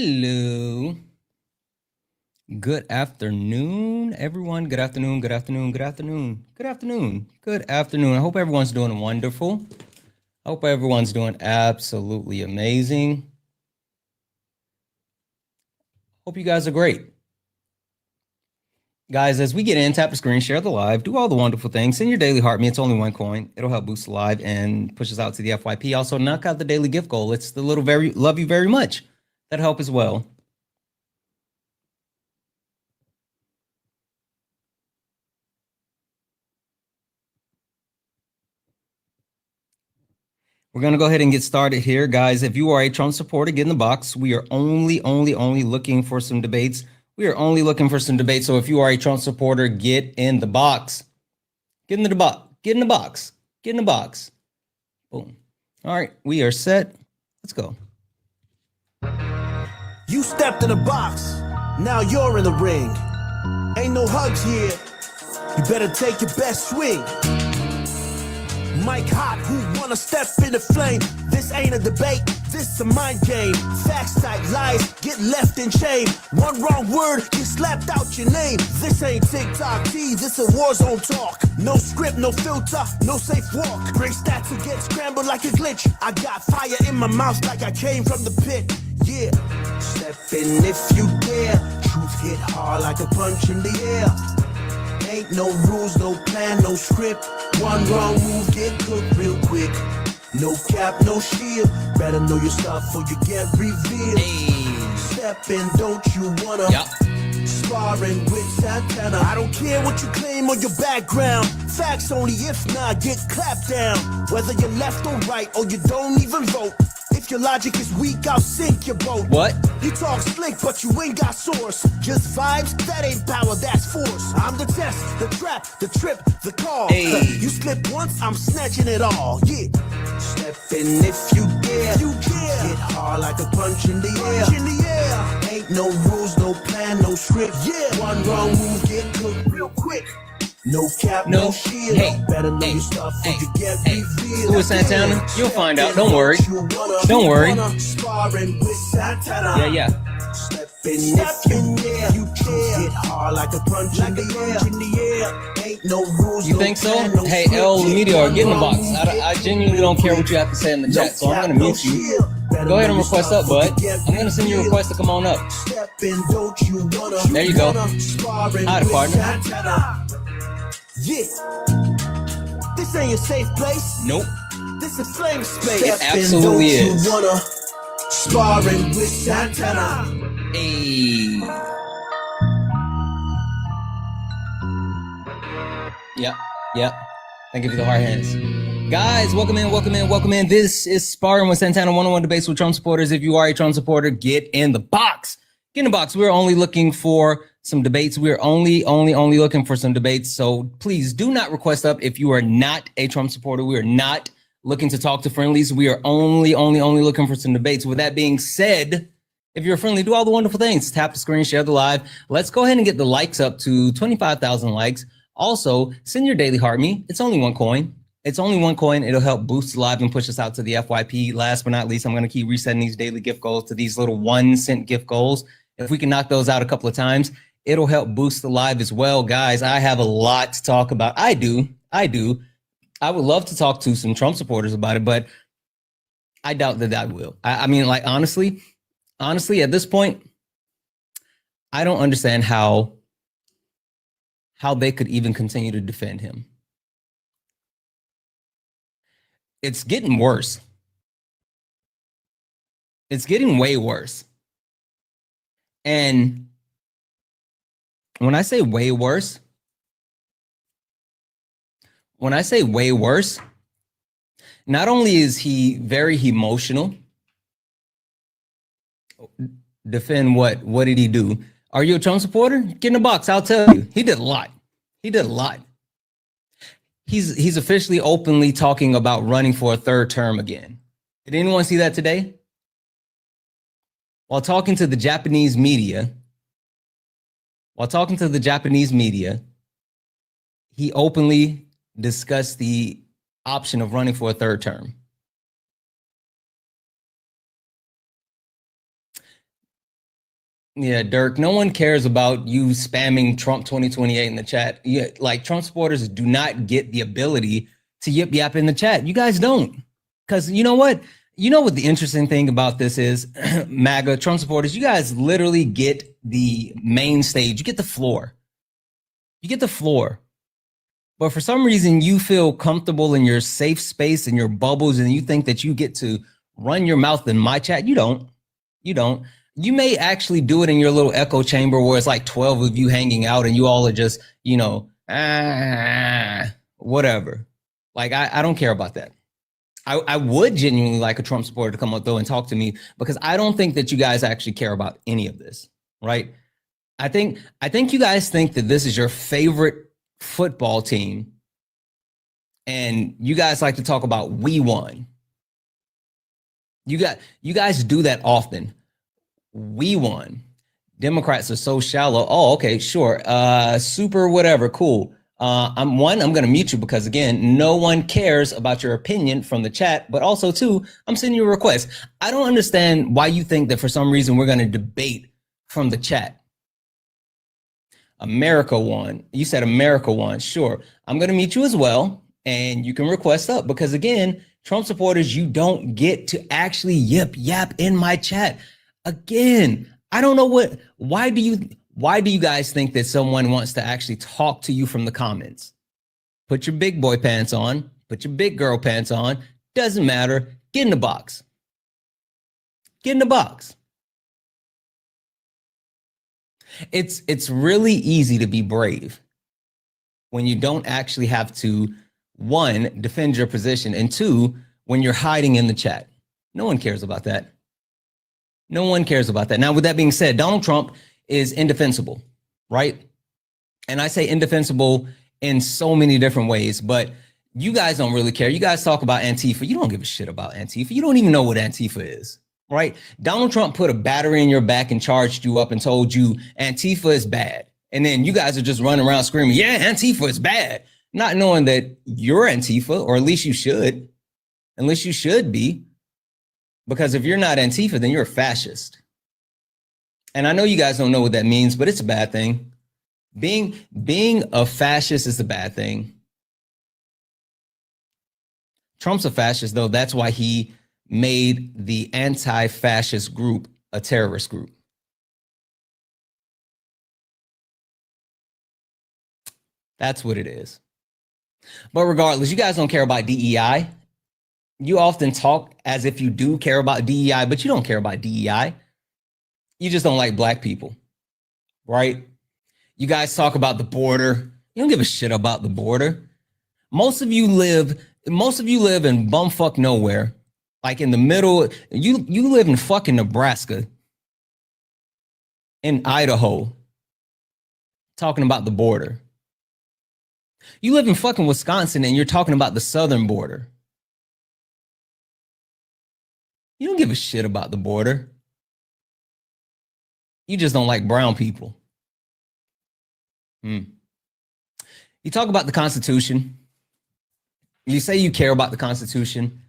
Hello. Good afternoon, everyone. Good afternoon. Good afternoon. Good afternoon. Good afternoon. Good afternoon. I hope everyone's doing wonderful. I hope everyone's doing absolutely amazing. Hope you guys are great. Guys, as we get in, tap the screen, share the live, do all the wonderful things. Send your daily heart me. It's only one coin. It'll help boost the live and push us out to the FYP. Also, knock out the daily gift goal. It's the little very love you very much. That'll help as well. We're going to go ahead and get started here, guys. If you are a Trump supporter, get in the box. We are only looking for some debates. We are only looking for some debates. So if you are a Trump supporter, get in the box. Get in the box. Get in the box. Get in the box. Boom. All right, we are set. Let's go. You stepped in the box. Now you're in the ring. Ain't no hugs here. You better take your best swing. Mike Hot, who wanna step in the flame? This ain't a debate, this a mind game. Facts type lies, get left in shame. One wrong word, get slapped out your name. This ain't TikTok T, this a war zone talk. No script, no filter, no safe walk. Bring stats to get scrambled like a glitch. I got fire in my mouth like I came from the pit. Yeah, step in if you dare. Truth hit hard like a punch in the air. Ain't no rules, no plan, no script. One wrong move, get cooked real quick. No cap, no shield. Better know your stuff or you get revealed. Hey. Step in, don't you wanna? Yep. Sparring with Santana. I don't care what you claim or your background. Facts only, if not, get clapped down. Whether you're left or right or you don't even vote. If your logic is weak, I'll sink your boat. What? You talk slick, but you ain't got source. Just vibes, that ain't power, that's force. I'm the test, the trap, the trip, the call. Hey. You slip once, I'm snatching it all. Yeah. Step in if you dare. You dare. Hit hard like a punch in the air. Punch in the air. Ain't no rules, no plan, no script. Yeah. One wrong move, get cooked real quick. No cap, no shield. Hey, better know hey, your stuff hey, or you get revealed. Who is Santana? You'll find out. Don't worry. Don't worry. Sparring with Santana. Yeah. Step in if you dare. You care. Hit hard like a punch in the air. Ain't no rules. You think so? Hey, El Meteor, get in the box. I genuinely don't care what you have to say in the chat, so I'm gonna mute you. Go ahead and request up, bud. I'm gonna send you a request to come on up. There you go. Alright, partner. Yeah. This ain't a safe place. Nope. This is flame space. It absolutely is. Sparring with Santana. Hey. Yep. Thank you for the hard hands. Guys, welcome in. This is Sparring with Santana, one-on-one debates with Trump supporters. If you are a Trump supporter, get in the box. Get in the box. We're only looking for some debates. We're only looking for some debates. So please do not request up if you are not a Trump supporter. We are not looking to talk to friendlies. We are only looking for some debates. With that being said, if you're friendly, do all the wonderful things. Tap the screen, share the live. Let's go ahead and get the likes up to 25,000 likes. Also, send your daily heart me. It's only one coin. It's only one coin. It'll help boost the live and push us out to the FYP. Last but not least, I'm going to keep resetting these daily gift goals to these little 1-cent gift goals. If we can knock those out a couple of times, it'll help boost the live as well. Guys, I have a lot to talk about. I do. I would love to talk to some Trump supporters about it, but I doubt that I will. I mean, like, honestly, at this point, I don't understand how they could even continue to defend him. It's getting worse. It's getting way worse. And when I say way worse, not only is he very emotional, defend what? What did he do? Are you a Trump supporter? Get in the box. I'll tell you. He did a lot. He's officially openly talking about running for a third term again. Did anyone see that today? While talking to the Japanese media, he openly discussed the option of running for a third term. Yeah, Dirk, no one cares about you spamming Trump 2028 in the chat. Yeah, like Trump supporters do not get the ability to yip yap in the chat. You guys don't. Because you know what? You know what the interesting thing about this is, MAGA, Trump supporters, you guys literally get the main stage. You get the floor. You get the floor. But for some reason, you feel comfortable in your safe space and your bubbles, and you think that you get to run your mouth in my chat. You don't. You don't. You may actually do it in your little echo chamber where it's like 12 of you hanging out and you all are just, you know, whatever. Like, I don't care about that. I would genuinely like a Trump supporter to come up though and talk to me, because I don't think that you guys actually care about any of this, right? I think you guys think that this is your favorite football team, and you guys like to talk about we won. You guys do that often. We won. Democrats are so shallow. Oh, okay, sure. Super whatever, cool. I'm going to mute you because, again, no one cares about your opinion from the chat, but also, two, I'm sending you a request. I don't understand why you think that for some reason we're going to debate from the chat. America won. You said America won. Sure. I'm going to meet you as well, and you can request up because, again, Trump supporters, you don't get to actually yip yap in my chat. Again, I don't know why do you guys think that someone wants to actually talk to you from the comments? Put your big boy pants on, put your big girl pants on. Doesn't matter. Get in the box. Get in the box. It's really easy to be brave when you don't actually have to, one, defend your position, and two, when you're hiding in the chat. No one cares about that. No one cares about that. Now, with that being said, Donald Trump is indefensible, right? And I say indefensible in so many different ways, but you guys don't really care. You guys talk about Antifa. You don't give a shit about Antifa. You don't even know what Antifa is, right? Donald Trump put a battery in your back and charged you up and told you Antifa is bad. And then you guys are just running around screaming, yeah, Antifa is bad, not knowing that you're Antifa, or at least you should. Unless you should be. Because if you're not Antifa, then you're a fascist. And I know you guys don't know what that means, but it's a bad thing. Being a fascist is a bad thing. Trump's a fascist, though. That's why he made the anti-fascist group a terrorist group. That's what it is. But regardless, you guys don't care about DEI. You often talk as if you do care about DEI, but you don't care about DEI. You just don't like black people, right? You guys talk about the border. You don't give a shit about the border. Most of you live in bumfuck nowhere, like in the middle. You live in fucking Nebraska, in Idaho, talking about the border. You live in fucking Wisconsin and you're talking about the southern border. You don't give a shit about the border. You just don't like brown people. You talk about the Constitution. You say you care about the Constitution.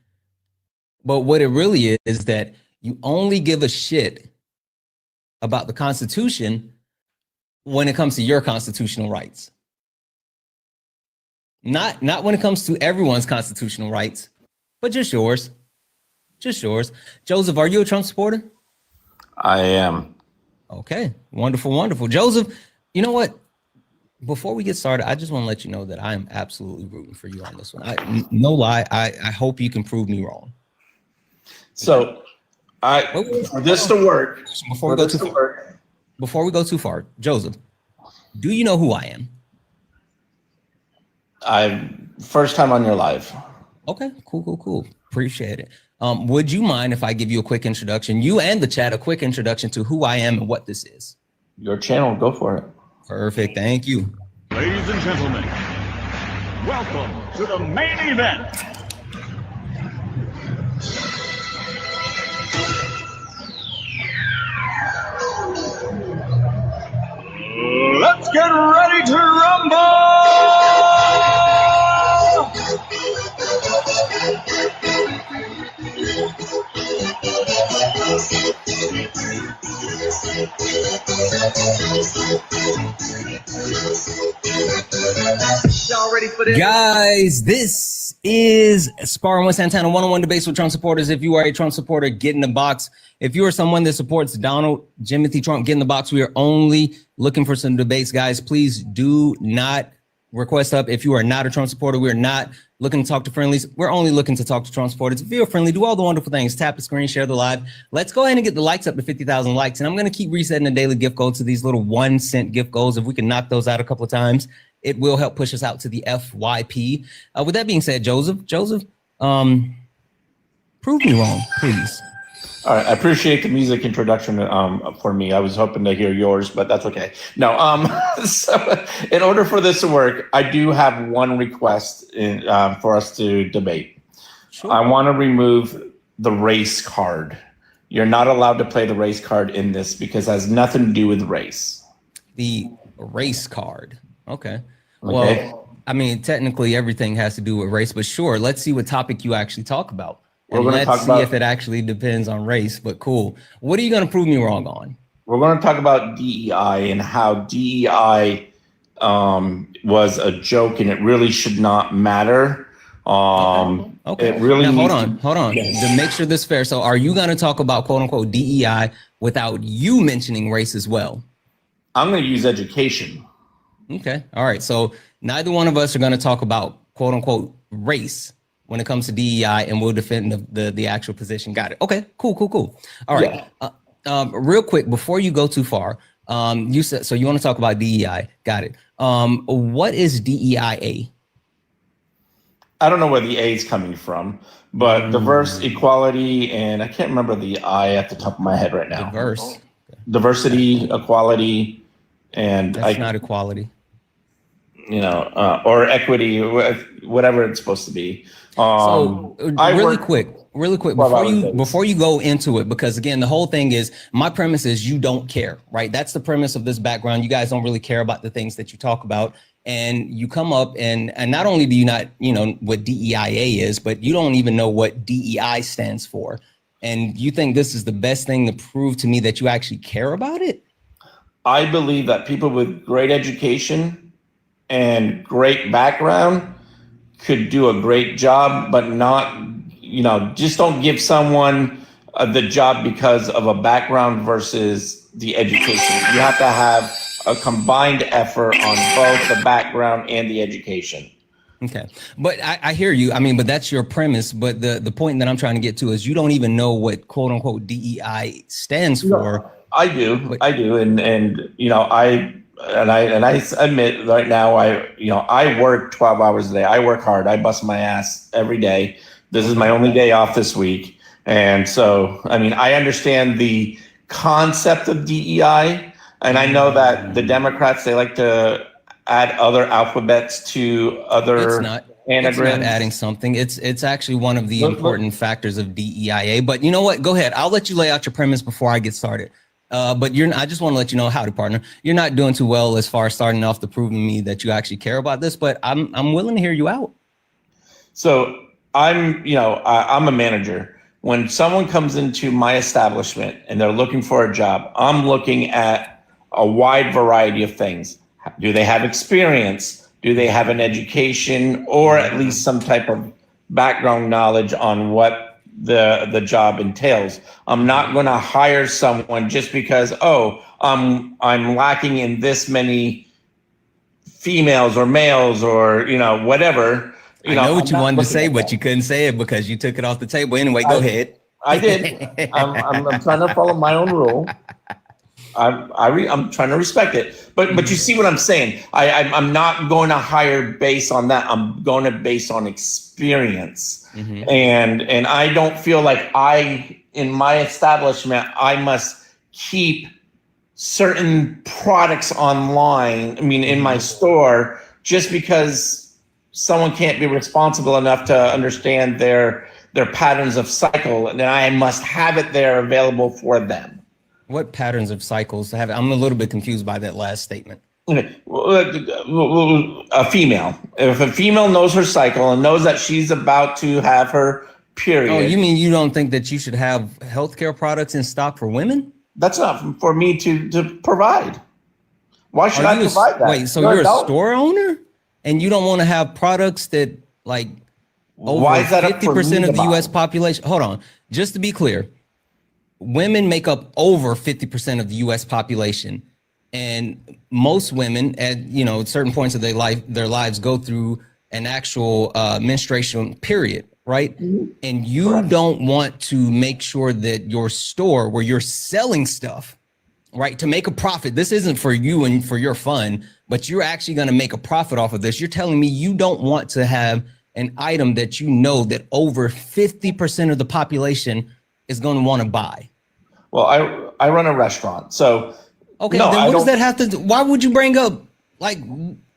But what it really is that you only give a shit about the Constitution when it comes to your constitutional rights. Not when it comes to everyone's constitutional rights, but just yours. Just yours. Joseph, are you a Trump supporter? I am. Okay, wonderful, wonderful. Joseph, you know what? Before we get started, I just want to let you know that I am absolutely rooting for you on this one. No lie, I hope you can prove me wrong. So, for this to work, before we go too far, Joseph, do you know who I am? First time on your live. Okay, cool. Appreciate it. Would you mind if I give you a quick introduction, you and the chat, a quick introduction to who I am and what this is? Your channel, go for it. Perfect, thank you. Ladies and gentlemen, welcome to the main event. Let's get ready to rumble! Y'all ready for this? Guys, this is Sparring with Santana, one-on-one debates with Trump supporters. If you are a Trump supporter, get in the box. If you are someone that supports Donald Jimothy Trump, get in the box. We are only looking for some debates, guys. Please do not request up. If you are not a Trump supporter, we are not looking to talk to friendlies. We're only looking to talk to Trump supporters. If you're friendly, do all the wonderful things. Tap the screen, share the live. Let's go ahead and get the likes up to 50,000 likes. And I'm going to keep resetting the daily gift goals to these little 1 cent gift goals. If we can knock those out a couple of times, it will help push us out to the FYP. With that being said, Joseph, prove me wrong, please. All right, I appreciate the music introduction for me. I was hoping to hear yours, but that's okay. No, so in order for this to work, I do have one request for us to debate. Sure. I want to remove the race card. You're not allowed to play the race card in this because it has nothing to do with race. The race card. Okay. Well, I mean, technically everything has to do with race, but sure, let's see what topic you actually talk about. And let's see if it actually depends on race, but cool. What are you going to prove me wrong on? We're going to talk about DEI and how DEI was a joke and it really should not matter. Okay. It really now, hold on. Yes. To make sure this is fair. So are you going to talk about quote unquote DEI without you mentioning race as well? I'm going to use education. Okay. All right. So neither one of us are going to talk about quote unquote race when it comes to DEI, and we'll defend the actual position. Got it. Okay, cool. All right. Yeah. Real quick, before you go too far, you said, so you want to talk about DEI. Got it. What is DEIA? I don't know where the A is coming from, but diverse, equality, and I can't remember the I at the top of my head right now. Diverse. Diversity, equality, and that's not equality. You know, or equity, whatever it's supposed to be. So really quick before you go into it, because again, the whole thing is, my premise is you don't care, right? That's the premise of this background. You guys don't really care about the things that you talk about, and you come up and not only do you not, know what DEIA is, but you don't even know what DEI stands for. And you think this is the best thing to prove to me that you actually care about it? I believe that people with great education and great background could do a great job, but not, just don't give someone the job because of a background versus the education. You have to have a combined effort on both the background and the education. Okay, but I hear you. I mean, but that's your premise. But the point that I'm trying to get to is you don't even know what quote unquote DEI stands for. No, I do, and I admit right now, I work 12 hours a day. I work hard. I bust my ass every day. This is my only day off this week. And so, I mean, I understand the concept of DEI, and I know that the Democrats, they like to add other alphabets to other anagrams. It's not adding something. It's actually one of the important factors of DEIA. But you know what? Go ahead. I'll let you lay out your premise before I get started. But I just want to let you know, howdy, partner. You're not doing too well as far as starting off to proving me that you actually care about this, but I'm willing to hear you out. So I'm a manager. When someone comes into my establishment and they're looking for a job, I'm looking at a wide variety of things. Do they have experience? Do they have an education or at least some type of background knowledge on what the job entails? I'm not going to hire someone just because, I'm lacking in this many females or males or, whatever. I know what you wanted to say, but you couldn't say it because you took it off the table. Anyway, go ahead. I did. I'm trying to follow my own rule. I'm trying to respect it, but you see what I'm saying. I'm not going to hire based on that. I'm going to base on experience, and I don't feel like in my establishment I must keep certain products online. I mean, in my store, just because someone can't be responsible enough to understand their patterns of cycle, and I must have it there available for them. What patterns of cycles have? I'm a little bit confused by that last statement. A female. If a female knows her cycle and knows that she's about to have her period. Oh, you mean you don't think that you should have healthcare products in stock for women? That's not for me to provide. Why should I provide that? Wait, so you're a store owner and you don't want to have products that like Why is that 50% of the US population? Hold on. Just to be clear, women make up over 50% of the US population. And most women at certain points of their lives go through an actual menstruation period, right? Mm-hmm. And you don't want to make sure that your store where you're selling stuff, right, to make a profit. This isn't for you and for your fun, but you're actually going to make a profit off of this. You're telling me you don't want to have an item that you know that over 50% of the population is going to want to buy. Well, I run a restaurant, so okay. No, then what does that have to do? Why would you bring up like?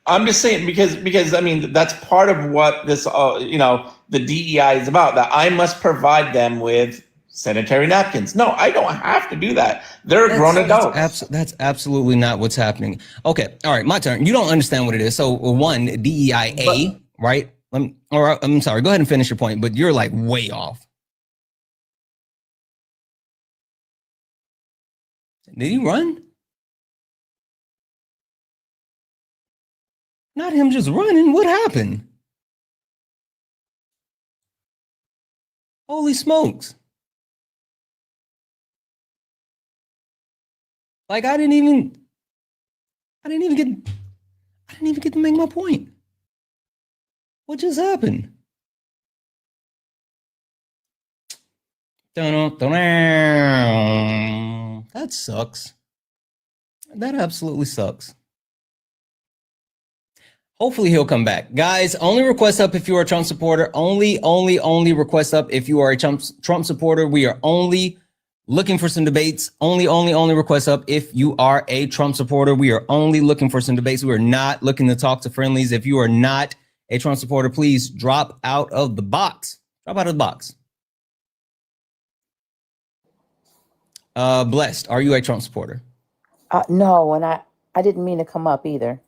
I'm just saying because I mean that's part of what this the DEI is about. That I must provide them with sanitary napkins. No, I don't have to do that. They're grown adults. That's absolutely not what's happening. Okay, all right, my turn. You don't understand what it is. So one DEIA, right? I'm sorry. Go ahead and finish your point, but you're like way off. Did he run? Not him just running. What happened? Holy smokes. Like I didn't even get to make my point. What just happened? That sucks. That absolutely sucks. Hopefully he'll come back. Guys, only request up if you are a Trump supporter. Only request up if you are a Trump supporter. We are only looking for some debates. Only request up if you are a Trump supporter. We are only looking for some debates. We are not looking to talk to friendlies. If you are not a Trump supporter, please drop out of the box. Drop out of the box. Blessed, are you a Trump supporter? No, and I didn't mean to come up either.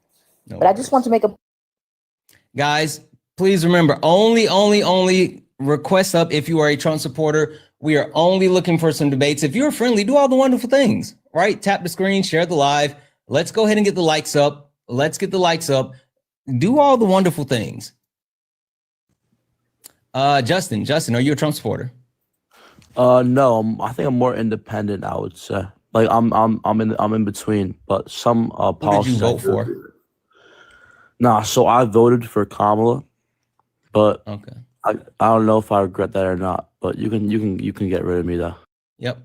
No but worries. I just want to make a... Guys, please remember, only request up if you are a Trump supporter. We are only looking for some debates. If you're friendly, do all the wonderful things, right? Tap the screen, share the live. Let's go ahead and get the likes up. Let's get the likes up. Do all the wonderful things. Justin, are you a Trump supporter? No, I think I'm more independent. I would say, like I'm in between, but some policies. Who did you vote for? Nah, so I voted for Kamala, but okay, I don't know if I regret that or not. But you can get rid of me though. Yep.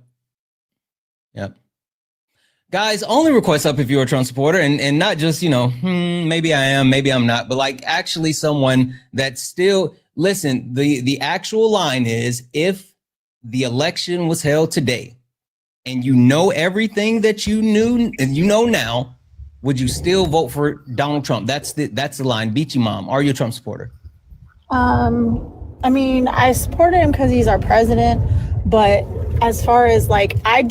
Guys, only request up if you're a Trump supporter and not just, maybe I am, maybe I'm not, but like actually someone that still, listen, the actual line is if the election was held today and you know everything that you knew and you know now, would you still vote for Donald Trump? That's the line. Beachy Mom, are you a Trump supporter? I mean, I supported him because he's our president, but as far as like, I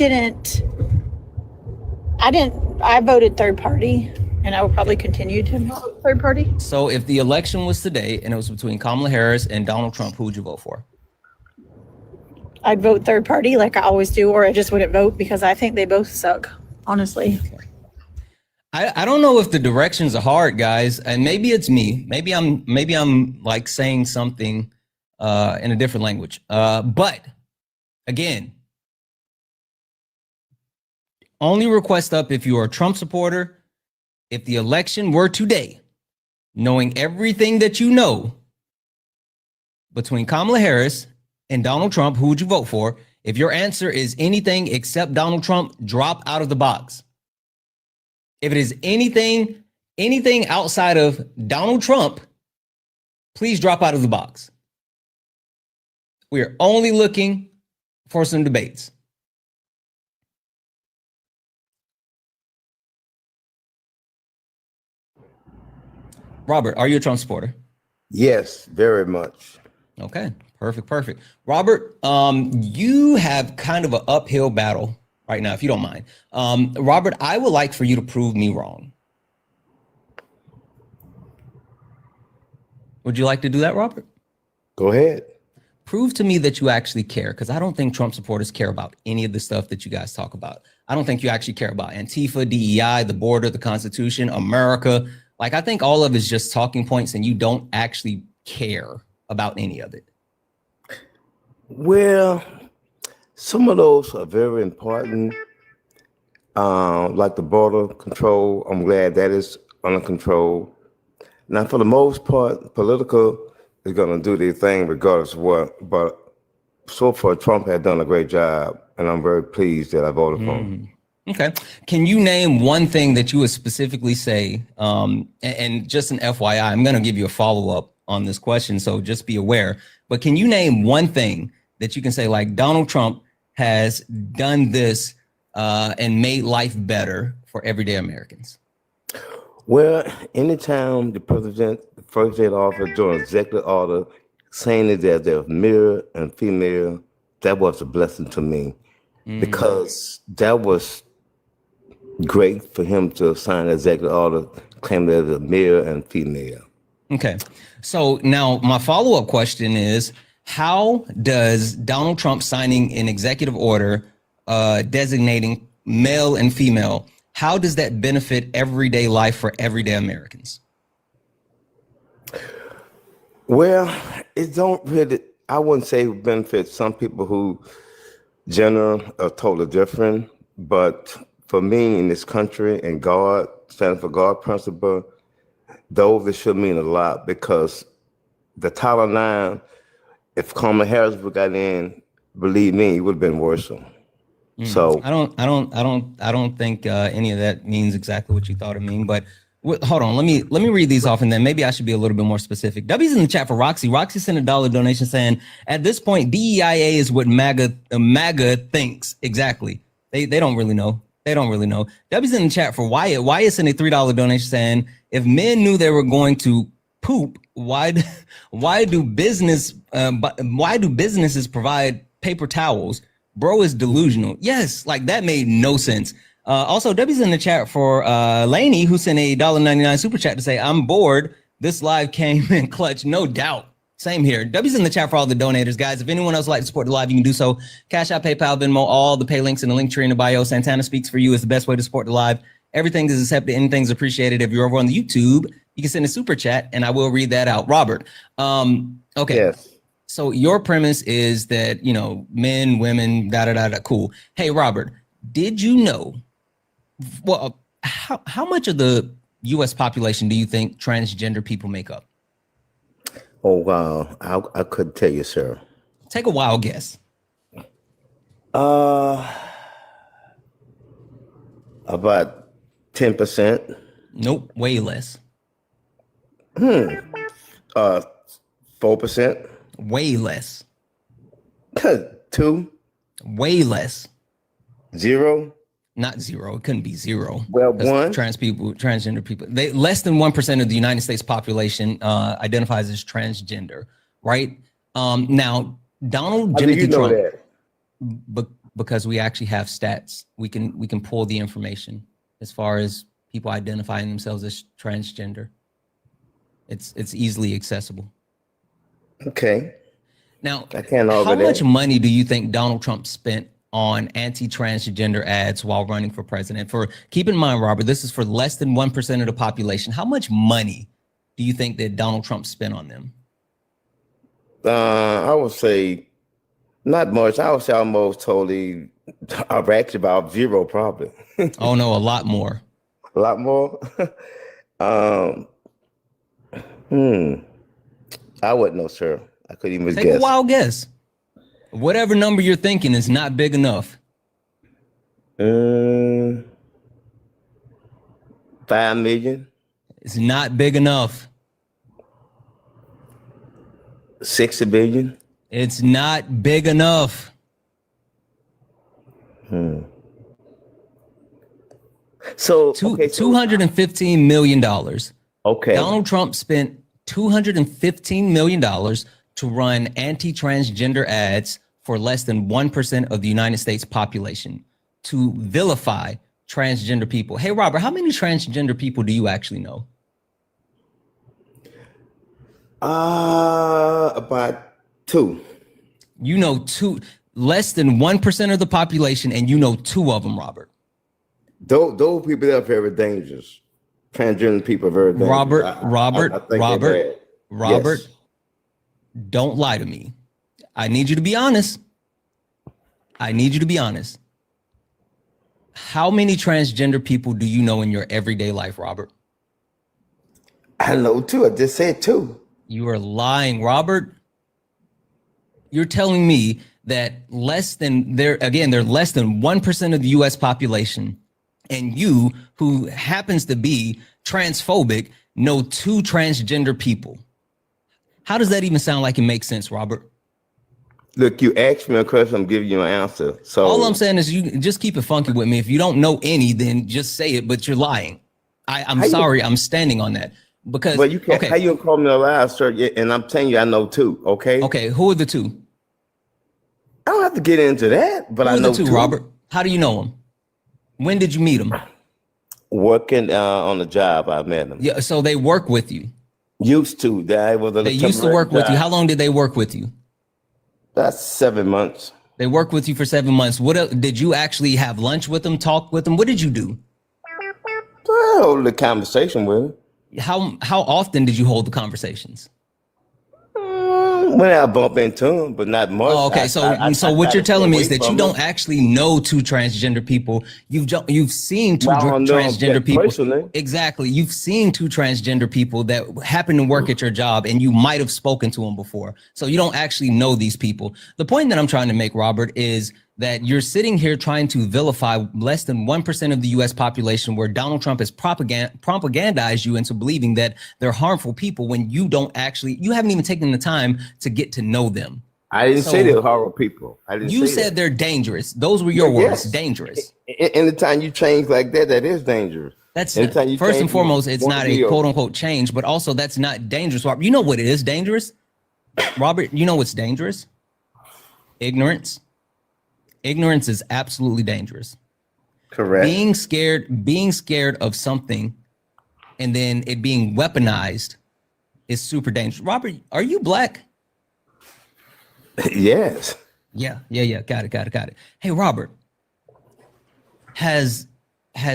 voted third party, and I will probably continue to vote third party. So if the election was today and it was between Kamala Harris and Donald Trump, who would you vote for? I'd vote third party like I always do, or I just wouldn't vote because I think they both suck, honestly. Okay. I don't know if the directions are hard, guys, and maybe it's me. Maybe I'm like saying something in a different language. But again, only request up if you are a Trump supporter. If the election were today, knowing everything that you know between Kamala Harris and Donald Trump, who would you vote for? If your answer is anything except Donald Trump, drop out of the box. If it is anything outside of Donald Trump, please drop out of the box. We are only looking for some debates. Robert, are you a Trump supporter? Yes, very much. Okay, perfect. Robert, you have kind of an uphill battle right now, if you don't mind. Robert, I would like for you to prove me wrong. Would you like to do that, Robert? Go ahead. prove to me that you actually care, because I don't think Trump supporters care about any of the stuff that you guys talk about. I don't think you actually care about Antifa, DEI, the border, the Constitution, America. Like, I think all of it is just talking points, and you don't actually care about any of it. Well, some of those are very important, like the border control. I'm glad that is under control. Now, for the most part, political is going to do their thing regardless of what. But so far, Trump had done a great job, and I'm very pleased that I voted for him. Okay. Can you name one thing that you would specifically say, and just an FYI, I'm going to give you a follow-up on this question, so just be aware. But can you name one thing that you can say, like, Donald Trump has done this and made life better for everyday Americans? Well, anytime the first day of office doing executive order saying that they're male and female, that was a blessing to me, because that was great for him to sign an executive order claiming that they're male and female. Okay. So now my follow-up question is, how does Donald Trump signing an executive order designating male and female, how does that benefit everyday life for everyday Americans? Well, it don't really, I wouldn't say it benefits some people who gender are totally different, but for me in this country and God, standing for God principle, those that should mean a lot, because the Title IX, if Kamala Harris would got in, believe me, it would have been worse. So I don't think any of that means exactly what you thought it mean. But hold on, let me read these off, and then maybe I should be a little bit more specific. W's in the chat for Roxy. Roxy sent $1 donation saying, at this point, DEIA is what MAGA thinks. Exactly. They don't really know. They don't really know. W's in the chat for Wyatt. Wyatt sent a $3 donation saying, if men knew they were going to poop, why do businesses provide paper towels? Bro is delusional. Yes, like that made no sense. Also, W's in the chat for Laney, who sent a $1.99 super chat to say, I'm bored. This live came in clutch, no doubt. Same here. W's in the chat for all the donators, guys. If anyone else would like to support the live, you can do so. Cash App, PayPal, Venmo, all the pay links in the link tree in the bio. Santana Speaks for You is the best way to support the live. Everything is accepted. Anything's appreciated. If you're over on the YouTube, you can send a super chat and I will read that out. Robert. Okay. Yes. So your premise is that, you know, men, women, cool. Hey, Robert, did you know, well, how much of the U.S. population do you think transgender people make up? Oh, wow. I couldn't tell you, sir. Take a wild guess. About 10%. Nope, way less. 4%. Way less. 2. Way less. 0. Not 0. It couldn't be 0. Well, 1. Transgender people. Less than 1% of the United States population identifies as transgender, right? Now, Donald How do you know Trump, that? Because we actually have stats. We can pull the information as far as people identifying themselves as transgender. It's easily accessible. Okay. Now, how much money do you think Donald Trump spent on anti-transgender ads while running for president? Keep in mind, Robert, this is for less than 1% of the population. How much money do you think that Donald Trump spent on them? I would say not much. I would say almost totally, actually about 0 probably. Oh no, a lot more. A lot more? I wouldn't know, sir. I couldn't even guess. Take a wild guess. Whatever number you're thinking is not big enough. 5 million. It's not big enough. 60 billion. It's not big enough. So $215 million. Okay. Donald Trump spent $215 million to run anti-transgender ads for less than 1% of the United States population to vilify transgender people. Hey, Robert, how many transgender people do you actually know? About 2. You know less than 1% of the population, and you know 2 of them, Robert. Those people are very dangerous. Transgender people are very dangerous. Robert, Yes. don't lie to me. I need you to be honest. How many transgender people do you know in your everyday life, Robert? I know 2. I just said 2. You are lying, Robert. You're telling me that they're less than 1% of the US population, and you, who happens to be transphobic, know 2 transgender people. How does that even sound like it makes sense, Robert? Look, you asked me a question, I'm giving you an answer. So all I'm saying is you just keep it funky with me. If you don't know any, then just say it, but you're lying. I'm sorry, I'm standing on that. Because you can't, how you call me a liar, sir? And I'm telling you I know 2, okay? Okay, who are the 2? I don't have to get into that, but I know 2, Robert. How do you know them? When did you meet them? Working on the job, I met them. Yeah, so they work with you. Used to. They used to work with you. How long did they work with you? That's 7 months. They worked with you for 7 months. What did you actually have lunch with them, talk with them? What did you do? Hold the conversation with them. How often did you hold the conversations? When I bump into them, but not much. Oh, okay, so what you're telling me is that you don't actually know 2 transgender people. You've seen 2 transgender people. Personally. Exactly. You've seen 2 transgender people that happen to work at your job, and you might have spoken to them before. So you don't actually know these people. The point that I'm trying to make, Robert, is that you're sitting here trying to vilify less than 1% of the US population, where Donald Trump has propagandized you into believing that they're harmful people, when you haven't even taken the time to get to know them. I didn't say they're horrible people. You said they're dangerous. Those were your words, dangerous. Anytime you change like that, that is dangerous. That's first and foremost, it's not a quote unquote change, but also that's not dangerous. You know what it is dangerous? Robert, you know what's dangerous? Ignorance. Ignorance is absolutely dangerous. Correct. Being scared of something and then it being weaponized is super dangerous. Robert, are you black? Yes. Yeah. Got it. Hey, Robert, have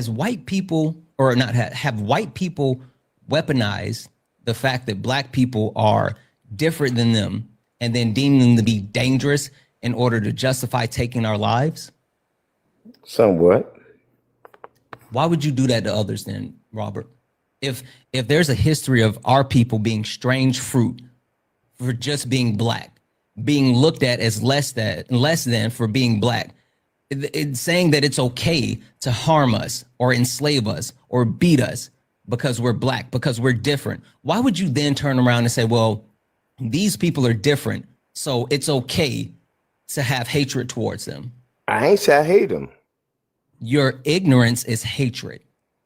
white people weaponized the fact that black people are different than them and then deem them to be dangerous in order to justify taking our lives? Somewhat. Why would you do that to others then, Robert? If there's a history of our people being strange fruit for just being black, being looked at as less than for being black, it's saying that it's okay to harm us or enslave us or beat us because we're black, because we're different. Why would you then turn around and say, well, these people are different, so it's okay to have hatred towards them? I ain't say I hate them. Your ignorance is hatred.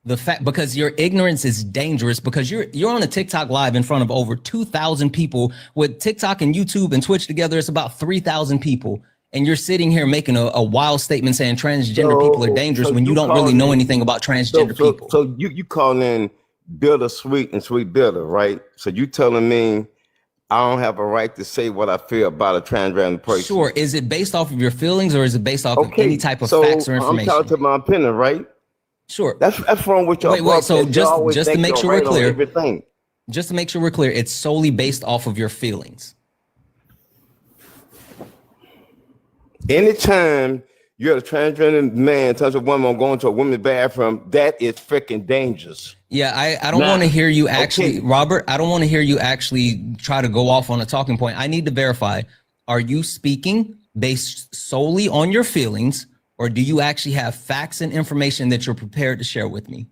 Because your ignorance is dangerous, because you're on a TikTok live in front of over 2,000 people. With TikTok and YouTube and Twitch together, it's about 3,000 people. And you're sitting here making a wild statement saying transgender people are dangerous when you don't really know anything about transgender people. So you call in Bitter Sweet and Sweet Bitter, right? So you telling me I don't have a right to say what I feel about a transgender person? Sure. Is it based off of your feelings, or is it based off of any type of facts or information? I'm talking to my opinion, right? Sure. That's wrong with your Wait. So just to make sure we're clear, it's solely based off of your feelings. Anytime you're a transgender man tells a woman going to a women's bathroom, that is freaking dangerous. Yeah, I don't want to hear you actually, Robert, I don't want to hear you actually try to go off on a talking point. I need to verify, are you speaking based solely on your feelings, or do you actually have facts and information that you're prepared to share with me?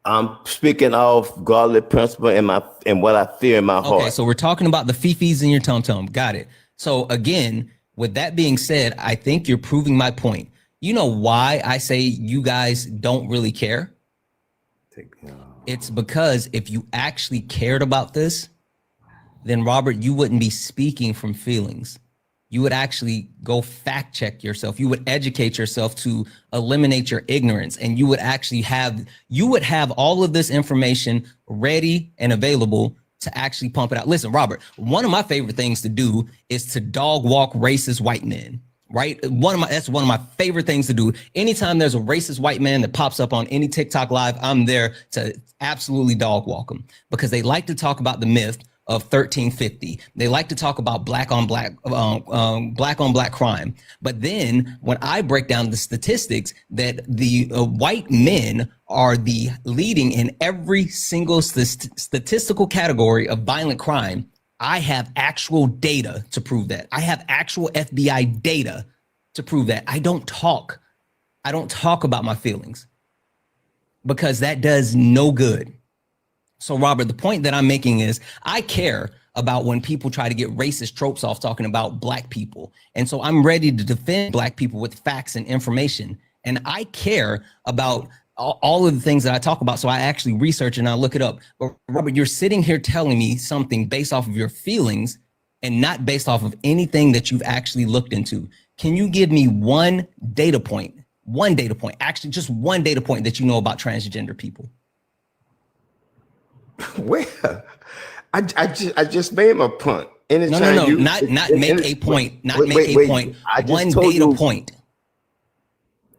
I'm speaking of godly principle and what I fear in my heart. Okay, so we're talking about the fifis in your tum-tum. Got it. So again, with that being said, I think you're proving my point. You know why I say you guys don't really care? It's because if you actually cared about this, then Robert, you wouldn't be speaking from feelings. You would actually go fact check yourself. You would educate yourself to eliminate your ignorance, and you would actually have all of this information ready and available to actually pump it out. Listen, Robert, one of my favorite things to do is to dog walk racist white men, right? That's one of my favorite things to do. Anytime there's a racist white man that pops up on any TikTok live, I'm there to absolutely dog walk them, because they like to talk about the myth of 1350. They like to talk about black on black crime. But then when I break down the statistics that the white men are the leading in every single statistical category of violent crime, I have actual data to prove that. I have actual FBI data to prove that. I don't talk about my feelings, because that does no good. So, Robert, the point that I'm making is I care about when people try to get racist tropes off talking about black people. And so I'm ready to defend black people with facts and information. And I care about all of the things that I talk about. So I actually research and I look it up. But Robert, you're sitting here telling me something based off of your feelings and not based off of anything that you've actually looked into. Can you give me one data point, actually just one data point that you know about transgender people? Well, I just made my point. Anytime no, not make a point. One data point.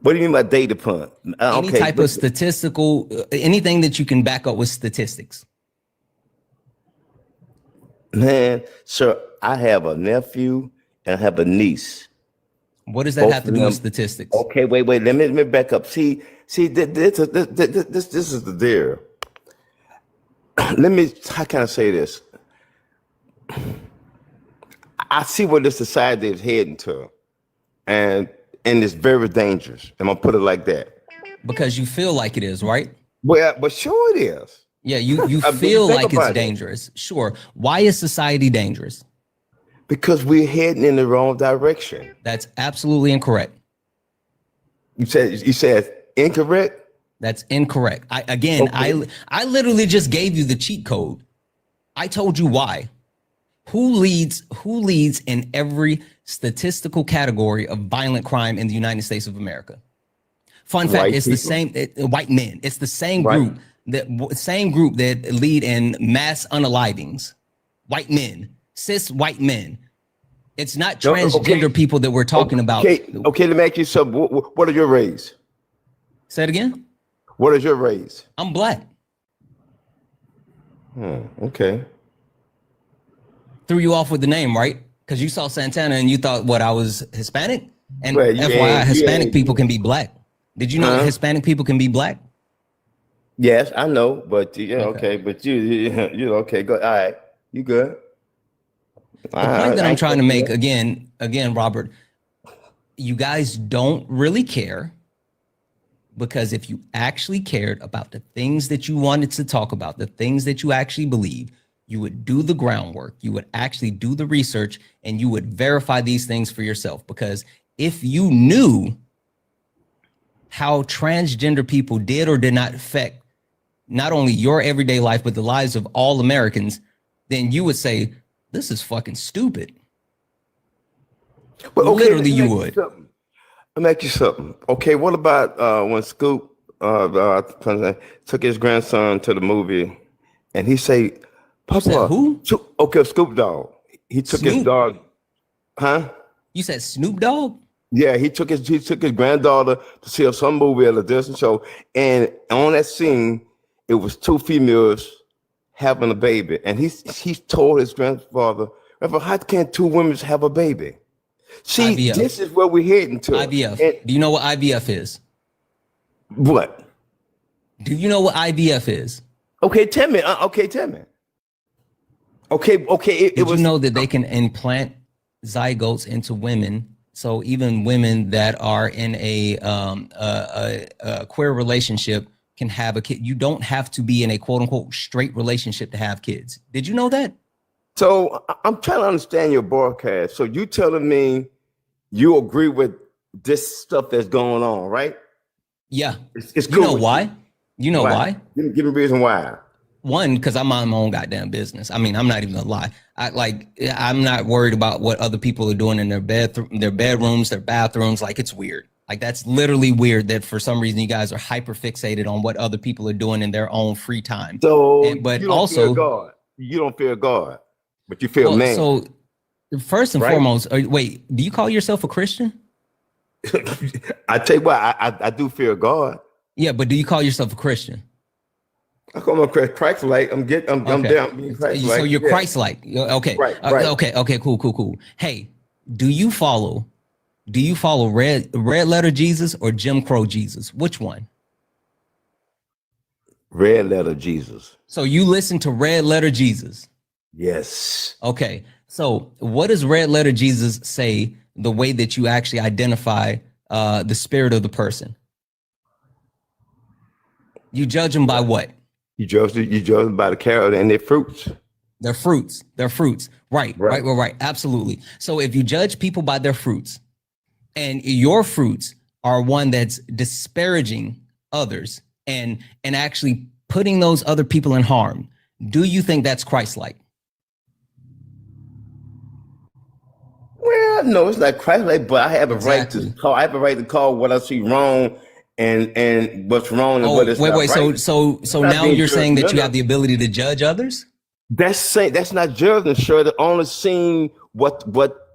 What do you mean by data point? Any type of statistical, anything that you can back up with statistics. Man, sir, I have a nephew and I have a niece. What does that have to do with statistics? Okay, wait. Let me back up. See, this is the deal. How can I say this? I see where this society is heading to, and it's very dangerous. I'm gonna put it like that. Because you feel like it is, right? Well, but sure it is. Yeah, you feel like it's dangerous. Sure. Why is society dangerous? Because we're heading in the wrong direction. That's absolutely incorrect. You said incorrect? That's incorrect. I literally just gave you the cheat code. I told you why. Who leads in every statistical category of violent crime in the United States of America? Fun fact, it's the same white men. It's the same group that lead in mass unalivings. White men, cis white men. It's not transgender people that we're talking about. Okay, let me ask you something. What are your race? Say it again. What is your race? I'm black. Okay. Threw you off with the name, right? Because you saw Santana and you thought what, I was Hispanic? And FYI, Hispanic people can be black. Did you know that Hispanic people can be black? Yes, I know, but okay. But you okay, go. All right, you good. The point that I'm trying to make again, Robert, you guys don't really care. Because if you actually cared about the things that you wanted to talk about, the things that you actually believe, you would do the groundwork, you would actually do the research, and you would verify these things for yourself. Because if you knew how transgender people did or did not affect not only your everyday life, but the lives of all Americans, then you would say, this is fucking stupid. Well, okay, literally, you would. Let me ask you something. Okay, what about when Scoop took his grandson to the movie, and he say, "Papa, who? Okay, Scoop Dogg. He took his dog, huh? You said Snoop Dogg? Yeah, he took his granddaughter to see some movie at a Disney show, and on that scene, it was two females having a baby, and he told his grandfather, "How can two women have a baby?" See, IVF. This is where we're heading to. IVF. Do you know what IVF is? What? Do you know what IVF is? Okay, tell me. Tell me. Okay. Did you know that they can implant zygotes into women? So even women that are in a queer relationship can have a kid. You don't have to be in a quote unquote straight relationship to have kids. Did you know that? So I'm trying to understand your broadcast. So you telling me you agree with this stuff that's going on, right? Yeah. It's cool. You know why? You know why? Give me a reason why. One, because I'm on my own goddamn business. I mean, I'm not even gonna lie. I'm not worried about what other people are doing in their bedrooms, their bathrooms. Like, it's weird. Like, that's literally weird that for some reason you guys are hyper fixated on what other people are doing in their own free time. So, but you don't also, fear God. you don't fear God, but you fear Well, man. so first and Right? foremost, wait, do you call yourself a Christian? I tell you what, I do fear God. Yeah, but do you call yourself a Christian? I call myself Christ-like. I'm down being Christ-like. So you're yeah. Christ-like. Okay. Right, right. Okay. Cool. Hey, do you follow red letter Jesus or Jim Crow Jesus? Which one? Red letter Jesus. So you listen to red letter Jesus. Yes. Okay. So what does red letter Jesus say the way that you actually identify the spirit of the person? You judge them by what? You judge them by the character and their fruits. Their fruits. Right. Absolutely. So if you judge people by their fruits, and your fruits are one that's disparaging others and actually putting those other people in harm, do you think that's Christ-like? Well, no, it's not Christ-like, but I have a right to call. I have a right to call what I see wrong and what's wrong and what is not right. So now you're saying that you have the ability to judge others? That's not judging, sure. They're only seeing what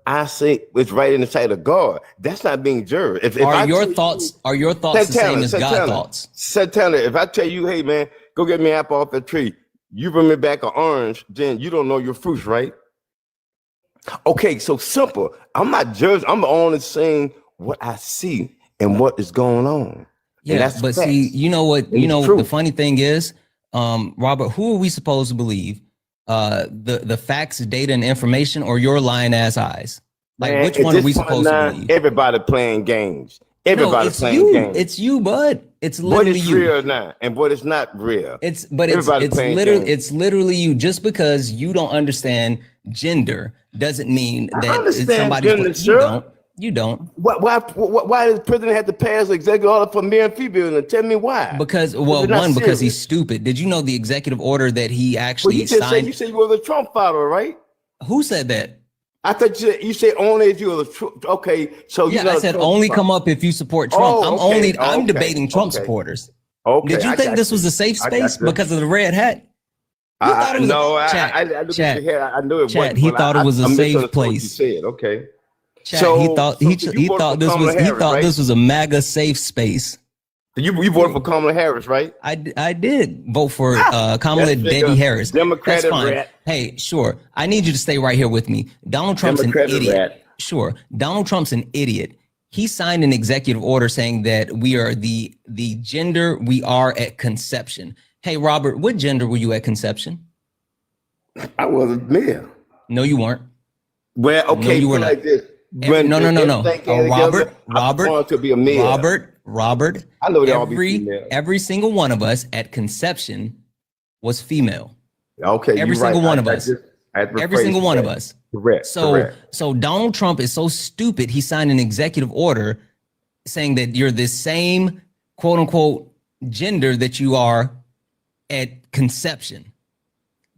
I say is right in the sight of God. That's not being judged. Are your thoughts the same as God's thoughts? Santana, if I tell you, hey man, go get me an apple off the tree, you bring me back an orange, then you don't know your fruits, right? Okay, so simple. I'm not judging. I'm only saying what I see and what is going on. Yeah, but facts. See, you know what? The funny thing is, Robert, who are we supposed to believe? The facts, data, and information, or your lying ass eyes? Like, man, which one are we supposed to believe? Everybody playing games. Everybody playing games. It's you, bud. It's literally what is you. Real now, and what is not real. It's literally you. Just because you don't understand gender doesn't mean that somebody's. You don't. Why does the president have to pass executive order for male and female? And tell me why? Because because he's stupid. Did you know the executive order that he actually signed? You said you were the Trump follower, right? Who said that? I thought you said only if you were the Trump. Okay, so yeah, I said Trump only come up if you support Trump. I'm debating Trump supporters. Okay. Did you think this was a safe space because of the red hat? I knew it wasn't. He thought it was a safe place. You said okay. Chat, so he thought this was a MAGA safe space. You voted for Kamala Harris, right? I did vote for Kamala Debbie Harris. Democratic That's fine. rat. Hey, sure. I need you to stay right here with me. Donald Trump's Democratic an idiot. Rat. Sure. Donald Trump's an idiot. He signed an executive order saying that we are the gender we are at conception. Hey, Robert, what gender were you at conception? I was a male. No, you weren't. Well, okay, no, you were not. Like this. No. Robert, to be a male. Robert. I know every single one of us at conception was female. Okay, every single one of us. Every single one of us. Correct. So Donald Trump is so stupid. He signed an executive order saying that you're the same quote unquote gender that you are at conception.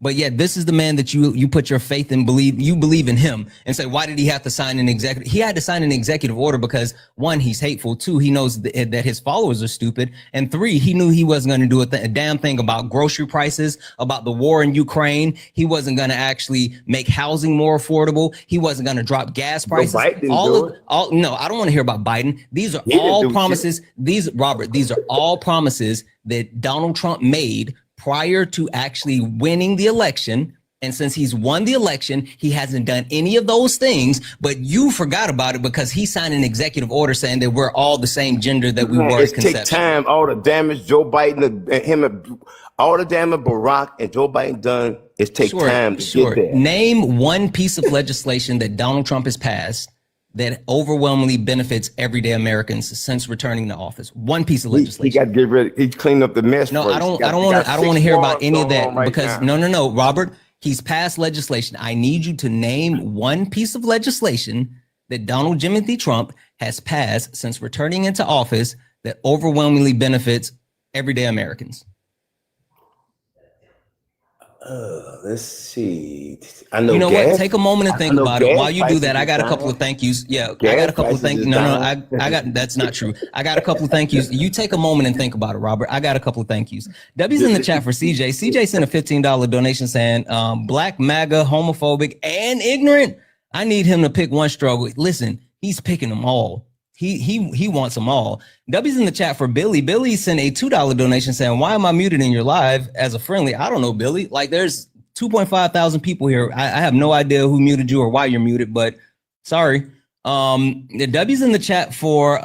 But yet this is the man that you put your faith in, believe in him, and say, why did he have to sign an executive? He had to sign an executive order because 1, he's hateful. 2, he knows that his followers are stupid. And 3, he knew he wasn't going to do a damn thing about grocery prices, about the war in Ukraine. He wasn't going to actually make housing more affordable. He wasn't going to drop gas prices. No, I don't want to hear about Biden. These are all promises. These are all promises that Donald Trump made prior to actually winning the election. And since he's won the election, he hasn't done any of those things, but you forgot about it because he signed an executive order saying that we're all the same gender that we were at conception. It takes time. All the damage Joe Biden and all the damage Barack and Joe Biden done, it takes time to get there. Name one piece of legislation that Donald Trump has passed that overwhelmingly benefits everyday Americans since returning to office. One piece of legislation. He got to get rid of. He cleaned up the mess. No, I don't want to hear about any of that because no, Robert. He's passed legislation. I need you to name one piece of legislation that Donald Timothy Trump has passed since returning into office that overwhelmingly benefits everyday Americans. Let's see. I know. You know gas, what? Take a moment and think know about it. gas While you do that, I prices got a is couple down. of thank yous. Yeah, I Gas got a couple of prices thank. is No, down. I got. That's not true. I got a couple of thank yous. You take a moment and think about it, Robert. I got a couple of thank yous. W's in the chat for CJ. CJ sent a $15 donation saying, "Black, MAGA, homophobic, and ignorant. I need him to pick one struggle." Listen, he's picking them all. He wants them all. W's in the chat for Billy. Billy sent a $2 donation saying, "Why am I muted in your live as a friendly?" I don't know, Billy. Like, there's 2.5 thousand people here. I have no idea who muted you or why you're muted, but sorry. The W's in the chat for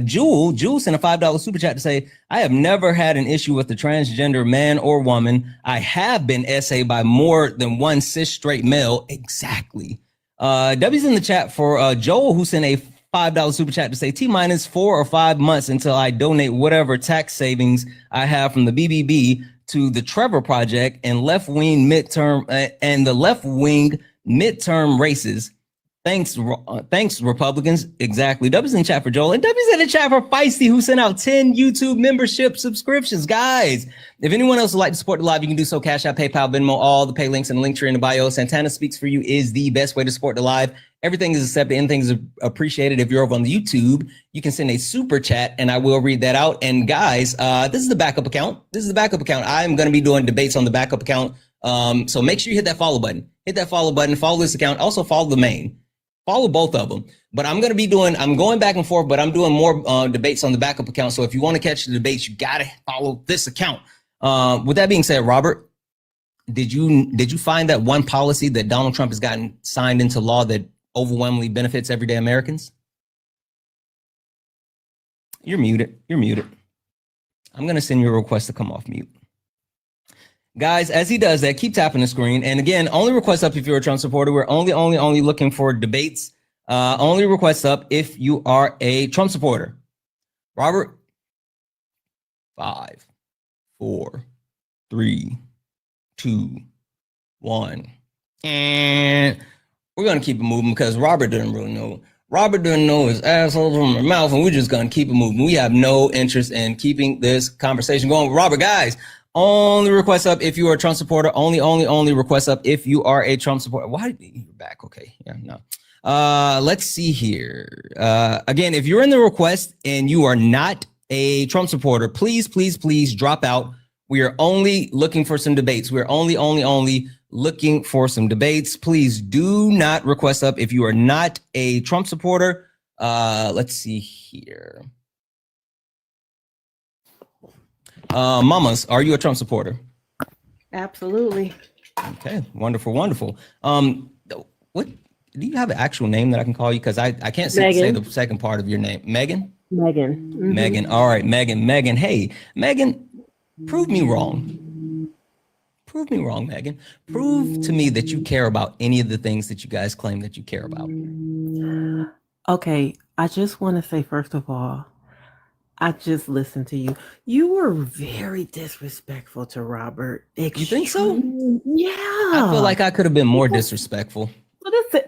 Jewel. Jewel sent a $5 super chat to say, "I have never had an issue with the transgender man or woman. I have been essayed by more than one cis straight male." Exactly. W's in the chat for Joel, who sent a $5 super chat to say, "T-minus 4 or 5 months until I donate whatever tax savings I have from the BBB to the Trevor Project and left-wing midterm and the left-wing midterm races. Thanks, Republicans." Exactly. W's in the chat for Joel, and W's in the chat for Feisty, who sent out 10 YouTube membership subscriptions. Guys, if anyone else would like to support the live, you can do so. Cash App, PayPal, Venmo, all the pay links and the link tree in the bio. Santana Speaks For You is the best way to support the live. Everything is accepted. Anything is appreciated. If you're over on the YouTube, you can send a super chat and I will read that out. And guys, this is the backup account. I'm going to be doing debates on the backup account. So make sure you hit that follow button. Follow this account. Also follow the main. Follow both of them. But I'm going back and forth, but I'm doing more debates on the backup account. So if you want to catch the debates, you got to follow this account. With that being said, Robert, did you find that one policy that Donald Trump has gotten signed into law that overwhelmingly benefits everyday Americans? You're muted. I'm going to send you a request to come off mute. Guys, as he does that, keep tapping the screen. And again, only request up if you're a Trump supporter. We're only looking for debates. Only request up if you are a Trump supporter. Robert, 5, 4, 3, 2, 1. And we're going to keep it moving because Robert doesn't really know. Robert doesn't know his asshole from her mouth, and we're just going to keep it moving. We have no interest in keeping this conversation going with Robert. Guys, only request up if you are a Trump supporter. Only request up if you are a Trump supporter. Why? You're back. Okay. Yeah, no. Let's see here. Again, if you're in the request and you are not a Trump supporter, please drop out. We are only looking for some debates. We're only looking for some debates. Please do not request up if you are not a Trump supporter. Let's see here. Mamas, are you a Trump supporter? Absolutely. Okay, wonderful. What do you have an actual name that I can call you? Because I can't say the second part of your name. Megan? Megan. Mm-hmm. Megan. All right, Megan. Hey, Megan, prove me wrong. Megan. Prove to me that you care about any of the things that you guys claim that you care about. Okay, I just want to say, first of all, I just listened to you. You were very disrespectful to Robert. You think so? Yeah. I feel like I could have been more disrespectful.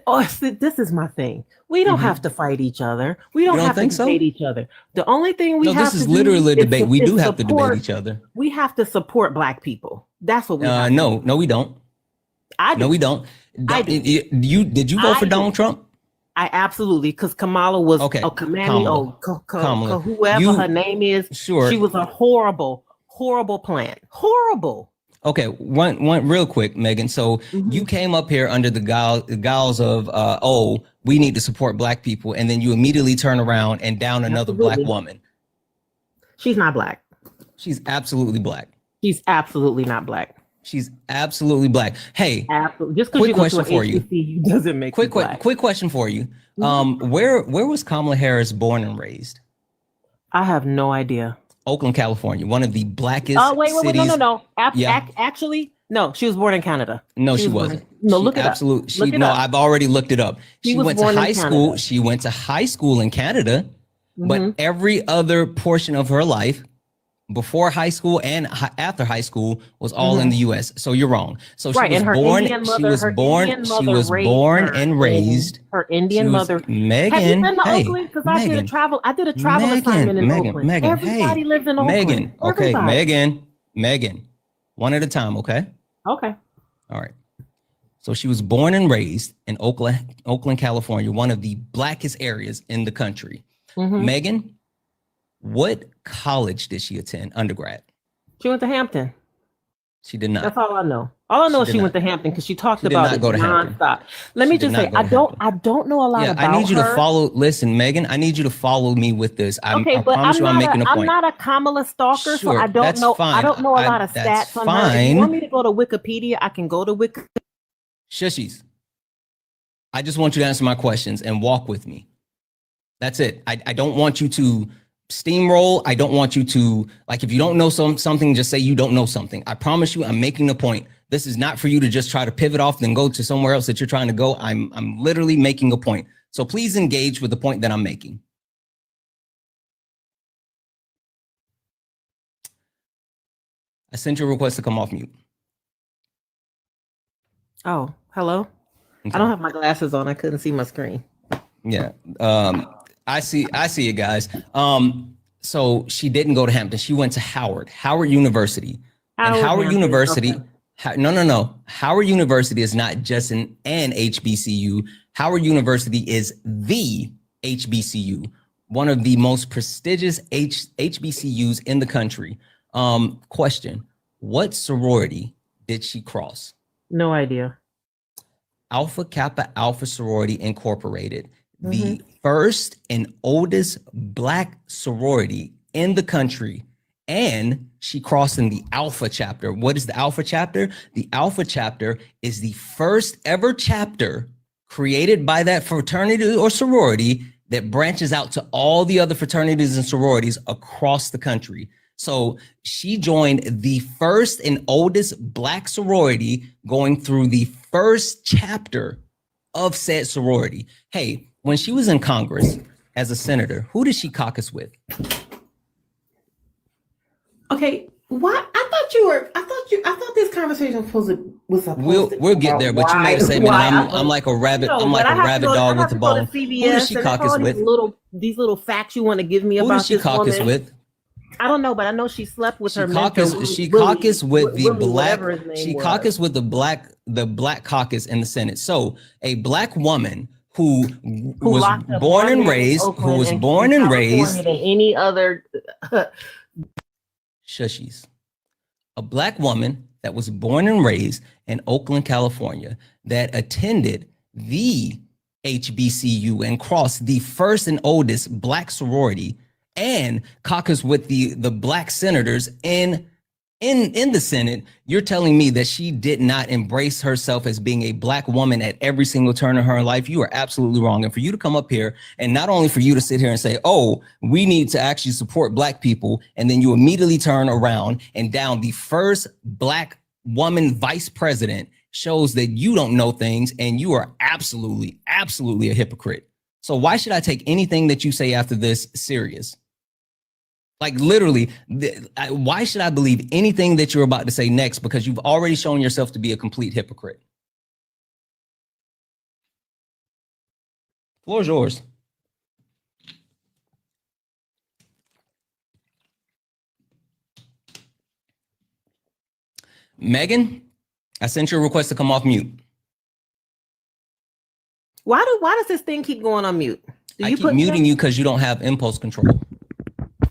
Well, this is my thing. We don't have to fight each other. We don't have to debate each other. The only thing we have to do this is literally a debate. We do have to debate each other. We have to support Black people. That's what we have. No, we don't. No, we don't. Did you vote for Donald Trump? I absolutely, because Kamala was Kamala, whoever her name is. Sure, she was a horrible plant. Horrible. Okay, one real quick, Megan. So you came up here under the guise of we need to support Black people, and then you immediately turn around and down another Black woman. She's not Black. She's absolutely Black. She's absolutely not Black. She's absolutely Black. Hey, just because you go to an HBCU doesn't make you Black. Quick question for you. Where was Kamala Harris born and raised? I have no idea. Oakland, California, one of the blackest cities. No. Actually, no, she was born in Canada. No, she wasn't. Look it up. I've already looked it up. She went to high school. She went to high school in Canada, but every other portion of her life, before high school and after high school, was all in the U.S. So you're wrong. So she was born and raised. Her Indian mother. Megan, have you been to Oakland? Because I did a travel assignment in Oakland. Everybody lives in Oakland. Megan, okay, Megan, one at a time, okay? Okay. All right. So she was born and raised in Oakland, California, one of the blackest areas in the country. Megan, what college did she attend undergrad? She went to Hampton. She did not. That's all I know. All I know is she went to Hampton because she talked about it nonstop. Let me just say, I don't know a lot about her. I need you to follow. Listen, Megan, I need you to follow me with this. I promise you, I'm making a point. I'm not a Kamala stalker, so I don't know. Fine. I don't know a lot of stats on her. If you want me to go to Wikipedia, I can go to Wikipedia. Shushies. I just want you to answer my questions and walk with me. That's it. I don't want you to steamroll. I don't want you to, like, if you don't know something, just say you don't know something. I promise you, I'm making a point. This is not for you to just try to pivot off and go to somewhere else that you're trying to go. I'm literally making a point. So please engage with the point that I'm making. I sent you a request to come off mute. Oh, hello. Okay. I don't have my glasses on. I couldn't see my screen. Yeah. I see it, guys. So she didn't go to Hampton. She went to Howard University. Howard University. Okay. No. Howard University is not just an HBCU. Howard University is the HBCU, one of the most prestigious HBCUs in the country. Question: what sorority did she cross? No idea. Alpha Kappa Alpha Sorority Incorporated, the first and oldest Black sorority in the country. And she crossed in the Alpha chapter. What is the Alpha chapter? The Alpha chapter is the first ever chapter created by that fraternity or sorority that branches out to all the other fraternities and sororities across the country. So she joined the first and oldest Black sorority, going through the first chapter of said sorority. Hey, when she was in Congress as a senator, who did she caucus with? Okay, why? I thought this conversation was supposed We'll get there, but you made a statement. I'm like a rabbit. I'm like a rabbit dog with a bone. Who did she caucus with? These little facts you want to give me about this woman. Who did she caucus with? I don't know, but I know she slept with her mentor. She caucused with the Black. She caucused with the Black caucus in the Senate. So a Black woman who was born and raised, than any other. Shushies. A Black woman that was born and raised in Oakland, California, that attended the HBCU and crossed the first and oldest Black sorority, and caucus with the Black senators in the Senate. You're telling me that she did not embrace herself as being a Black woman at every single turn of her life? You are absolutely wrong. And for you to come up here, and not only for you to sit here and say, oh, we need to actually support Black people, and then you immediately turn around and down the first Black woman vice president, shows that you don't know things, and you are absolutely a hypocrite. So why should I take anything that you say after this serious? Like, literally, why should I believe anything that you're about to say next? Because you've already shown yourself to be a complete hypocrite. Floor is yours. Megan, I sent you a request to come off mute. Why does this thing keep going on mute? I keep muting you because you don't have impulse control.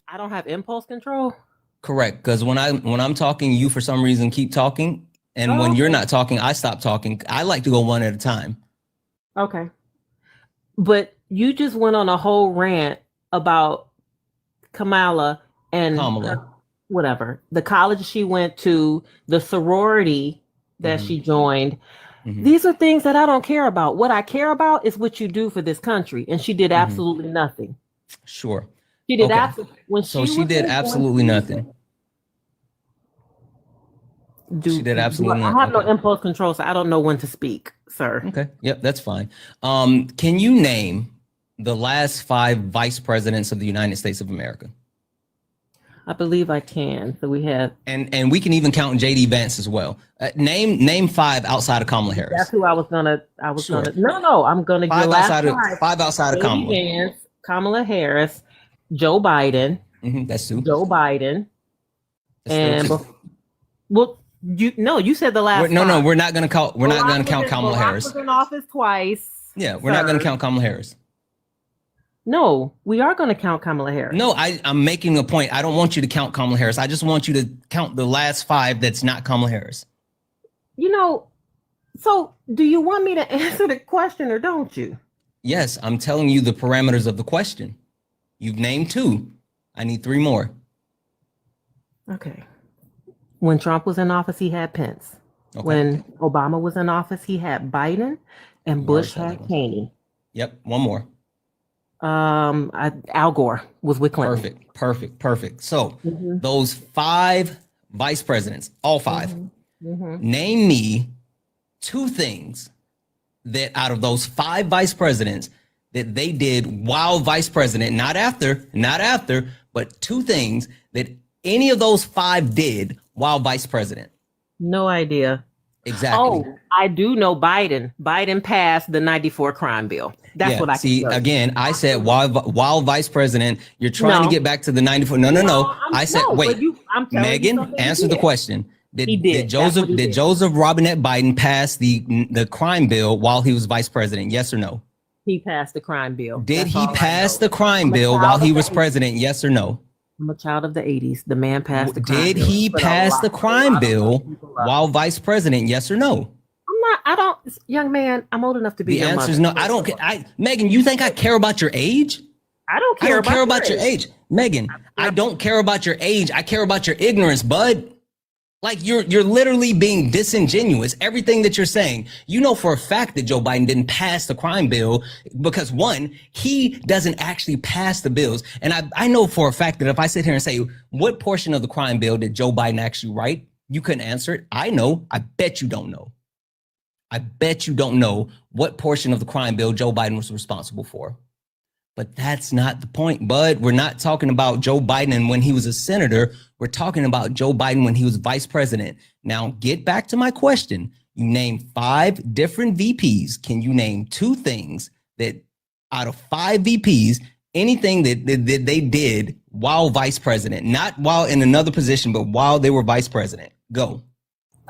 I don't have impulse control? Correct, because when I'm talking, you for some reason keep talking, and when you're not talking, I stop talking. I like to go one at a time. Okay, but you just went on a whole rant about Kamala and whatever, the college she went to, the sorority that she joined. These are things that I don't care about. What I care about is what you do for this country, and she did absolutely nothing. Sure. She did she did absolutely nothing. She did absolutely nothing. I have no impulse control, so I don't know when to speak, sir. Okay. Yep, that's fine. Can you name the last 5 vice presidents of the United States of America? I believe I can. So we have, and we can even count JD Vance as well. Name 5 outside of Kamala Harris. That's who I was gonna. No. I'm gonna go five outside of Kamala. Vance, Kamala Harris, Joe Biden. That's 2. Joe Biden, that's and You said the last. No, we're not gonna count. We're not gonna count Kamala Harris. Was in office twice. Yeah, we're not gonna count Kamala Harris. No, we are going to count Kamala Harris. No, I'm making a point. I don't want you to count Kamala Harris. I just want you to count the last 5 that's not Kamala Harris. So do you want me to answer the question or don't you? Yes, I'm telling you the parameters of the question. You've named 2. I need 3 more. Okay. When Trump was in office, he had Pence. Okay. When Obama was in office, he had Biden, and Bush had Cheney. Yep, 1 more. Al Gore was with Clinton. Perfect. So those 5 vice presidents, all 5, name me 2 things that out of those 5 vice presidents that they did while vice president, not after, but 2 things that any of those 5 did while vice president. No idea. Exactly. Oh, I do know Biden. Biden passed the 94 crime bill. That's what I see. Again, I said while vice president, you're trying to get back to the 94. No. I said, wait, Megan, answer the question. Did Joseph Robinette Biden pass the crime bill while he was vice president? Yes or no? He passed the crime bill. Did he pass the crime bill while he was president? Yes or no? I'm a child of the 80s. The man passed the crime bill. Did he pass the crime bill while vice president? Yes or no? Young man, I'm old enough to be your mother. The answer is no. I don't. Megan, you think I care about your age? I don't care about your age. Megan, I don't care about your age. I care about your ignorance, bud. Like you're literally being disingenuous. Everything that you're saying, you know for a fact that Joe Biden didn't pass the crime bill because 1, he doesn't actually pass the bills. And I know for a fact that if I sit here and say, what portion of the crime bill did Joe Biden actually write? You couldn't answer it. I know. I bet you don't know. I bet you don't know what portion of the crime bill Joe Biden was responsible for. But that's not the point, bud. We're not talking about Joe Biden when he was a senator. We're talking about Joe Biden when he was vice president. Now, get back to my question. You named 5 different VPs. Can you name 2 things that out of 5 VPs, anything that they did while vice president, not while in another position, but while they were vice president? Go.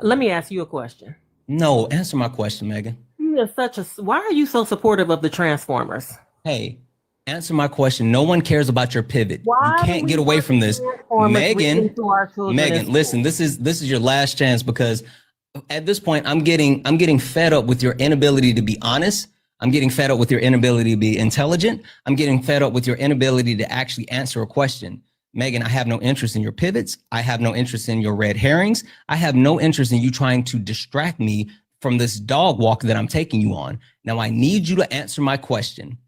Let me ask you a question. No, answer my question, Megan. Why are you so supportive of the Transformers? Hey, answer my question. No one cares about your pivot. You can't get away from this. Megan, listen, this is your last chance because at this point I'm getting fed up with your inability to be honest. I'm getting fed up with your inability to be intelligent. I'm getting fed up with your inability to actually answer a question. Megan, I have no interest in your pivots. I have no interest in your red herrings. I have no interest in you trying to distract me from this dog walk that I'm taking you on. Now, I need you to answer my question.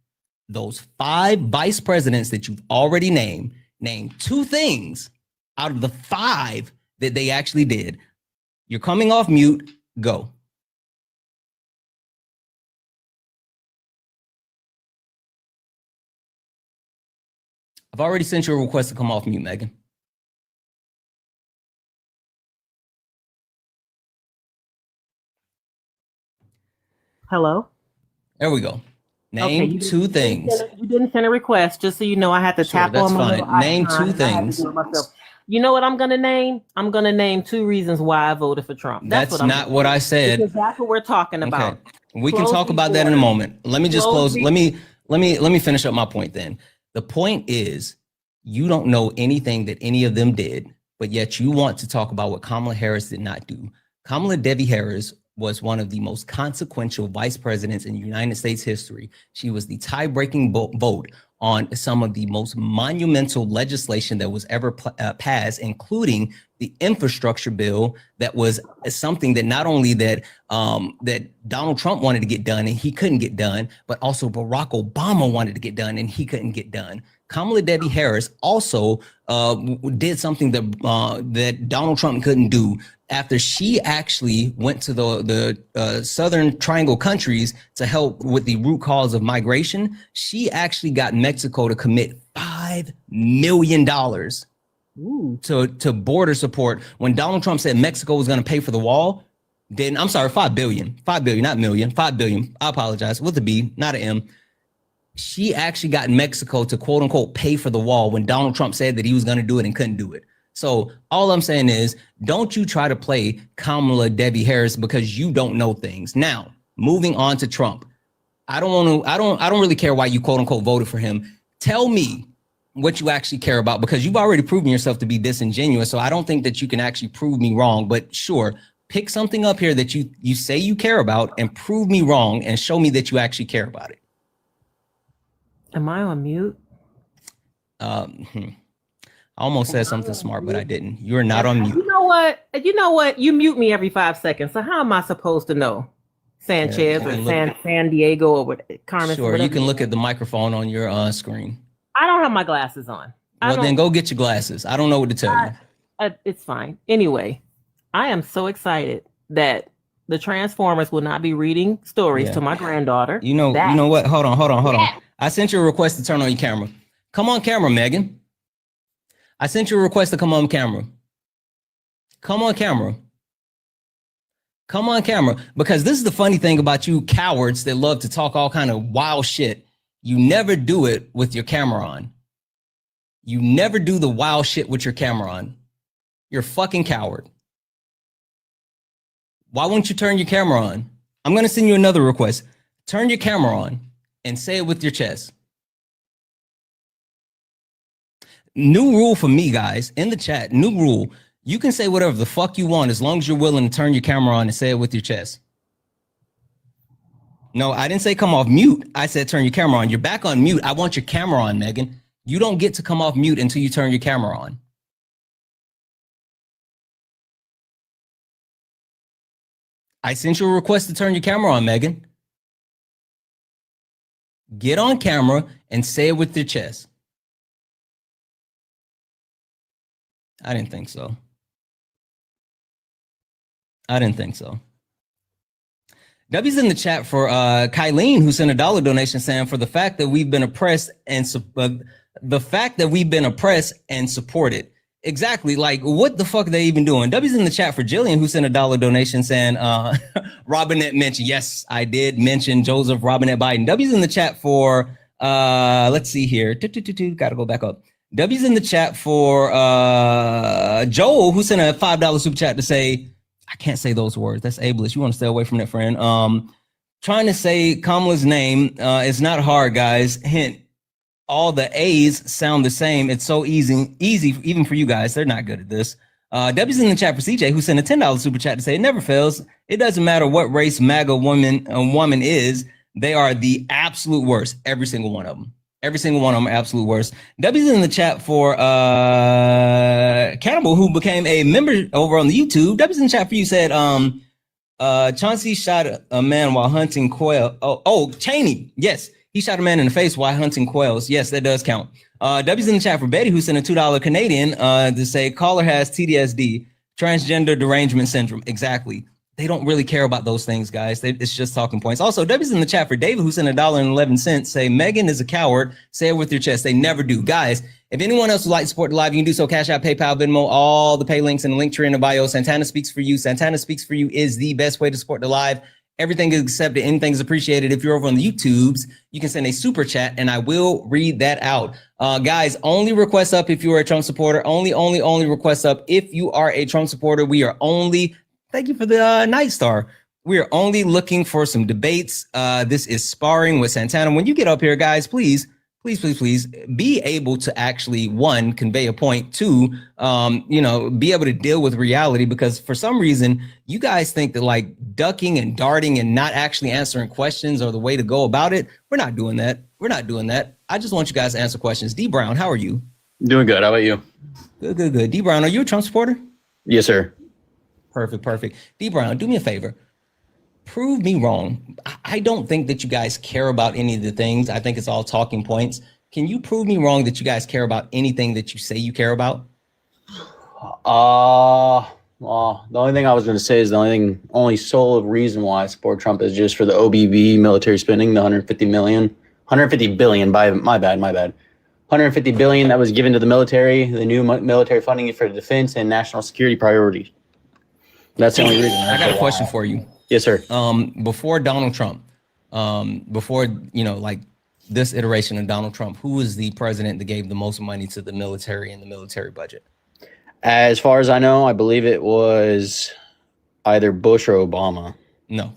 Those 5 vice presidents that you've already named, name 2 things out of the 5 that they actually did. You're coming off mute. Go. I've already sent you a request to come off mute, Megan. Hello? There we go. Name 2 things. You didn't send a request, just so you know I had to tap on my little icon. Name 2 things. You know what I'm going to name? I'm going to name 2 reasons why I voted for Trump. That's not what I said. Because that's what we're talking about. Okay. We can talk about that in a moment. Let me just close. Let me finish up my point then. The point is, you don't know anything that any of them did, but yet you want to talk about what Kamala Harris did not do. Kamala Devi Harris was one of the most consequential vice presidents in United States history. She was the tie-breaking vote on some of the most monumental legislation that was ever passed, including the infrastructure bill that was something that not only that Donald Trump wanted to get done and he couldn't get done, but also Barack Obama wanted to get done and he couldn't get done. Kamala Devi Harris also did something that Donald Trump couldn't do. After she actually went to the Southern Triangle countries to help with the root cause of migration, she actually got Mexico to commit $5 million to border support. When Donald Trump said Mexico was going to pay for the wall, I'm sorry, $5 billion, not million, $5 billion. I apologize, with a B, not an M. She actually got Mexico to quote unquote pay for the wall when Donald Trump said that he was going to do it and couldn't do it. So all I'm saying is, don't you try to play Kamala Debbie Harris because you don't know things. Now, moving on to Trump. I don't really care why you quote unquote voted for him. Tell me what you actually care about, because you've already proven yourself to be disingenuous. So I don't think that you can actually prove me wrong, but sure, pick something up here that you say you care about and prove me wrong and show me that you actually care about it. Am I on mute? I almost said something smart, but I didn't. You're not on mute. You know what? You mute me every 5 seconds. So how am I supposed to know? Sanchez or San Diego or what? Carmen. Sure, you can look at the microphone on your screen. I don't have my glasses on. Well, then go get your glasses. I don't know what to tell you. It's fine. Anyway, I am so excited that the Transformers will not be reading stories to my granddaughter. You know what? Hold on. I sent you a request to turn on your camera. Come on camera, Megan. I sent you a request to come on camera. Come on camera. Come on camera. Because this is the funny thing about you cowards that love to talk all kind of wild shit. You never do it with your camera on. You never do the wild shit with your camera on. You're a fucking coward. Why won't you turn your camera on? I'm going to send you another request. Turn your camera on and say it with your chest. New rule for me, guys, in the chat, new rule. You can say whatever the fuck you want as long as you're willing to turn your camera on and say it with your chest. No, I didn't say come off mute. I said turn your camera on. You're back on mute. I want your camera on, Megan. You don't get to come off mute until you turn your camera on. I sent you a request to turn your camera on, Megan. Get on camera and say it with your chest. I didn't think so. W's in the chat for Kylene, who sent a $1 donation saying, for the fact that we've been oppressed and supported. Exactly. Like, what the fuck are they even doing? W's in the chat for Jillian, who sent a $1 donation saying, Robinette mentioned. Yes, I did mention Joseph Robinette Biden. W's in the chat for, let's see here. Gotta go back up. W's in the chat for Joel, who sent a $5 super chat to say, I can't say those words. That's ableist. You want to stay away from that, friend. Trying to say Kamala's name is not hard, guys. Hint, all the A's sound the same. It's so easy even for you guys. They're not good at this. W's in the chat for CJ, who sent a $10 super chat to say, it never fails. It doesn't matter what race MAGA woman is. They are the absolute worst. Every single one of them. Every single one of them are absolute worst. W's in the chat for Cannibal, who became a member over on the YouTube. W's in the chat for you said, Chauncey shot a man while hunting quail. Oh, Cheney. Yes, he shot a man in the face while hunting quails. Yes, that does count. W's in the chat for Betty, who sent a $2 Canadian to say, caller has TDSD, transgender derangement syndrome. Exactly. They don't really care about those things, guys. It's just talking points. Also, W's in the chat for David, who sent $1.11, say, Megan is a coward. Say it with your chest. They never do. Guys, if anyone else would like to support the live, you can do so. Cash App, PayPal, Venmo, all the pay links in the link tree in the bio. Santana Speaks for You. Santana Speaks for You is the best way to support the live. Everything is accepted. Anything is appreciated. If you're over on the YouTubes, you can send a super chat and I will read that out. Guys, only request up if you are a Trump supporter. Only request up if you are a Trump supporter. We are only... Thank you for the Night Star. We are only looking for some debates. This is Sparring with Santana. When you get up here, guys, please be able to actually, one, convey a point, two, be able to deal with reality, because for some reason, you guys think that like ducking and darting and not actually answering questions are the way to go about it. We're not doing that. I just want you guys to answer questions. D Brown, how are you? Doing good. How about you? Good. D Brown, are you a Trump supporter? Yes, sir. Perfect. D Brown, do me a favor. Prove me wrong. I don't think that you guys care about any of the things. I think it's all talking points. Can you prove me wrong that you guys care about anything that you say you care about? Well, the only thing I was going to say is the only sole reason why I support Trump is just for the OBB military spending, the 150 billion, my bad. 150 billion that was given to the military, the new military funding for defense and national security priorities. That's the only reason. I got a question for you. Yes, sir. Before Donald Trump, before, like this iteration of Donald Trump, who was the president that gave the most money to the military and the military budget? As far as I know, I believe it was either Bush or Obama. No,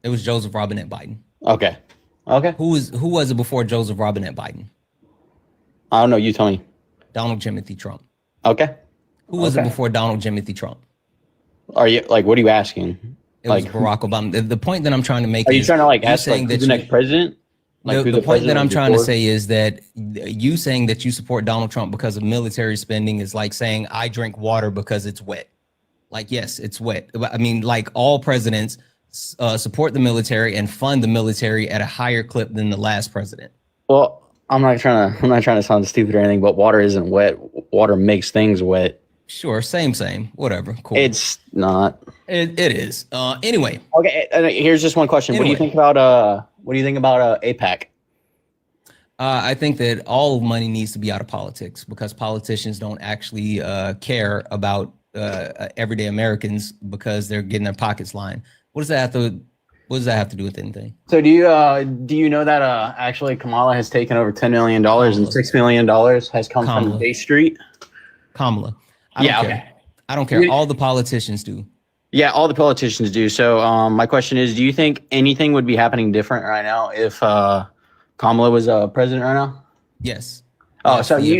it was Joseph Robinette Biden. Okay. Okay. Who was it before Joseph Robinette Biden? I don't know. You tell me. Donald Timothy Trump. Okay. Who was it before Donald Timothy Trump? Are you like? What are you asking? It was Barack Obama. The point that I'm trying to make are you is trying to like you ask like who's the next president? Like the point that I'm trying to say is that you saying that you support Donald Trump because of military spending is like saying I drink water because it's wet. Like, yes, it's wet. I mean, like all presidents support the military and fund the military at a higher clip than the last president. Well, I'm not trying to sound stupid or anything, but water isn't wet. Water makes things wet. Sure, same, whatever. Cool. It's not. It is. Anyway. Okay. Here's just one question. Anyway. What do you think about APAC? I think that all money needs to be out of politics because politicians don't actually care about everyday Americans because they're getting their pockets lined. What does that have to do with anything? So do you know that actually Kamala has taken over $10 million and $6 million has come from Bay Street? Kamala. I don't care. I don't care. All the politicians do. Yeah, all the politicians do. So my question is, do you think anything would be happening different right now if Kamala was president right now? Yes. Oh, yes, so the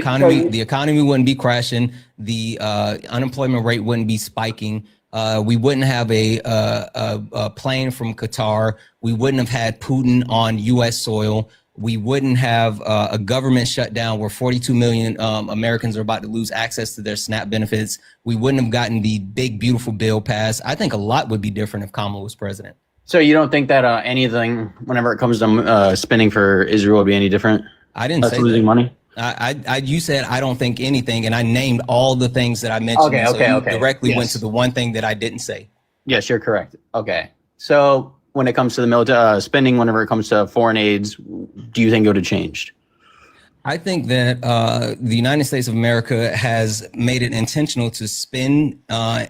economy wouldn't be crashing. The unemployment rate wouldn't be spiking. We wouldn't have a plane from Qatar. We wouldn't have had Putin on U.S. soil. We wouldn't have a government shutdown where 42 million Americans are about to lose access to their SNAP benefits. We wouldn't have gotten the big, beautiful bill passed. I think a lot would be different if Kamala was president. So you don't think that anything, whenever it comes to spending for Israel, would be any different? I didn't say losing money. You said I don't think anything, and I named all the things that I mentioned. Okay. Directly went to the one thing that I didn't say. Yes, you're correct. Okay. So when it comes to the military spending, whenever it comes to foreign aids, do you think it would have changed? I think that the United States of America has made it intentional to spend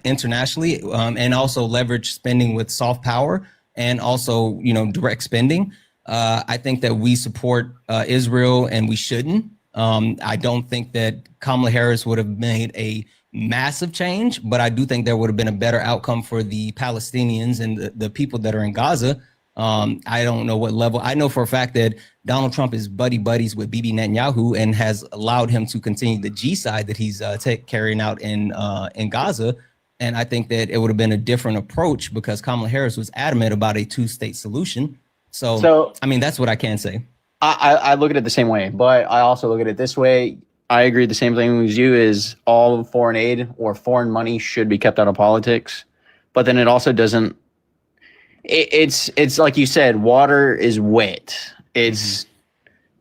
internationally and also leverage spending with soft power and also, direct spending. I think that we support Israel and we shouldn't. I don't think that Kamala Harris would have made a massive change, but I do think there would have been a better outcome for the Palestinians and the people that are in Gaza. I don't know what level. I know for a fact that Donald Trump is buddies with Bibi Netanyahu and has allowed him to continue the G-side that he's carrying out in Gaza. And I think that it would have been a different approach because Kamala Harris was adamant about a two-state solution. So I mean, that's what I can say. I look at it the same way, but I also look at it this way. I agree. The same thing as you is all foreign aid or foreign money should be kept out of politics. But then it also doesn't. It's like you said, water is wet. It's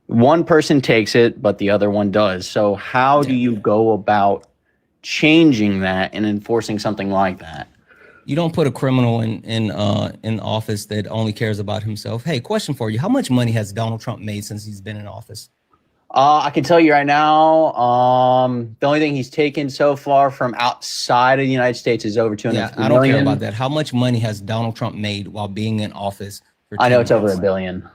one person takes it, but the other one does. So how do you go about changing that and enforcing something like that? You don't put a criminal in office that only cares about himself. Hey, question for you. How much money has Donald Trump made since he's been in office? I can tell you right now, the only thing he's taken so far from outside of the United States is over 200 million. I don't care about that. How much money has Donald Trump made while being in office? I know it's over $1 billion.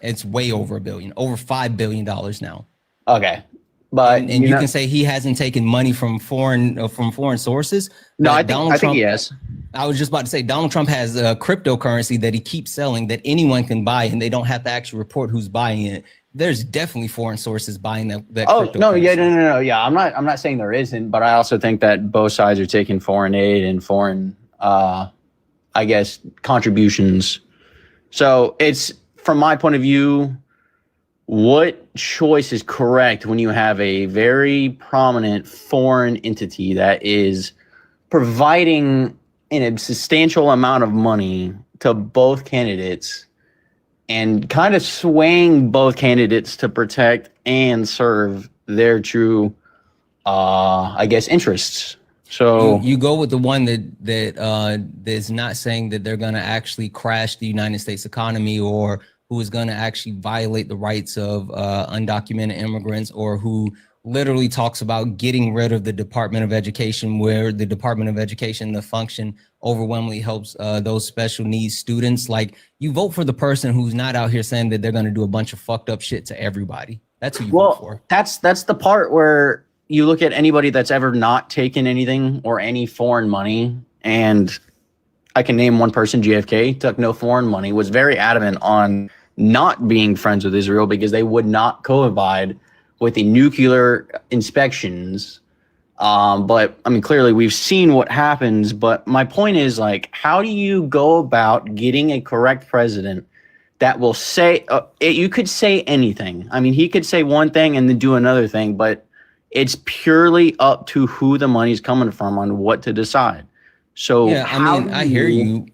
It's way over $1 billion, over $5 billion now. Okay. But and you can say he hasn't taken money from foreign sources. No, I think he has. I was just about to say Donald Trump has a cryptocurrency that he keeps selling that anyone can buy, and they don't have to actually report who's buying it. There's definitely foreign sources buying that. Oh no, yeah. I'm not saying there isn't, but I also think that both sides are taking foreign aid and foreign, I guess, contributions. So it's from my point of view. What choice is correct when you have a very prominent foreign entity that is providing a substantial amount of money to both candidates and kind of swaying both candidates to protect and serve their true, I guess, interests? So you go with the one that is not saying that they're going to actually crash the United States economy or who is going to actually violate the rights of undocumented immigrants, or who literally talks about getting rid of the Department of Education, where the Department of Education, the function overwhelmingly helps those special needs students. Like, you vote for the person who's not out here saying that they're going to do a bunch of fucked up shit to everybody. That's who you vote for. That's the part where you look at anybody that's ever not taken anything or any foreign money, and I can name one person, JFK, took no foreign money, was very adamant on not being friends with Israel because they would not co-abide with the nuclear inspections. But I mean, clearly we've seen what happens, but my point is, like, how do you go about getting a correct president that will say, you could say anything. I mean, he could say one thing and then do another thing, but it's purely up to who the money's coming from on what to decide. So yeah, I mean, I hear you,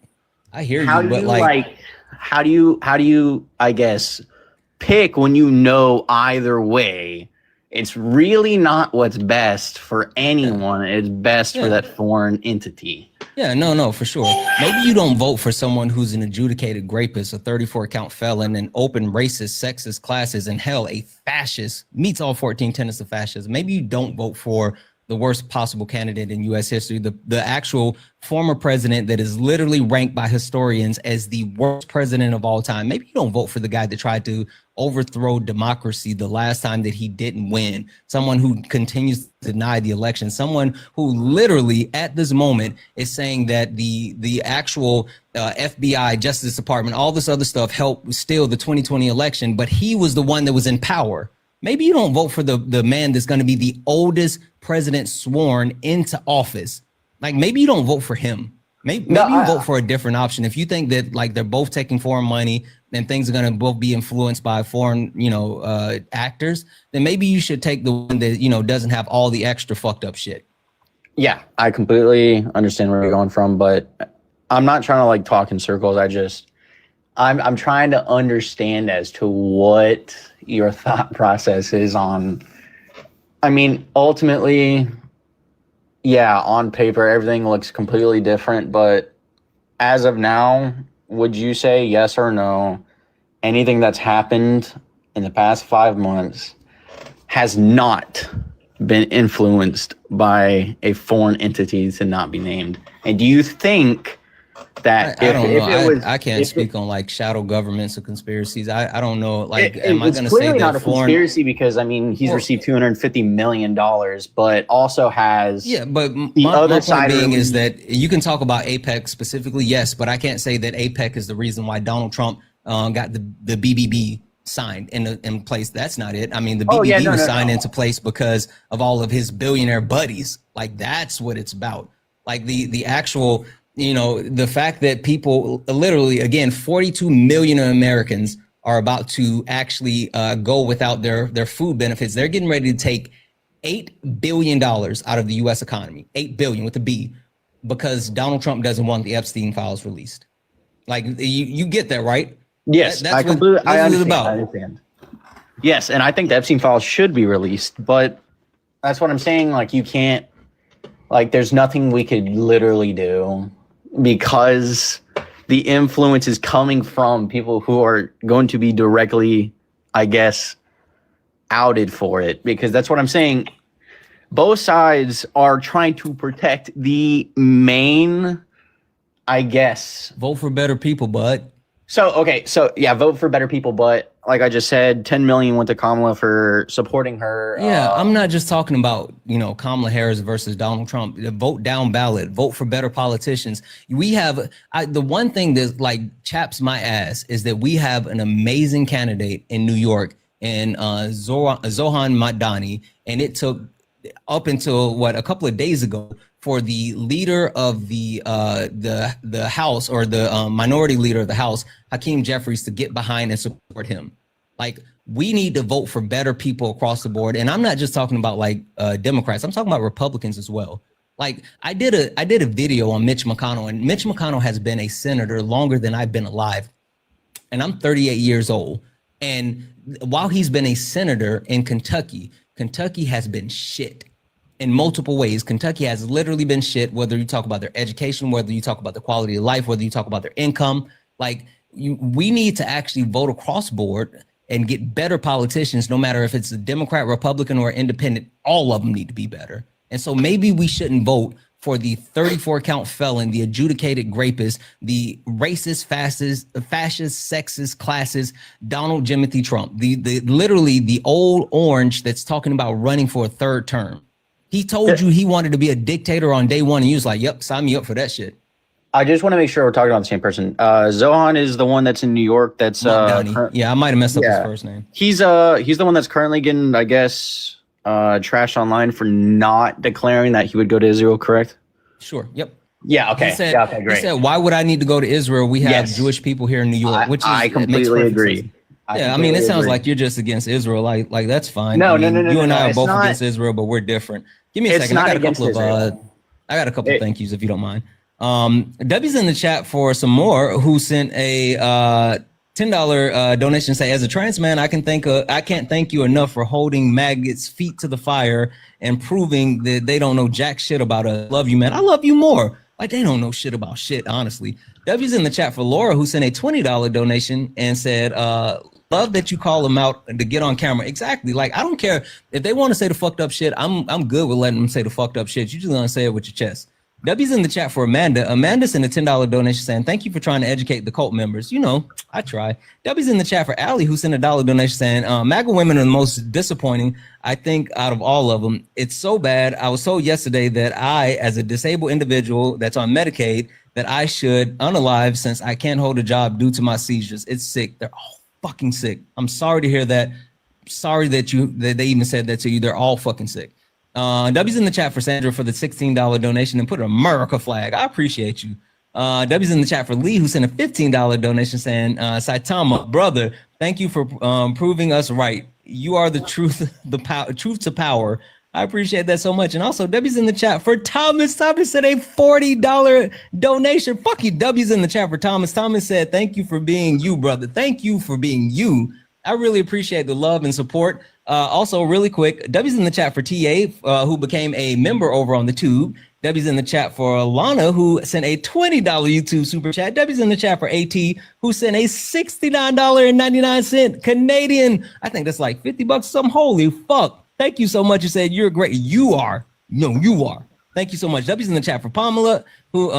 but like, how do you, I guess, pick when you know either way? It's really not what's best for anyone. It's best for that foreign entity. Yeah, no, for sure. Maybe you don't vote for someone who's an adjudicated rapist, a 34-count felon, an open racist, sexist, classist, and hell, a fascist, meets all 14 tenets of fascism. Maybe you don't vote for the worst possible candidate in U.S. history, the actual former president that is literally ranked by historians as the worst president of all time. Maybe you don't vote for the guy that tried to overthrow democracy the last time that he didn't win, someone who continues to deny the election, someone who literally at this moment is saying that the actual FBI, Justice Department, all this other stuff helped steal the 2020 election, but he was the one that was in power. Maybe you don't vote for the man that's going to be the oldest president sworn into office. Like, maybe you don't vote for him. Maybe you vote for a different option. If you think that, like, they're both taking foreign money and things are going to both be influenced by foreign, actors, then maybe you should take the one that, doesn't have all the extra fucked up shit. Yeah, I completely understand where you're going from, but I'm not trying to, like, talk in circles. I'm trying to understand as to what your thought process is on. I mean, ultimately, yeah, on paper, everything looks completely different. But as of now, would you say yes or no? Anything that's happened in the past 5 months has not been influenced by a foreign entity to not be named? And do you think that I don't know. I can't speak on like shadow governments or conspiracies. I don't know. Like, am I going to say that not a conspiracy? Because I mean, he's received $250 million, but also has But my point being is that you can talk about APEC specifically, yes, but I can't say that APEC is the reason why Donald Trump got the BBB signed in place. That's not it. I mean, the BBB was signed into place because of all of his billionaire buddies. Like, that's what it's about. Like the actual. The fact that people literally, again, 42 million Americans are about to actually go without their food benefits. They're getting ready to take $8 billion out of the U.S. economy, 8 billion with a B, because Donald Trump doesn't want the Epstein files released. Like, you get that, right? Yes, I understand. Yes, and I think the Epstein files should be released, but that's what I'm saying. Like, you can't, like, there's nothing we could literally do, because the influence is coming from people who are going to be directly, I guess, outed for it. Because that's what I'm saying. Both sides are trying to protect the main, I guess. Vote for better people, bud. So yeah, vote for better people, but like I just said, 10 million went to Kamala for supporting her. Yeah, I'm not just talking about, Kamala Harris versus Donald Trump. Vote down ballot, vote for better politicians. We have the one thing that like chaps my ass is that we have an amazing candidate in New York and Zohan Madani, and it took up until a couple of days ago for the leader of the House, or the minority leader of the House, Hakeem Jeffries, to get behind and support him. Like, we need to vote for better people across the board. And I'm not just talking about like Democrats. I'm talking about Republicans as well. Like, I did a video on Mitch McConnell, and Mitch McConnell has been a senator longer than I've been alive. And I'm 38 years old. And while he's been a senator in Kentucky has been shit. In multiple ways. Kentucky has literally been shit, whether you talk about their education, whether you talk about the quality of life, whether you talk about their income. Like, we need to actually vote across board and get better politicians, no matter if it's a Democrat, Republican, or independent. All of them need to be better. And so maybe we shouldn't vote for the 34-count felon, the adjudicated rapist, the racist, fascist, sexist, classist, Donald Jimothy Trump, the literally the old orange that's talking about running for a third term. He told you he wanted to be a dictator on day one, and you was like, "Yep, sign me up for that shit." I just want to make sure we're talking about the same person. Zohan is the one that's in New York. That's yeah, I might have messed up his first name. He's the one that's currently getting, I guess, trashed online for not declaring that he would go to Israel. Correct? Sure. Yep. Yeah. Okay. Okay. Great. He said, "Why would I need to go to Israel? We have Jewish people here in New York." Which I completely agree. I mean, it sounds like you're just against Israel. Like that's fine. No, I mean, no. You and I are both not, against Israel, but we're different. Give me a second. I got a couple of thank yous if you don't mind. W's in the chat for some more, who sent a $10 donation. Say, as a trans man, I can't thank you enough for holding maggots' feet to the fire and proving that they don't know jack shit about us. Love you, man. I love you more. Like, they don't know shit about shit, honestly. W's in the chat for Laura, who sent a $20 donation and said, love that you call them out to get on camera. Exactly. Like, I don't care if they want to say the fucked up shit. I'm good with letting them say the fucked up shit. You just gonna say it with your chest. W's in the chat for Amanda. Amanda sent a $10 donation saying, thank you for trying to educate the cult members. You know, I try. W's in the chat for Allie, who sent a $1 donation saying, MAGA women are the most disappointing, I think, out of all of them. It's so bad. I was told yesterday that I, as a disabled individual that's on Medicaid, that I should unalive since I can't hold a job due to my seizures. It's sick. They're all fucking sick. I'm sorry to hear that. Sorry that they even said that to you. They're all fucking sick. W's in the chat for Sandra for the $16 donation and put an America flag. I appreciate you. W's in the chat for Lee, who sent a $15 donation saying, Saitama, brother, thank you for proving us right. You are the truth, truth to power. I appreciate that so much. And also W's in the chat for Thomas. Thomas said a $40 donation. Fuck you. W's in the chat for Thomas. Thomas said, thank you for being you, brother. Thank you for being you. I really appreciate the love and support. Also, really quick, W's in the chat for TA, who became a member over on the tube. W's in the chat for Alana, who sent a $20 YouTube super chat. W's in the chat for AT, who sent a $69.99 Canadian. I think that's like $50 or something. Holy fuck. Thank you so much. You said you're great. You are. No, you are. Thank you so much. W's in the chat for Pamela, who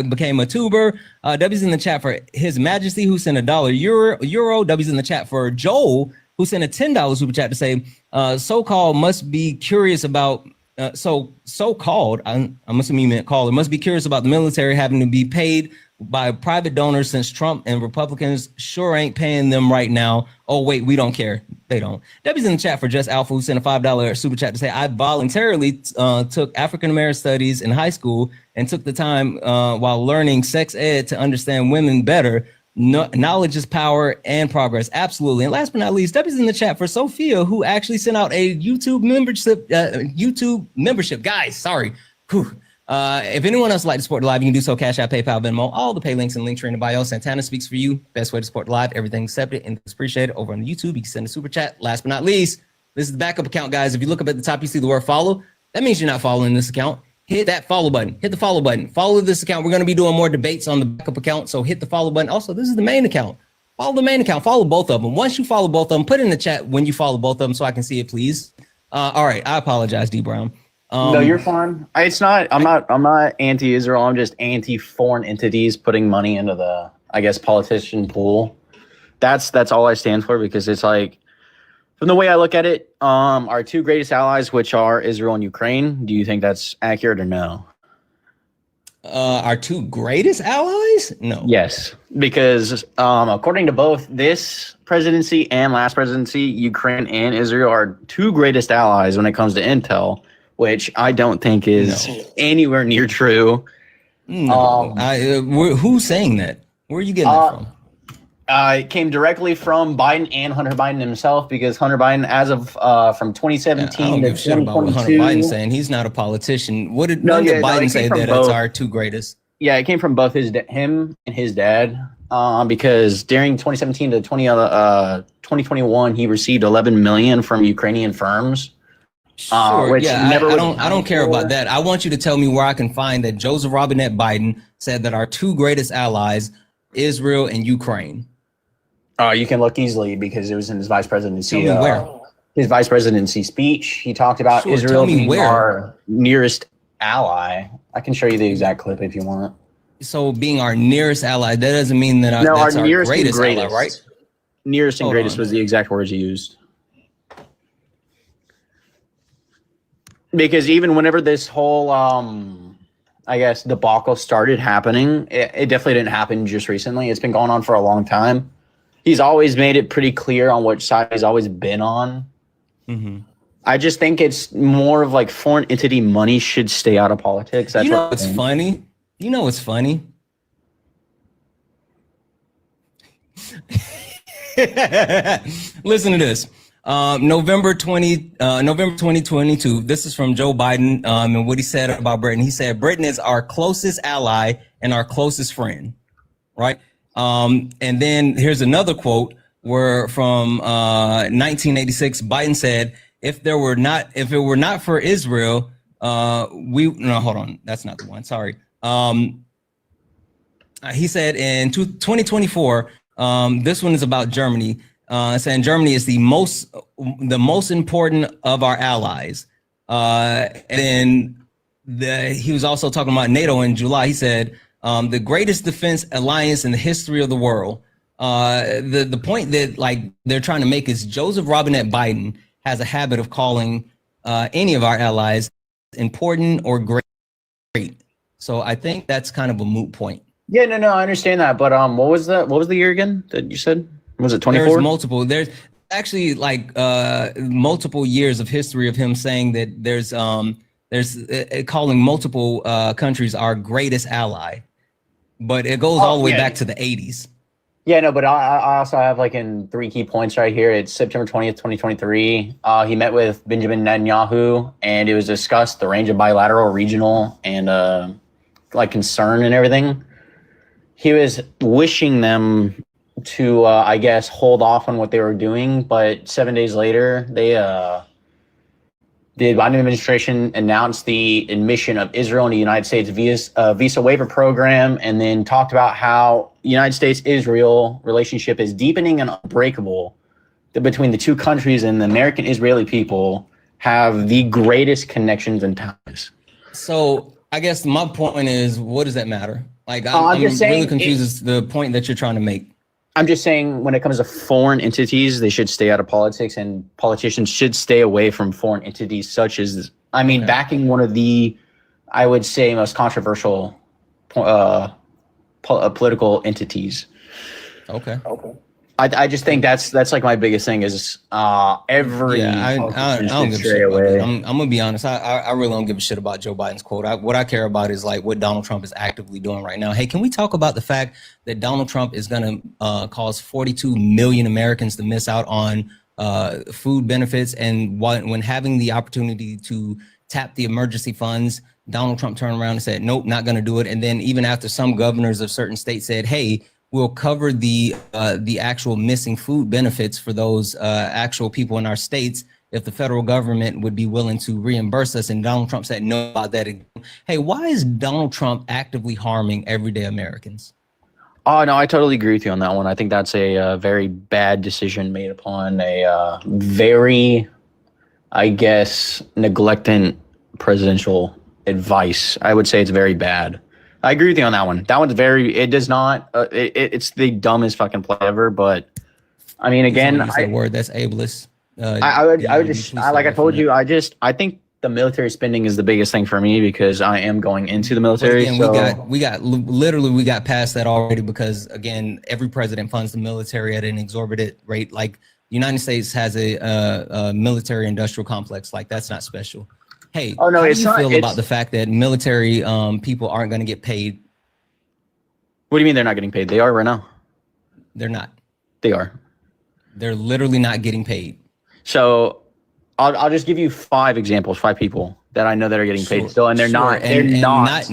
became a tuber. W's in the chat for His Majesty, who sent $1 W's in the chat for Joel, who sent a $10 super chat to say, so-called must be curious about so-called, I'm assuming you meant caller, must be curious about the military having to be paid by private donors since Trump and Republicans sure ain't paying them right now. Oh, wait, we don't care. They don't. Debbie's in the chat for Just Alpha, who sent a $5 super chat to say, I voluntarily took African-American studies in high school and took the time while learning sex ed to understand women better. Knowledge is power and progress. Absolutely. And last but not least, Debbie's in the chat for Sophia, who actually sent out a YouTube membership. Guys, sorry. Whew. If anyone else would like to support the live, you can do so. Cash App, PayPal, Venmo, all the pay links and links are in the bio. Santana speaks for you. Best way to support the live. Everything accepted and appreciated over on YouTube. You can send a super chat. Last but not least, this is the backup account, guys. If you look up at the top, you see the word follow. That means you're not following this account. Hit that follow button. Hit the follow button. Follow this account. We're going to be doing more debates on the backup account. So hit the follow button. Also, this is the main account. Follow the main account. Follow both of them. Once you follow both of them, put in the chat when you follow both of them so I can see it, please. All right. I apologize, D Brown. No, you're fine. It's not. I'm not anti-Israel. I'm just anti-foreign entities putting money into the, I guess, politician pool. That's all I stand for, because it's like, from the way I look at it, our two greatest allies, which are Israel and Ukraine. Do you think that's accurate or no? Our two greatest allies? No. Yes, because according to both this presidency and last presidency, Ukraine and Israel are two greatest allies when it comes to intel, which I don't think is anywhere near true. No. Who's saying that? Where are you getting that from? It came directly from Biden and Hunter Biden himself, because Hunter Biden, as of from 2017 I don't to give a shit about what Hunter 2022, Biden saying. He's not a politician. When did Biden say that it's our two greatest? Yeah, it came from both him and his dad. Because during 2017 to 2021, he received 11 million from Ukrainian firms. Sure, which I don't care about that. I want you to tell me where I can find that Joseph Robinette Biden said that our two greatest allies, Israel and Ukraine. You can look easily, because it was in his vice presidency. Tell me where. His vice presidency speech. He talked about Israel being our nearest ally. I can show you the exact clip if you want. So being our nearest ally, that doesn't mean that our nearest greatest and greatest ally, right? Nearest and greatest was the exact words he used. Because even whenever this whole, I guess, debacle started happening, it definitely didn't happen just recently. It's been going on for a long time. He's always made it pretty clear on which side he's always been on. Mm-hmm. I just think it's more of like foreign entity money should stay out of politics. That's what's funny? You know what's funny? Listen to this. November 2022. This is from Joe Biden, and what he said about Britain. He said Britain is our closest ally and our closest friend, right? And then here's another quote where from 1986. Biden said, if it were not for Israel, hold on, that's not the one. Sorry. He said in 2024. This one is about Germany. Saying Germany is the most important of our allies. And then he was also talking about NATO in July. He said the greatest defense alliance in the history of the world. The point that like they're trying to make is Joseph Robinette Biden has a habit of calling any of our allies important or great. So I think that's kind of a moot point. Yeah, no, I understand that. But what was the year again that you said? Was it 24? There's multiple. There's actually like multiple years of history of him saying that there's calling multiple countries our greatest ally, but it goes all the way back to the 80s. Yeah, no, but I also have like in 3 key points right here. It's September 20th, 2023. He met with Benjamin Netanyahu, and it was discussed the range of bilateral, regional, and like concern and everything. He was wishing them to, I guess, hold off on what they were doing, but 7 days later, the Biden administration announced the admission of Israel in the United States visa waiver program, and then talked about how United States-Israel relationship is deepening and unbreakable between the two countries, and the American-Israeli people have the greatest connections and ties. So I guess my point is, what does that matter? Like, I'm just really confused as the point that you're trying to make. I'm just saying when it comes to foreign entities, they should stay out of politics, and politicians should stay away from foreign entities such as, backing one of the, I would say, most controversial political entities. Okay. I just think that's like my biggest thing is every I don't give a shit about that. I'm gonna be honest. I really don't give a shit about Joe Biden's quote. What I care about is like what Donald Trump is actively doing right now. Hey, can we talk about the fact that Donald Trump is gonna cause 42 million Americans to miss out on food benefits, and when having the opportunity to tap the emergency funds, Donald Trump turned around and said, nope, not gonna do it. And then even after some governors of certain states said, hey, we'll cover the actual missing food benefits for those actual people in our states if the federal government would be willing to reimburse us. And Donald Trump said no about that. Hey, why is Donald Trump actively harming everyday Americans? Oh, no, I totally agree with you on that one. I think that's a very bad decision made upon a very, I guess, neglectant presidential advice. I would say it's very bad. I agree with you on that one. That one's it's the dumbest fucking play ever, but I mean, again, a word that's ableist. I think the military spending is the biggest thing for me because I am going into the military. Again, we got past that already because again, every president funds the military at an exorbitant rate. Like the United States has a military industrial complex. Like that's not special. Hey, how do you feel about the fact that military people aren't going to get paid? What do you mean they're not getting paid? They are right now. They're not. They are. They're literally not getting paid. So I'll just give you 5 examples, 5 people that I know that are getting paid still, and they're not. They're not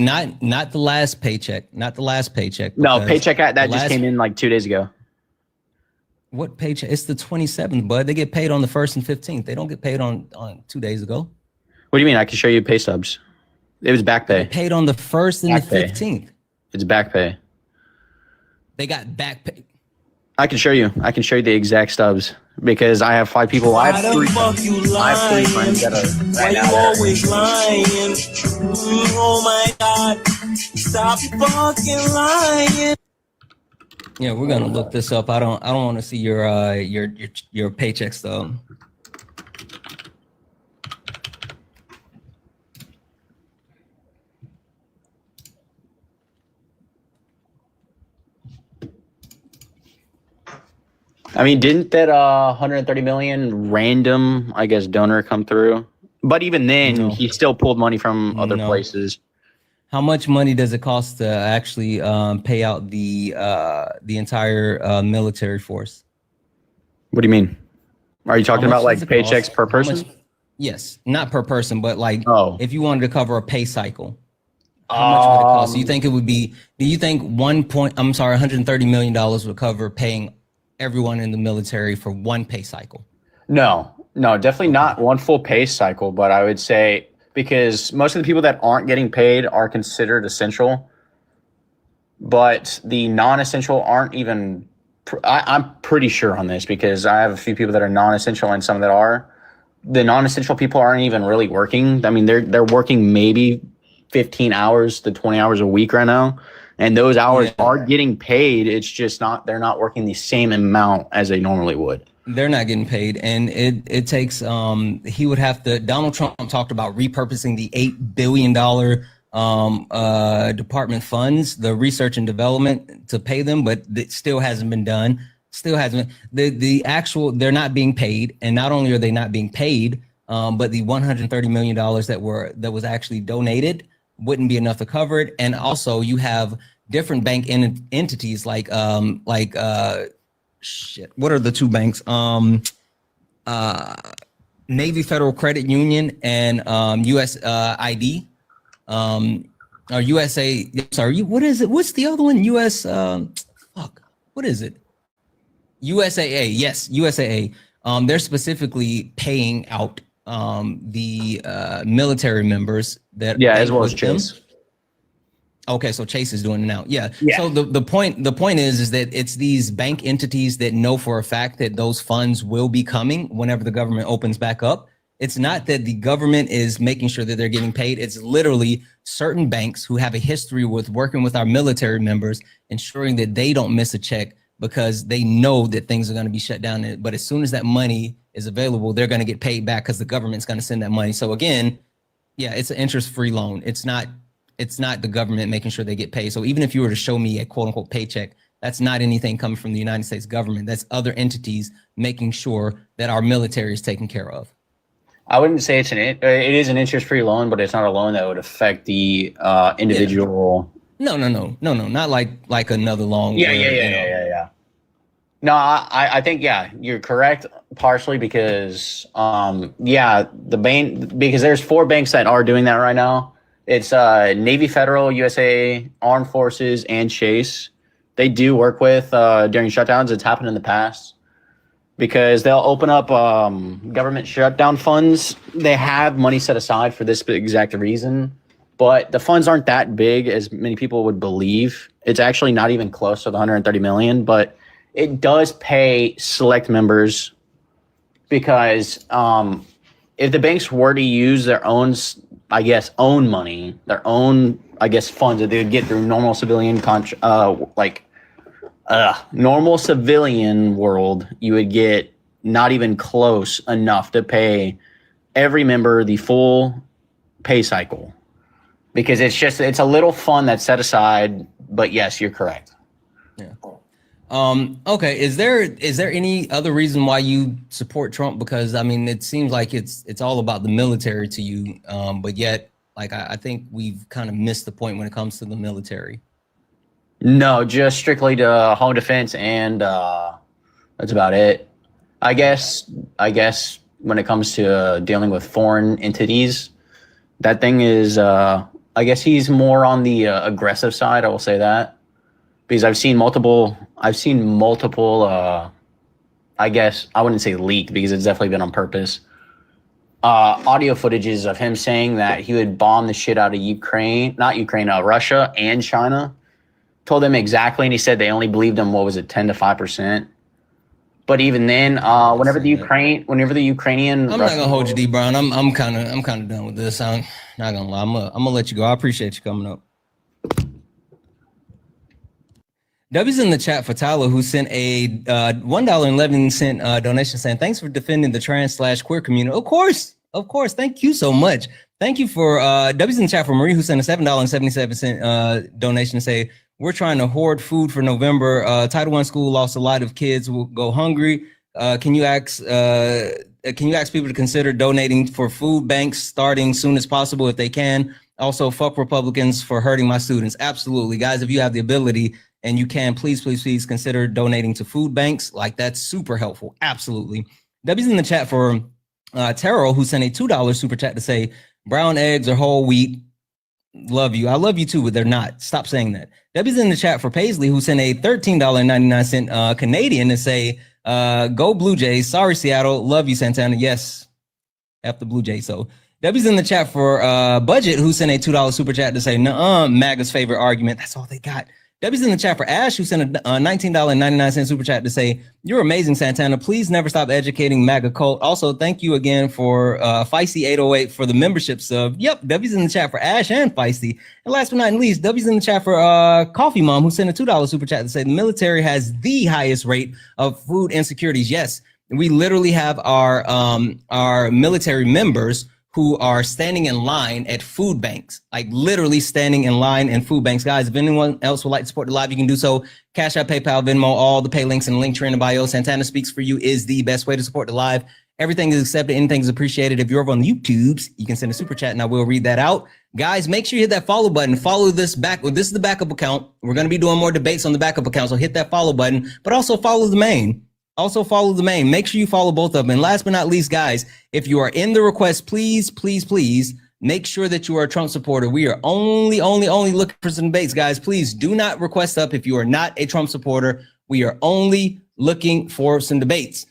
the last paycheck. Not the last paycheck. No, paycheck that just came in like 2 days ago. What paycheck? It's the 27th, bud. They get paid on the 1st and 15th. They don't get paid on 2 days ago. What do you mean? I can show you pay stubs. It was back pay. Paid on the 1st and the 15th. It's back pay. They got back pay. I can show you. the exact stubs because I have 5 people. I have 3 friends that are right now. Why you always lying? Oh my God! Stop fucking lying. Yeah, we're gonna look this up. I don't want to see your paychecks though. I mean, didn't that 130 million random, I guess, donor come through? But even then, No. he still pulled money from other No. places. How much money does it cost to actually pay out the entire military force? What do you mean? Are you talking about like does it cost? paychecks per How person? much- yes, not per person, but like Oh. if you wanted to cover a pay cycle, how much would it cost? Do you think it would be? Do you think 130 million dollars would cover paying everyone in the military for one pay cycle? No, definitely not one full pay cycle. But I would say because most of the people that aren't getting paid are considered essential, but the non-essential aren't even. I'm pretty sure on this because I have a few people that are non-essential and some that are. The non-essential people aren't even really working. I mean, they're working maybe 15 hours to 20 hours a week right now, and those hours are getting paid. It's just not they're not working the same amount as they normally would. They're not getting paid, and it takes he would have to. Donald Trump talked about repurposing the $8 billion department funds, the research and development, to pay them, but it still hasn't been done. Still hasn't. The actual they're not being paid, and not only are they not being paid, but the $130 million that was actually donated wouldn't be enough to cover it. And also, you have different bank entities like shit. What are the two banks? Navy Federal Credit Union and USID. Or USA. Sorry, what is it? What's the other one? What is it? USAA. Yes, USAA. They're specifically paying out the military members that as well as Chase. Okay, so Chase is doing it now. Yeah. So the point is that it's these bank entities that know for a fact that those funds will be coming whenever the government opens back up. It's not that the government is making sure that they're getting paid. It's literally certain banks who have a history with working with our military members, ensuring that they don't miss a check because they know that things are going to be shut down. But as soon as that money is available, they're going to get paid back because the government's going to send that money. So again, yeah, it's an interest-free loan. It's not the government making sure they get paid. So even if you were to show me a quote unquote paycheck, that's not anything coming from the United States government. That's other entities making sure that our military is taken care of. I wouldn't say it is an interest-free loan, but it's not a loan that would affect the individual. No, not like another loan. Yeah. No, I think you're correct partially because the bank because there's 4 banks that are doing that right now. It's Navy Federal, USA Armed Forces, and Chase. They do work with during shutdowns. It's happened in the past because they'll open up government shutdown funds. They have money set aside for this exact reason, but the funds aren't that big as many people would believe. It's actually not even close to the 130 million, but it does pay select members because if the banks were to use their own, own money, their own, funds that they would get through normal civilian normal civilian world, you would get not even close enough to pay every member the full pay cycle because it's a little fund that's set aside. But yes, you're correct. Yeah. Okay. Is there any other reason why you support Trump? Because I mean, it seems like it's all about the military to you, but yet, like I think we've kind of missed the point when it comes to the military. No, just strictly to home defense, and that's about it. I guess when it comes to dealing with foreign entities, that thing is. I guess he's more on the aggressive side. I will say that. Because I've seen multiple. I guess I wouldn't say leaked because it's definitely been on purpose. Audio footages of him saying that he would bomb the shit out of Russia and China. Told them exactly, and he said they only believed him. What was it, 10 to 5%? But even then, whenever the Ukrainian, I'm not gonna hold you, D. Brown. I'm kind of done with this. I'm not gonna lie. I'm gonna let you go. I appreciate you coming up. W's in the chat for Tyler, who sent a $1.11 donation saying, thanks for defending the trans/queer community. Of course. Thank you so much. Thank you for W's in the chat for Marie, who sent a $7.77 donation to say, We're trying to hoard food for November. Title I school lost a lot of kids will go hungry. Can you ask people to consider donating for food banks starting soon as possible if they can? Also, fuck Republicans for hurting my students. Absolutely, guys. If you have the ability and you can, please consider donating to food banks. Like, that's super helpful. Absolutely. W's in the chat for Terrell, who sent a $2 super chat to say brown eggs are whole wheat. Love you. I love you too, but they're not. Stop saying that. W's in the chat for Paisley, who sent a $13.99 Canadian to say go Blue Jays. Sorry, Seattle. Love you, Santana. Yes. F the Blue Jays. So W's in the chat for Budget, who sent a $2 super chat to say MAGA's favorite argument. That's all they got. W's in the chat for Ash, who sent a $19.99 super chat to say, you're amazing, Santana. Please never stop educating MAGA cult. Also, thank you again for Feisty808 for the membership sub. Yep, W's in the chat for Ash and Feisty. And last but not least, W's in the chat for Coffee Mom, who sent a $2 super chat to say the military has the highest rate of food insecurities. Yes, we literally have our military members who are standing in line at food banks, like literally standing in line in food banks. Guys, if anyone else would like to support the live, you can do so. Cash App, PayPal, Venmo, all the pay links and link tree in the bio. Santana Speaks For You is the best way to support the live. Everything is accepted. Anything is appreciated. If you're over on the YouTubes, you can send a super chat and I will read that out. Guys, make sure you hit that follow button. Follow this back. Well, this is the backup account. We're going to be doing more debates on the backup account. So hit that follow button, but also follow the main. Make sure you follow both of them. And last but not least, guys, if you are in the request, please make sure that you are a Trump supporter. We are only looking for some debates, guys. Please do not request up if you are not a Trump supporter. We are only looking for some debates.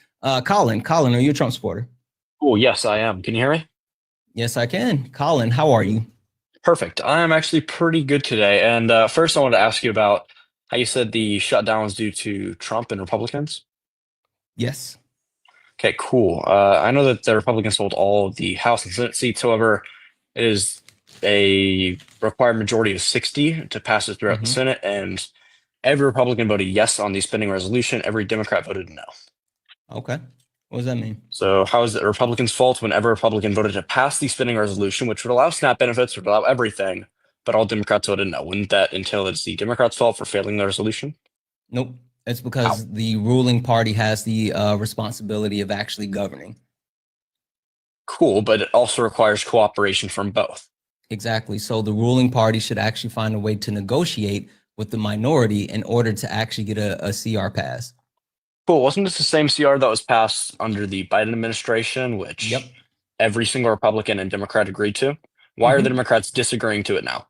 Colin, are you a Trump supporter? Oh, yes, I am. Can you hear me? Yes, I can. Colin, how are you? Perfect. I am actually pretty good today. And first, I wanted to ask you about how you said the shutdown was due to Trump and Republicans. Yes. Okay, cool. I know that the Republicans hold all of the House and Senate seats. However, it is a required majority of 60 to pass it throughout the Senate. And every Republican voted yes on the spending resolution. Every Democrat voted no. Okay. What does that mean? So how is it Republicans' fault when every Republican voted to pass the spending resolution, which would allow SNAP benefits, would allow everything, but all Democrats voted no? Wouldn't that entail it's the Democrats' fault for failing the resolution? Nope. It's because the ruling party has the responsibility of actually governing. Cool, but it also requires cooperation from both. Exactly. So the ruling party should actually find a way to negotiate with the minority in order to actually get a CR pass. Cool. Wasn't this the same CR that was passed under the Biden administration, which every single Republican and Democrat agreed to? Why are the Democrats disagreeing to it now?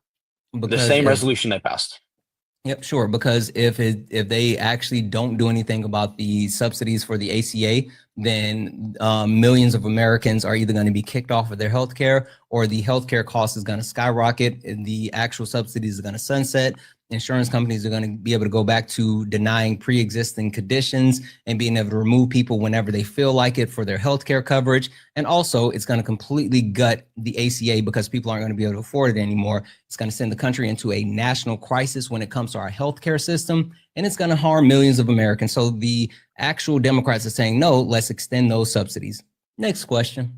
Because the same resolution they passed. Yep, sure. Because if they actually don't do anything about the subsidies for the ACA, then millions of Americans are either going to be kicked off of their health care, or the healthcare cost is going to skyrocket, and the actual subsidies are going to sunset. Insurance companies are going to be able to go back to denying pre-existing conditions and being able to remove people whenever they feel like it for their healthcare coverage. And also, it's going to completely gut the ACA because people aren't going to be able to afford it anymore. It's going to send the country into a national crisis when it comes to our healthcare system, and it's going to harm millions of Americans. So the actual Democrats are saying, no, let's extend those subsidies. Next question.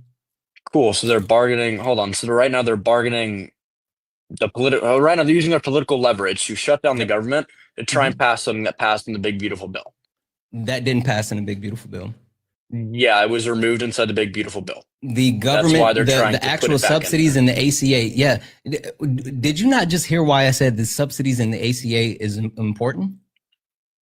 Cool. So they're bargaining. Hold on. So right now they're bargaining the political. Right now they're using their political leverage to shut down the government to try and pass something that passed in the Big Beautiful Bill. That didn't pass in the Big Beautiful Bill. Yeah, it was removed inside the Big Beautiful Bill. The government, that's why they're trying the to actual put it back subsidies in the ACA. Yeah. Did you not just hear why I said the subsidies in the ACA is important?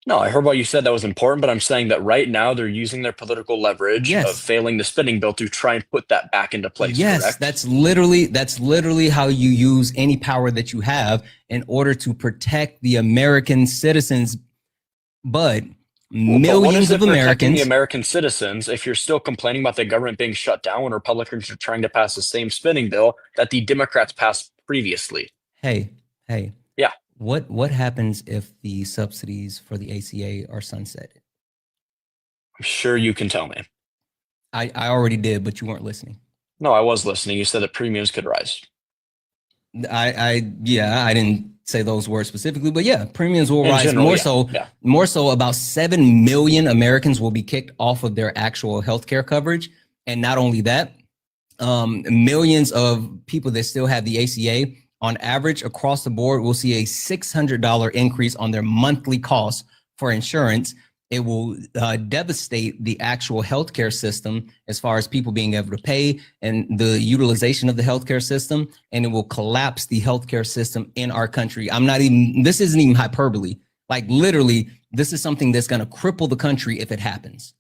No, I heard what you said that was important, but I'm saying that right now they're using their political leverage of failing the spending bill to try and put that back into place. Yes, correct? that's literally how you use any power that you have in order to protect the American citizens. But millions of Americans, the American citizens, if you're still complaining about the government being shut down when Republicans are trying to pass the same spending bill that the Democrats passed previously. Hey. Yeah. What happens if the subsidies for the ACA are sunsetted? I'm sure you can tell me. I already did, but you weren't listening. No, I was listening. You said that premiums could rise. I didn't say those words specifically, but yeah, premiums will rise. General, More so about 7 million Americans will be kicked off of their actual healthcare coverage. And not only that, millions of people that still have the ACA On average, across the board, we'll see a $600 increase on their monthly costs for insurance. It will devastate the actual healthcare system as far as people being able to pay and the utilization of the healthcare system, and it will collapse the healthcare system in our country. This isn't even hyperbole. Like literally, this is something that's going to cripple the country if it happens.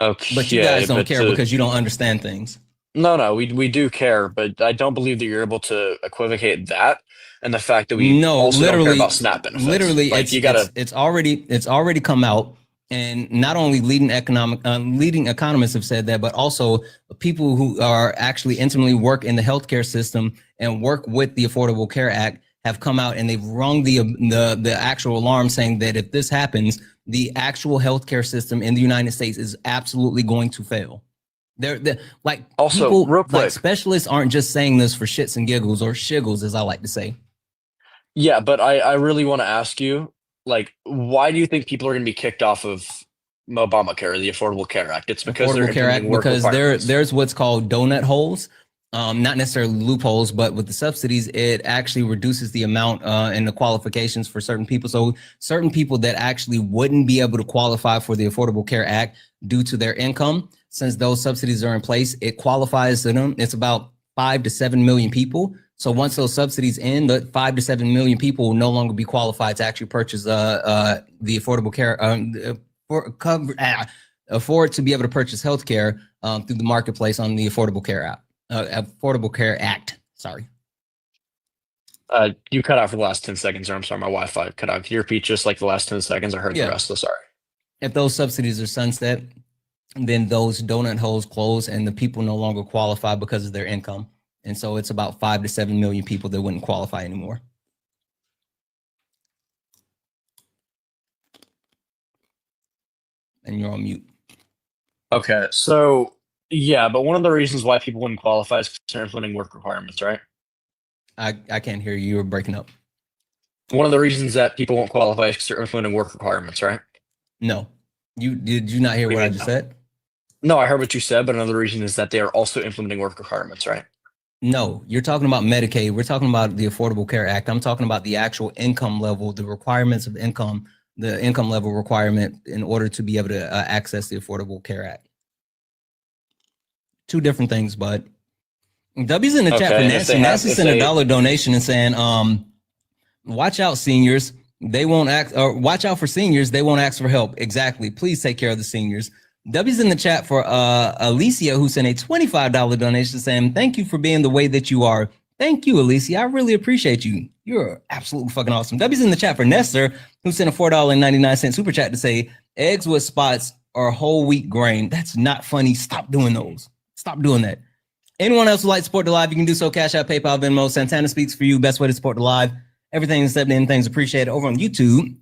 Okay, but you guys don't care because you don't understand things. No, we do care, but I don't believe that you're able to equivocate that and the fact that we also don't care about SNAP benefits. Literally, like, it's already come out, and not only leading economists have said that, but also people who are actually intimately work in the healthcare system and work with the Affordable Care Act have come out and they've rung the actual alarm, saying that if this happens, the actual healthcare system in the United States is absolutely going to fail. They're like, also people, real quick, like specialists aren't just saying this for shits and giggles or shiggles, as I like to say. Yeah, but I really want to ask you, like, why do you think people are going to be kicked off of Obamacare, the Affordable Care Act? It's because Affordable Care Act, because there's what's called donut holes. Not necessarily loopholes, but with the subsidies, it actually reduces the amount and the qualifications for certain people. So certain people that actually wouldn't be able to qualify for the Affordable Care Act due to their income, since those subsidies are in place, it qualifies them. It's about 5 to 7 million people. So once those subsidies end, the 5 to 7 million people will no longer be qualified to actually purchase the Affordable Care afford to be able to purchase health care through the marketplace on the Affordable Care Act. Affordable Care Act. Sorry. You cut out for the last 10 seconds, or I'm sorry, my Wi-Fi cut out. Can you repeat just like the last 10 seconds? I heard the rest, so sorry. If those subsidies are sunset, then those donut holes close and the people no longer qualify because of their income. And so it's about 5 to 7 million people that wouldn't qualify anymore. And you're on mute. Okay, so yeah, but one of the reasons why people wouldn't qualify is because they're implementing work requirements, right? I can't hear you. You're breaking up. One of the reasons that people won't qualify is because they're implementing work requirements, right? No. Did you not hear what I just said? No, I heard what you said, but another reason is that they are also implementing work requirements, right? No, you're talking about Medicaid. We're talking about the Affordable Care Act. I'm talking about the actual income level, the requirements of income, the income level requirement in order to be able to access the Affordable Care Act. Two different things, but W's in the chat for Nancy. Nancy sent a $1 donation and saying, watch out, seniors. They won't ask, or watch out for seniors. They won't ask for help. Exactly. Please take care of the seniors. W's in the chat for Alicia, who sent a $25 donation saying, thank you for being the way that you are. Thank you, Alicia. I really appreciate you. You're absolutely fucking awesome. W's in the chat for Nestor, who sent a $4.99 super chat to say, eggs with spots are whole wheat grain. That's not funny. Stop doing those. Stop doing that. Anyone else who like to support the live, you can do so. Cash App, PayPal, Venmo. Santana speaks for you. Best way to support the live. Everything except anything's appreciated. Over on YouTube,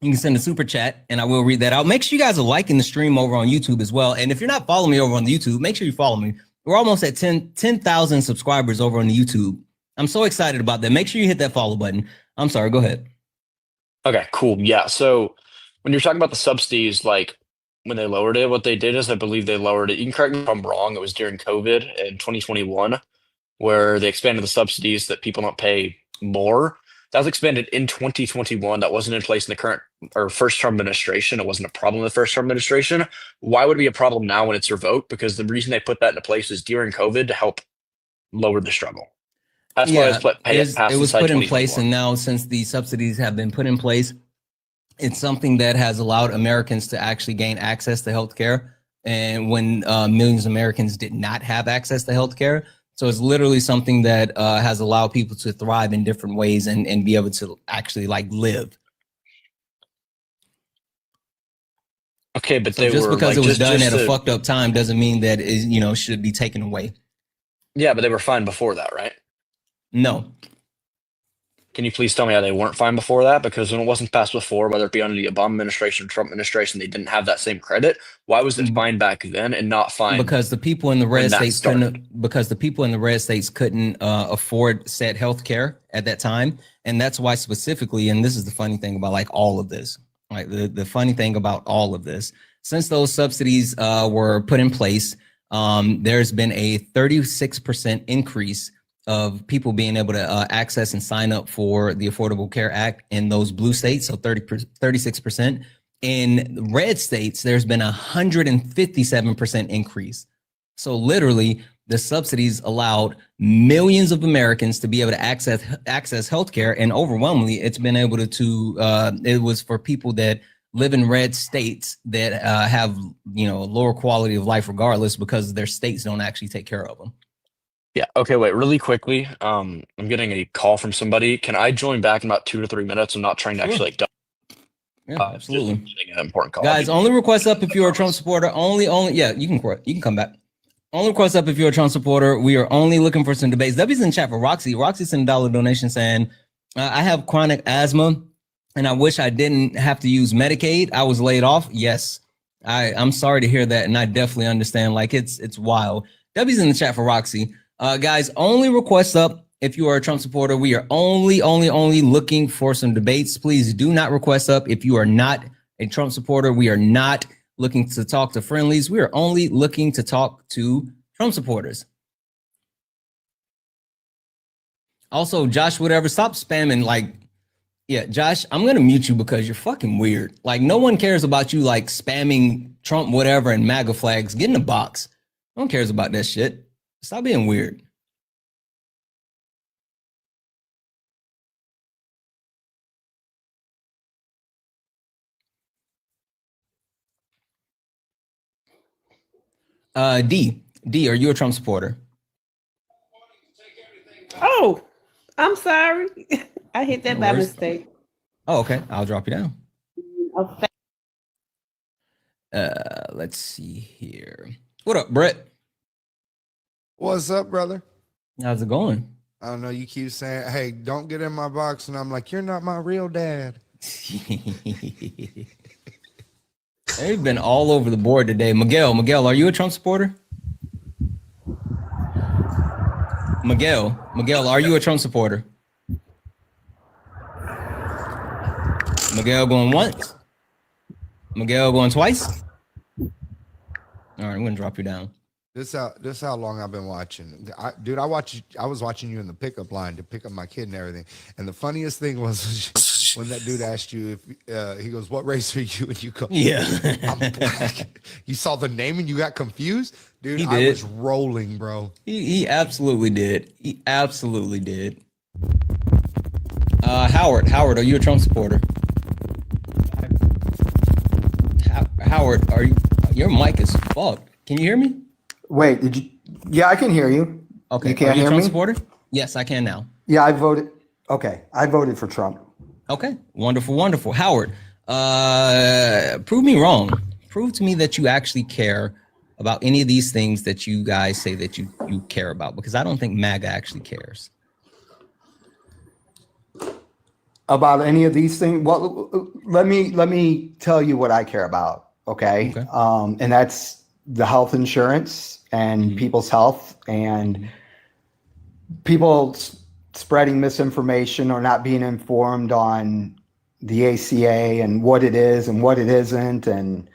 you can send a super chat and I will read that out. Make sure you guys are liking the stream over on YouTube as well. And if you're not following me over on the YouTube, make sure you follow me. We're almost at 10,000 subscribers over on the YouTube. I'm so excited about that. Make sure you hit that follow button. I'm sorry, go ahead. Okay, cool. Yeah. So when you're talking about the subsidies, like when they lowered it, what they did is I believe they lowered it. You can correct me if I'm wrong. It was during COVID in 2021 where they expanded the subsidies that people don't pay more. That was expanded in 2021. That wasn't in place in the current or first term administration. It wasn't a problem in the first term administration. Why would it be a problem now when it's revoked? Because the reason they put that into place is during COVID to help lower the struggle. That's why it was put in place. And now since the subsidies have been put in place, it's something that has allowed Americans to actually gain access to healthcare. And when millions of Americans did not have access to healthcare. So it's literally something that has allowed people to thrive in different ways and be able to actually like live. Okay, but so just because it was done at a fucked up time doesn't mean that it should be taken away. Yeah, but they were fine before that, right? No. Can you please tell me how they weren't fine before that? Because when it wasn't passed before, whether it be under the Obama administration or Trump administration, they didn't have that same credit. Why was it fine back then and not fine? Because the people in the red states couldn't afford said health care at that time. And that's why specifically, and this is the funny thing about like all of this, right? The funny thing about all of this, since those subsidies were put in place, there's been a 36% increase of people being able to access and sign up for the Affordable Care Act in those blue states. So 36%. In red states, there's been 157% increase. So literally, the subsidies allowed millions of Americans to be able to access healthcare, and overwhelmingly, it's been able to. It was for people that live in red states that have a lower quality of life, regardless, because their states don't actually take care of them. Yeah. Okay. Wait. Really quickly. I'm getting a call from somebody. Can I join back in about 2 to 3 minutes? I'm not trying to actually Yeah, absolutely. Getting an important call. Guys, only request up if you're a Trump supporter. Yeah, you can come back. Only request up if you're a Trump supporter. We are only looking for some debates. W's in chat for Roxy. Roxy sent a $1 donation saying, I have chronic asthma and I wish I didn't have to use Medicaid. I was laid off. Yes, I'm sorry to hear that. And I definitely understand. Like, it's wild. W's in the chat for Roxy. Guys, only request up if you are a Trump supporter. We are only looking for some debates. Please do not request up if you are not a Trump supporter. We are not looking to talk to friendlies. We are only looking to talk to Trump supporters. Also, Josh, whatever, stop spamming. Like, yeah, Josh, I'm going to mute you because you're fucking weird. Like, no one cares about you, like, spamming Trump, whatever, and MAGA flags. Get in the box. No one cares about that shit. Stop being weird. D, are you a Trump supporter? Oh, I'm sorry. I hit that by mistake. Oh, okay. I'll drop you down. Okay. Let's see here. What up, Brett? What's up, brother? How's it going? I don't know. You keep saying, hey, don't get in my box. And I'm like, you're not my real dad. They've been all over the board today. Miguel, are you a Trump supporter? Miguel, are you a Trump supporter? Miguel going once? Miguel going twice? All right, I'm gonna drop you down. This how long I've been watching. I was watching you in the pickup line to pick up my kid and everything. And the funniest thing was when that dude asked you if he goes, "What race are you?" And you go, "Yeah, I'm black." You saw the name and you got confused, dude. He did. I was rolling, bro. He absolutely did. He absolutely did. Howard, are you a Trump supporter? Howard, are you? Your mic is fucked. Can you hear me? Wait, did you? Yeah, I can hear you. Okay, you can't are you hear a Trump me? supporter? Yes, I can now. Yeah, I voted. Okay, I voted for Trump. Okay, wonderful. Howard, prove me wrong. Prove to me that you actually care about any of these things that you guys say that you care about, because I don't think MAGA actually cares. About any of these things? Well, let me tell you what I care about. Okay. And that's the health insurance and people's health, and people spreading misinformation or not being informed on the ACA and what it is and what it isn't and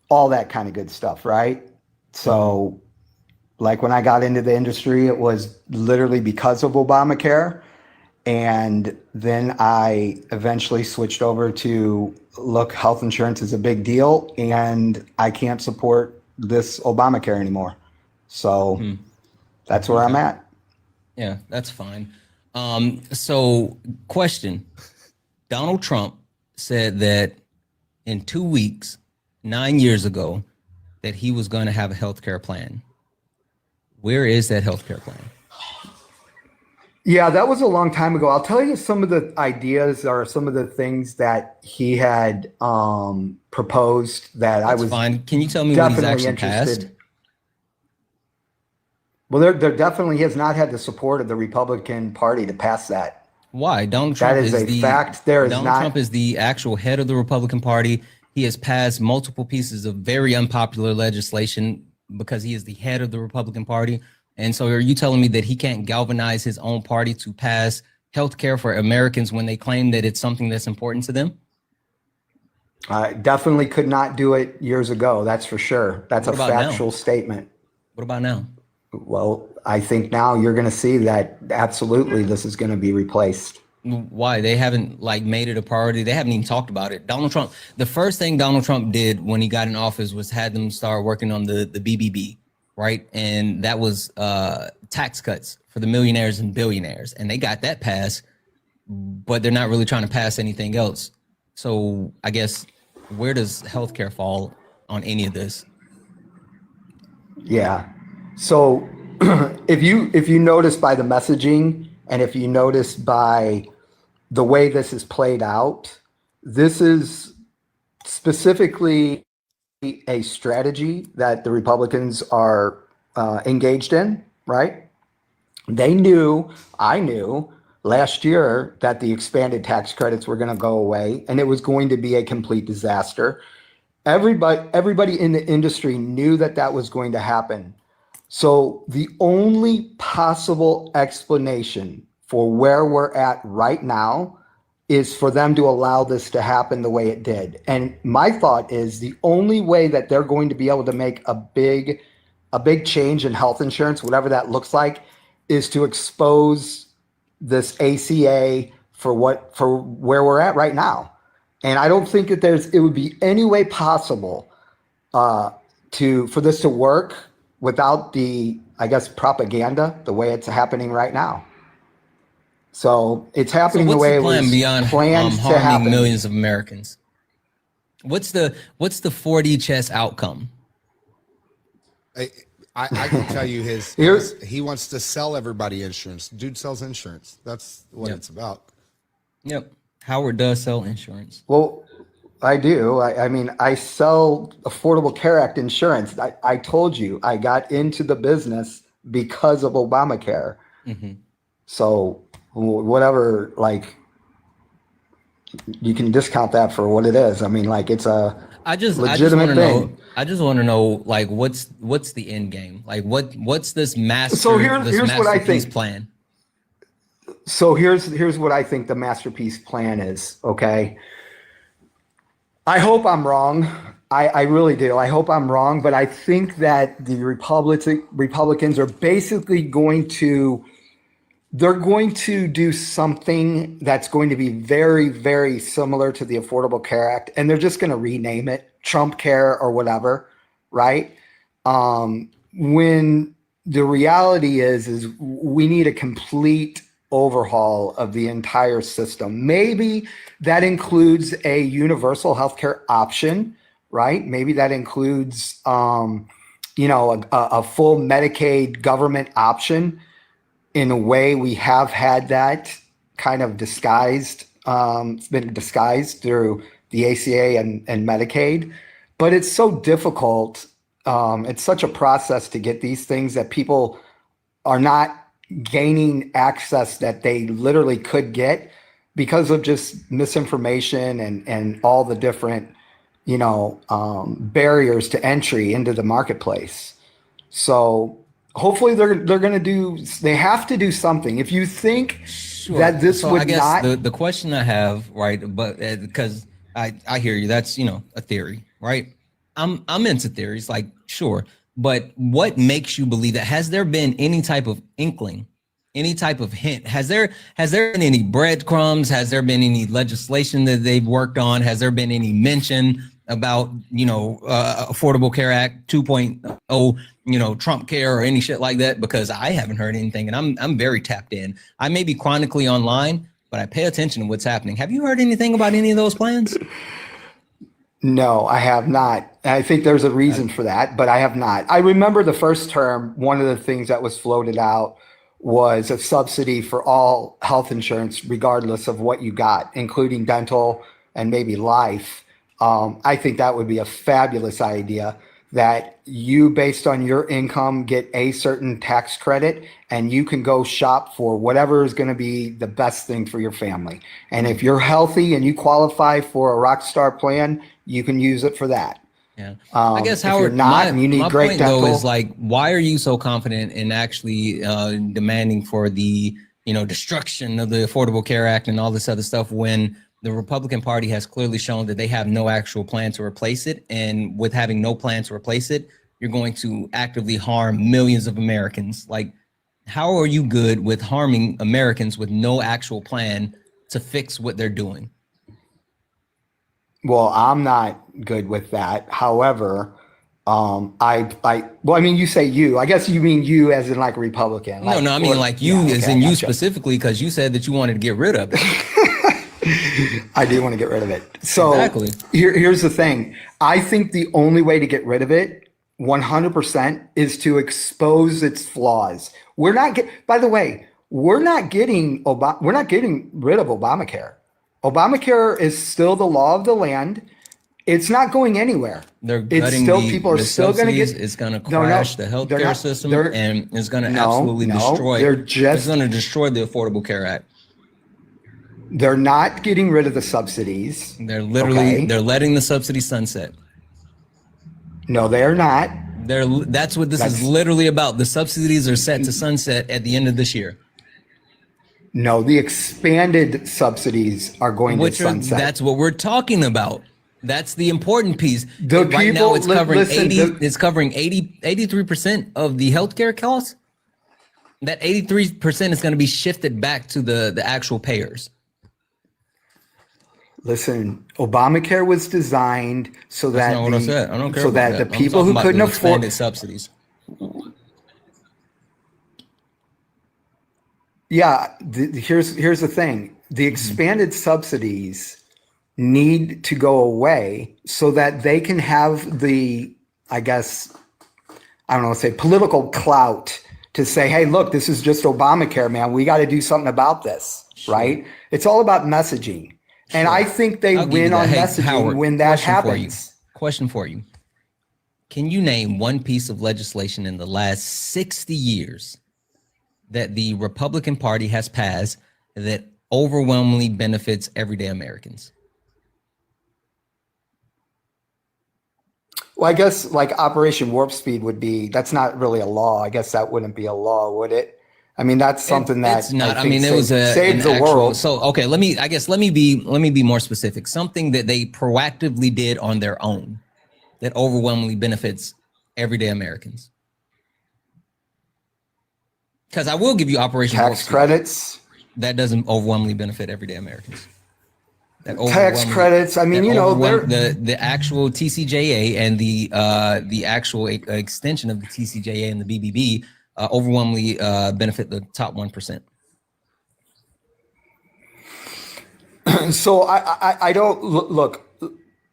all that kind of good stuff, right? So like when I got into the industry, it was literally because of Obamacare. And then I eventually switched over to, look, health insurance is a big deal and I can't support this Obamacare anymore. So that's where I'm at. Yeah, that's fine. So question, Donald Trump said that in 2 weeks, 9 years ago, that he was going to have a healthcare plan. Where is that healthcare plan? Yeah, that was a long time ago. I'll tell you some of the ideas or some of the things that he had proposed that That's I was fine. Can you tell me what he's definitely actually interested. passed? Well, there definitely has not had the support of the Republican Party to pass that. Why? Donald Trump That is a the fact. There is Donald not. Trump is the actual head of the Republican Party. He has passed multiple pieces of very unpopular legislation because he is the head of the Republican Party. And so are you telling me that he can't galvanize his own party to pass health care for Americans when they claim that it's something that's important to them? I definitely could not do it years ago. That's for sure. That's What a about now? factual statement. What about now? Well, I think now you're going to see that absolutely this is going to be replaced. Why? They haven't like made it a priority. They haven't even talked about it. Donald Trump, the first thing Donald Trump did when he got in office was had them start working on the BBB, right? And that was tax cuts for the millionaires and billionaires. And they got that passed, but they're not really trying to pass anything else. So I guess where does healthcare fall on any of this? Yeah. So if you notice by the messaging, and if you notice by the way this is played out, this is specifically a strategy that the Republicans are engaged in, right? They knew, I knew last year that the expanded tax credits were going to go away and it was going to be a complete disaster. Everybody in the industry knew that that was going to happen. So the only possible explanation for where we're at right now is for them to allow this to happen the way it did. And my thought is the only way that they're going to be able to make a big change in health insurance, whatever that looks like, is to expose this ACA for where we're at right now. And I don't think that it would be any way possible for this to work without the, I guess, propaganda, the way it's happening right now. So it's happening the way it was planned to happen. Harming millions of Americans. What's the 4D chess outcome? I can tell you he wants to sell everybody insurance. Dude sells insurance. That's what it's about. Yep. Howard does sell insurance. Well, I do. I mean, I sell Affordable Care Act insurance. I told you I got into the business because of Obamacare. Mm-hmm. So whatever, like, you can discount that for what it is. I mean, like, it's a legitimate thing. I just want to know, like, what's the end game? Like, what's this masterpiece what I think plan? So here's what I think the masterpiece plan is. Okay. I hope I'm wrong. I really do. I hope I'm wrong, but I think that the Republicans are basically going to do something that's going to be very, very similar to the Affordable Care Act, and they're just going to rename it Trump Care or whatever, right? When the reality is we need a complete overhaul of the entire system. Maybe that includes a universal healthcare option, right? Maybe that includes, a full Medicaid government option. In a way, we have had that kind of disguised. It's been disguised through the ACA and Medicaid, but it's so difficult. It's such a process to get these things that people are not gaining access that they literally could get because of just misinformation and all the different, barriers to entry into the marketplace. So hopefully they have to do something. If you think that this would not. The question I have, right, but because I hear you, that's, a theory, right? I'm into theories, like, sure. But what makes you believe that? Has there been any type of inkling, any type of hint? Has there been any breadcrumbs? Has there been any legislation that they've worked on? Has there been any mention about, Affordable Care Act 2.0, Trump Care or any shit like that? Because I haven't heard anything, and I'm very tapped in. I may be chronically online, but I pay attention to what's happening. Have you heard anything about any of those plans? No, I have not. I think there's a reason for that, but I have not. I remember the first term, one of the things that was floated out was a subsidy for all health insurance, regardless of what you got, including dental and maybe life. I think that would be a fabulous idea, that you, based on your income, get a certain tax credit and you can go shop for whatever is going to be the best thing for your family. And if you're healthy and you qualify for a Rockstar plan, you can use it for that. Yeah. I guess, Howard, my point though is, like, why are you so confident in actually demanding for the, destruction of the Affordable Care Act and all this other stuff when the Republican Party has clearly shown that they have no actual plan to replace it? And with having no plan to replace it, you're going to actively harm millions of Americans. Like, how are you good with harming Americans with no actual plan to fix what they're doing? Well, I'm not good with that. However, well, I mean, you say you. I guess you mean you as in like Republican. Like, no, I mean like you as in you specifically, because you said that you wanted to get rid of it. I do want to get rid of it. So exactly. Here's the thing. I think the only way to get rid of it 100% is to expose its flaws. By the way, we're not getting rid of Obamacare. Obamacare is still the law of the land. It's not going anywhere. They're gutting people are still going to get. It's going to crash the healthcare system, and it's going to absolutely destroy. It's going to destroy the Affordable Care Act. They're not getting rid of the subsidies. They're literally they're letting the subsidy sunset. No, they're not. That's what this is literally about. The subsidies are set to sunset at the end of this year. No, the expanded subsidies are going to sunset. That's what we're talking about. That's the important piece. Right now, it's covering 83% of the healthcare costs. That 83% is going to be shifted back to the actual payers. Listen, Obamacare was designed so that what I said. I don't care about that the people who couldn't afford subsidies. Yeah, here's the thing. The expanded subsidies need to go away so that they can have the, I guess, I don't know, say political clout to say, hey, look, this is just Obamacare, man. We got to do something about this, right? It's all about messaging. And I think they win on messaging Howard, when that happens. Question for you. Can you name one piece of legislation in the last 60 years that the Republican Party has passed that overwhelmingly benefits everyday Americans? Well, I guess like Operation Warp Speed would be, that's not really a law. I guess that wouldn't be a law, would it? I mean, that's something that's not. I mean, it was saved the world. So, okay, let me be more specific. Something that they proactively did on their own that overwhelmingly benefits everyday Americans. Because I will give you Operation tax credits. That doesn't overwhelmingly benefit everyday Americans. Tax credits. I mean, the actual TCJA and the actual extension of the TCJA and the BBB overwhelmingly benefit the top 1%. So I don't look.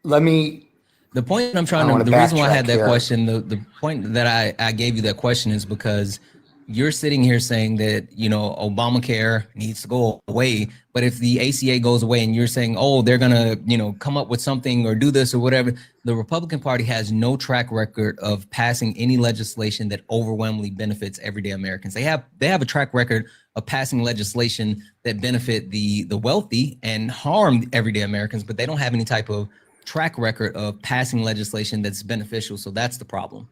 Let me. The point I'm trying to. The reason why I had that question. The point that I gave you that question is because you're sitting here saying that, Obamacare needs to go away. But if the ACA goes away and you're saying, oh, they're going to, come up with something or do this or whatever, the Republican Party has no track record of passing any legislation that overwhelmingly benefits everyday Americans. They have a track record of passing legislation that benefit the wealthy and harm everyday Americans, but they don't have any type of track record of passing legislation that's beneficial. So that's the problem.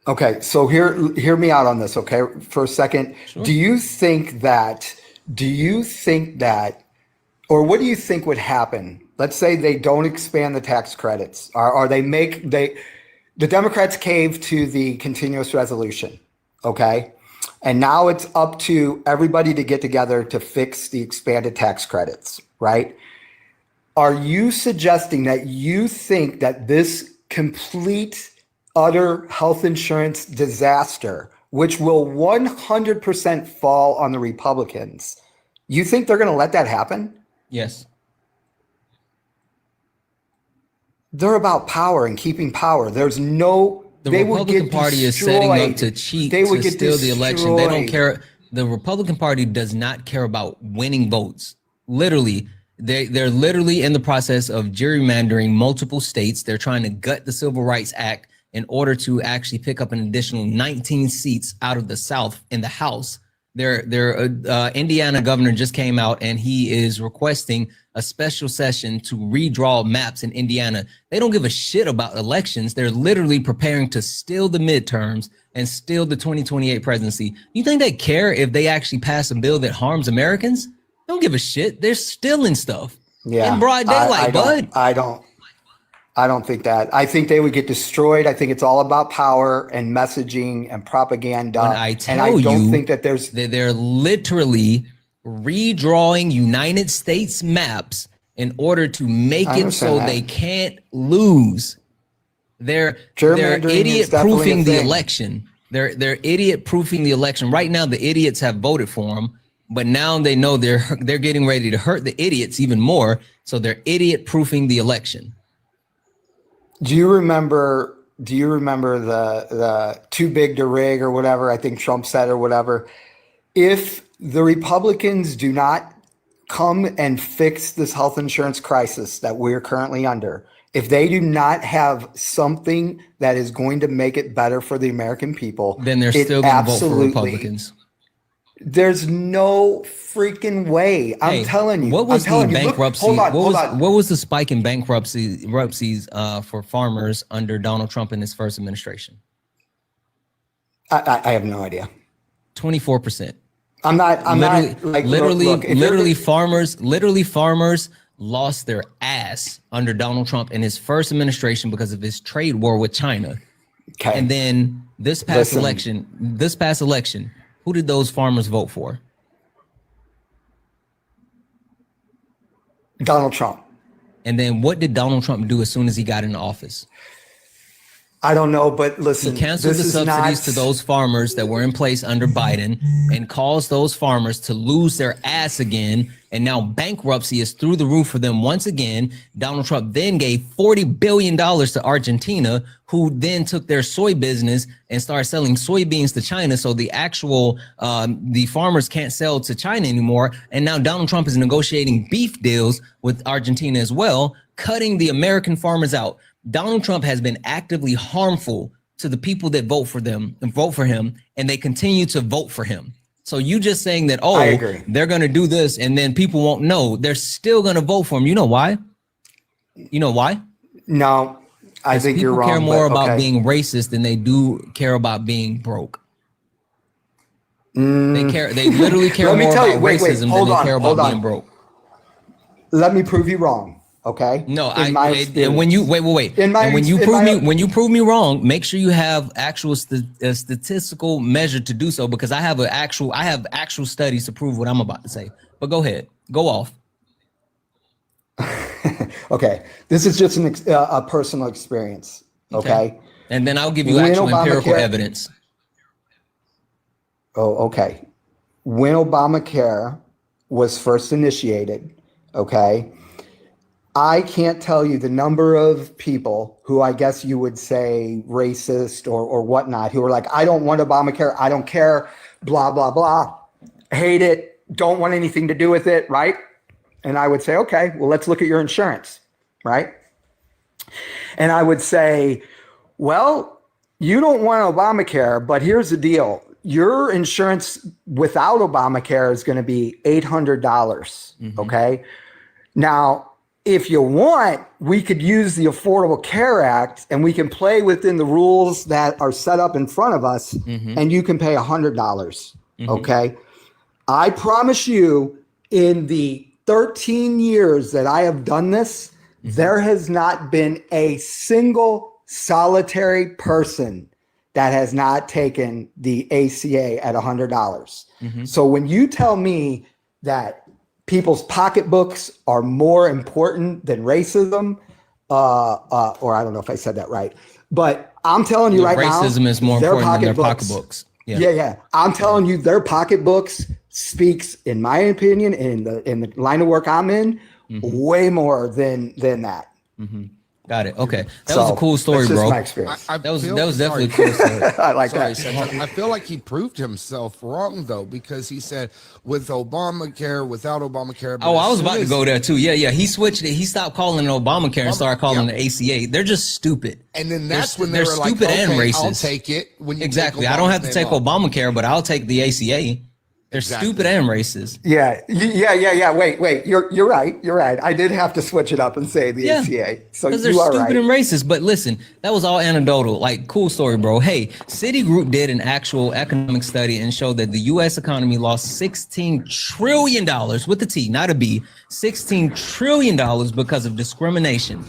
Okay, so hear me out on this, okay, for a second. Sure. Do you think that, or what do you think would happen? Let's say they don't expand the tax credits, or the Democrats cave to the continuous resolution, okay? And now it's up to everybody to get together to fix the expanded tax credits, right? Are you suggesting that you think that this complete utter health insurance disaster, which will 100% fall on the Republicans, you think they're going to let that happen? Yes. They're about power and keeping power. There's no. The Republican Party is setting up to cheat, to steal the election. They don't care. The Republican Party does not care about winning votes. Literally, they're literally in the process of gerrymandering multiple states. They're trying to gut the Civil Rights Act in order to actually pick up an additional 19 seats out of the South in the House. Their Indiana governor just came out and he is requesting a special session to redraw maps in Indiana. They don't give a shit about elections. They're literally preparing to steal the midterms and steal the 2028 presidency. You think they care if they actually pass a bill that harms Americans? They don't give a shit. They're stealing stuff. Yeah, in broad daylight, bud. I don't. I don't think that. I think they would get destroyed. I think it's all about power and messaging and propaganda. When I tell and I don't you think that they're literally redrawing United States maps in order to make it so they can't lose. They're idiot proofing the election. They're idiot proofing the election. Right now, the idiots have voted for them, but now they know they're getting ready to hurt the idiots even more. So they're idiot proofing the election. Do you remember the too big to rig or whatever? I think Trump said or whatever. If the Republicans do not come and fix this health insurance crisis that we're currently under, if they do not have something that is going to make it better for the American people, then they're still going to vote for Republicans. There's no freaking way. I'm telling you. What was the bankruptcy? Look, hold on. What was the spike in bankruptcies for farmers under Donald Trump in his first administration? I have no idea. 24%. Literally, farmers lost their ass under Donald Trump in his first administration because of his trade war with China. Okay. And then this past election, who did those farmers vote for? Donald Trump. And then what did Donald Trump do as soon as he got into office? I don't know, but listen, he canceled the subsidies to those farmers that were in place under Biden and caused those farmers to lose their ass again. And now bankruptcy is through the roof for them once again. Donald Trump then gave $40 billion to Argentina, who then took their soy business and started selling soybeans to China. So the actual, the farmers can't sell to China anymore. And now Donald Trump is negotiating beef deals with Argentina as well, cutting the American farmers out. Donald Trump has been actively harmful to the people that vote for them and vote for him, and they continue to vote for him. So you just saying that, they're going to do this and then people won't know. They're still going to vote for him. You know why? No, I think you're wrong. People care more about being racist than they do care about being broke. They literally care more about racism than they care about being broke. Let me prove you wrong. Okay. No, when you prove me wrong, make sure you have actual statistical measure to do so, because I have actual studies to prove what I'm about to say. But go ahead, go off. Okay, this is just a personal experience. Okay, and then I'll give you actual empirical evidence. Oh, okay. When Obamacare was first initiated, okay, I can't tell you the number of people who I guess you would say racist or whatnot, who are like, I don't want Obamacare. I don't care, blah, blah, blah. Hate it. Don't want anything to do with it, right? And I would say, okay, well, let's look at your insurance, right? And I would say, well, you don't want Obamacare, but here's the deal. Your insurance without Obamacare is going to be $800, okay? Now, if you want, we could use the Affordable Care Act and we can play within the rules that are set up in front of us, and you can pay $100, okay? I promise you, in the 13 years that I have done this, there has not been a single solitary person that has not taken the ACA at $100. So when you tell me that people's pocketbooks are more important than racism, or I don't know if I said that right, but I'm telling you right now, racism is more important than their pocketbooks. Yeah. I'm telling you, their pocketbooks speaks, in my opinion, in the line of work I'm in, way more than that. Got it. Okay, that was a cool story, bro. My experience. That was definitely a cool story. I like that. I feel like he proved himself wrong though, because he said with Obamacare, without Obamacare. Oh, I was about to go there too. Yeah. He switched it. He stopped calling it Obamacare and started calling it ACA. They're just stupid. And then that's when they're were stupid like, and okay, racist. I'll take it. When you exactly, I don't have to take Obamacare, but I'll take the ACA. They're stupid and racist. Yeah. Wait. You're right. I did have to switch it up and say the ACA. So because they're stupid and racist. But listen, that was all anecdotal. Like, cool story, bro. Hey, Citigroup did an actual economic study and showed that the U.S. economy lost $16 trillion with a T, not a B. $16 trillion because of discrimination.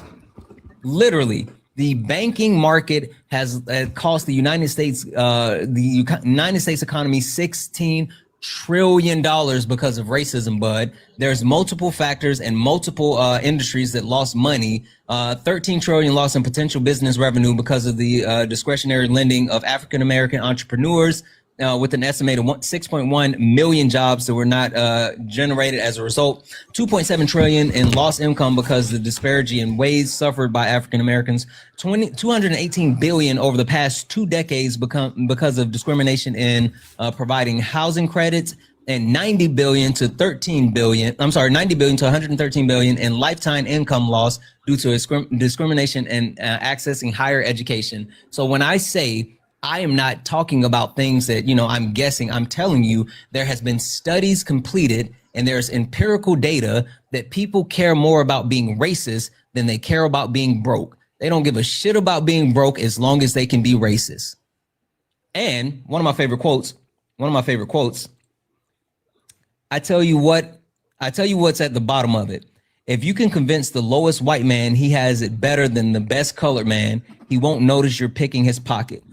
Literally, the banking market has cost the United States economy $16 trillion because of racism, bud. There's multiple factors and multiple industries that lost money. 13 trillion lost in potential business revenue because of the discretionary lending of African American entrepreneurs, with an estimated 6.1 million jobs that were not generated as a result. 2.7 trillion in lost income because of the disparity in wage suffered by African Americans. 218 billion over the past 2 decades because of discrimination in providing housing credits, and 90 billion to 113 billion in lifetime income loss due to discrimination in accessing higher education. So when I say I am not talking about things that, I'm guessing, I'm telling you, there has been studies completed and there's empirical data that people care more about being racist than they care about being broke. They don't give a shit about being broke as long as they can be racist. And one of my favorite quotes, I tell you what's at the bottom of it. If you can convince the lowest white man he has it better than the best colored man, he won't notice you're picking his pocket.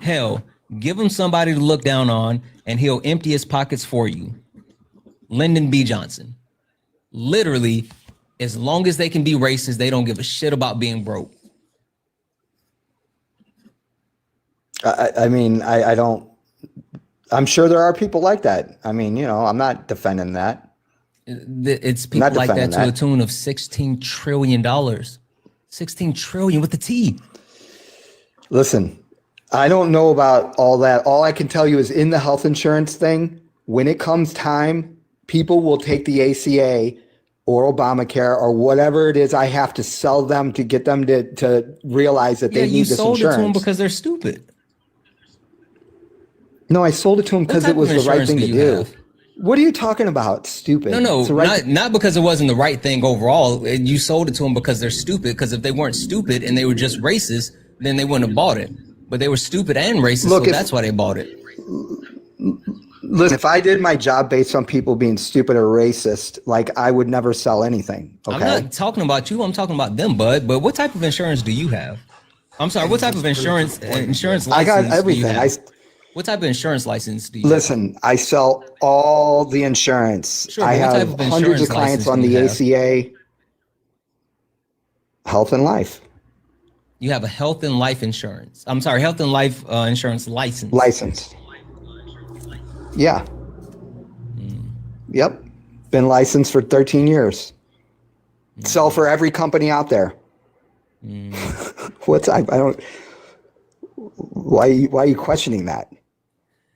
Hell, give him somebody to look down on and he'll empty his pockets for you. Lyndon B. Johnson. Literally, as long as they can be racist, they don't give a shit about being broke. I don't. I'm sure there are people like that. I'm not defending that. It's people like that to a tune of $16 trillion. 16 trillion with the T. Listen, I don't know about all that. All I can tell you is in the health insurance thing, when it comes time, people will take the ACA or Obamacare or whatever it is I have to sell them to get them to realize that they need this insurance. You sold it to them because they're stupid. No, I sold it to them because it was the right thing to do. What are you talking about? Stupid. No, not because it wasn't the right thing overall. You sold it to them because they're stupid. Because if they weren't stupid and they were just racist, then they wouldn't have bought it. But they were stupid and racist, so that's why they bought it. Listen, if I did my job based on people being stupid or racist, I would never sell anything. Okay? I'm not talking about you. I'm talking about them, bud. But what type of insurance do you have? I'm sorry. What type of insurance license? I got everything. What type of insurance license do you Listen, I sell all the insurance. Sure, I have hundreds of clients on the ACA. Health and life. You have a health and life insurance. I'm sorry, health and life insurance license. Yeah. Yep. Been licensed for 13 years. Sell for every company out there. Why are you questioning that?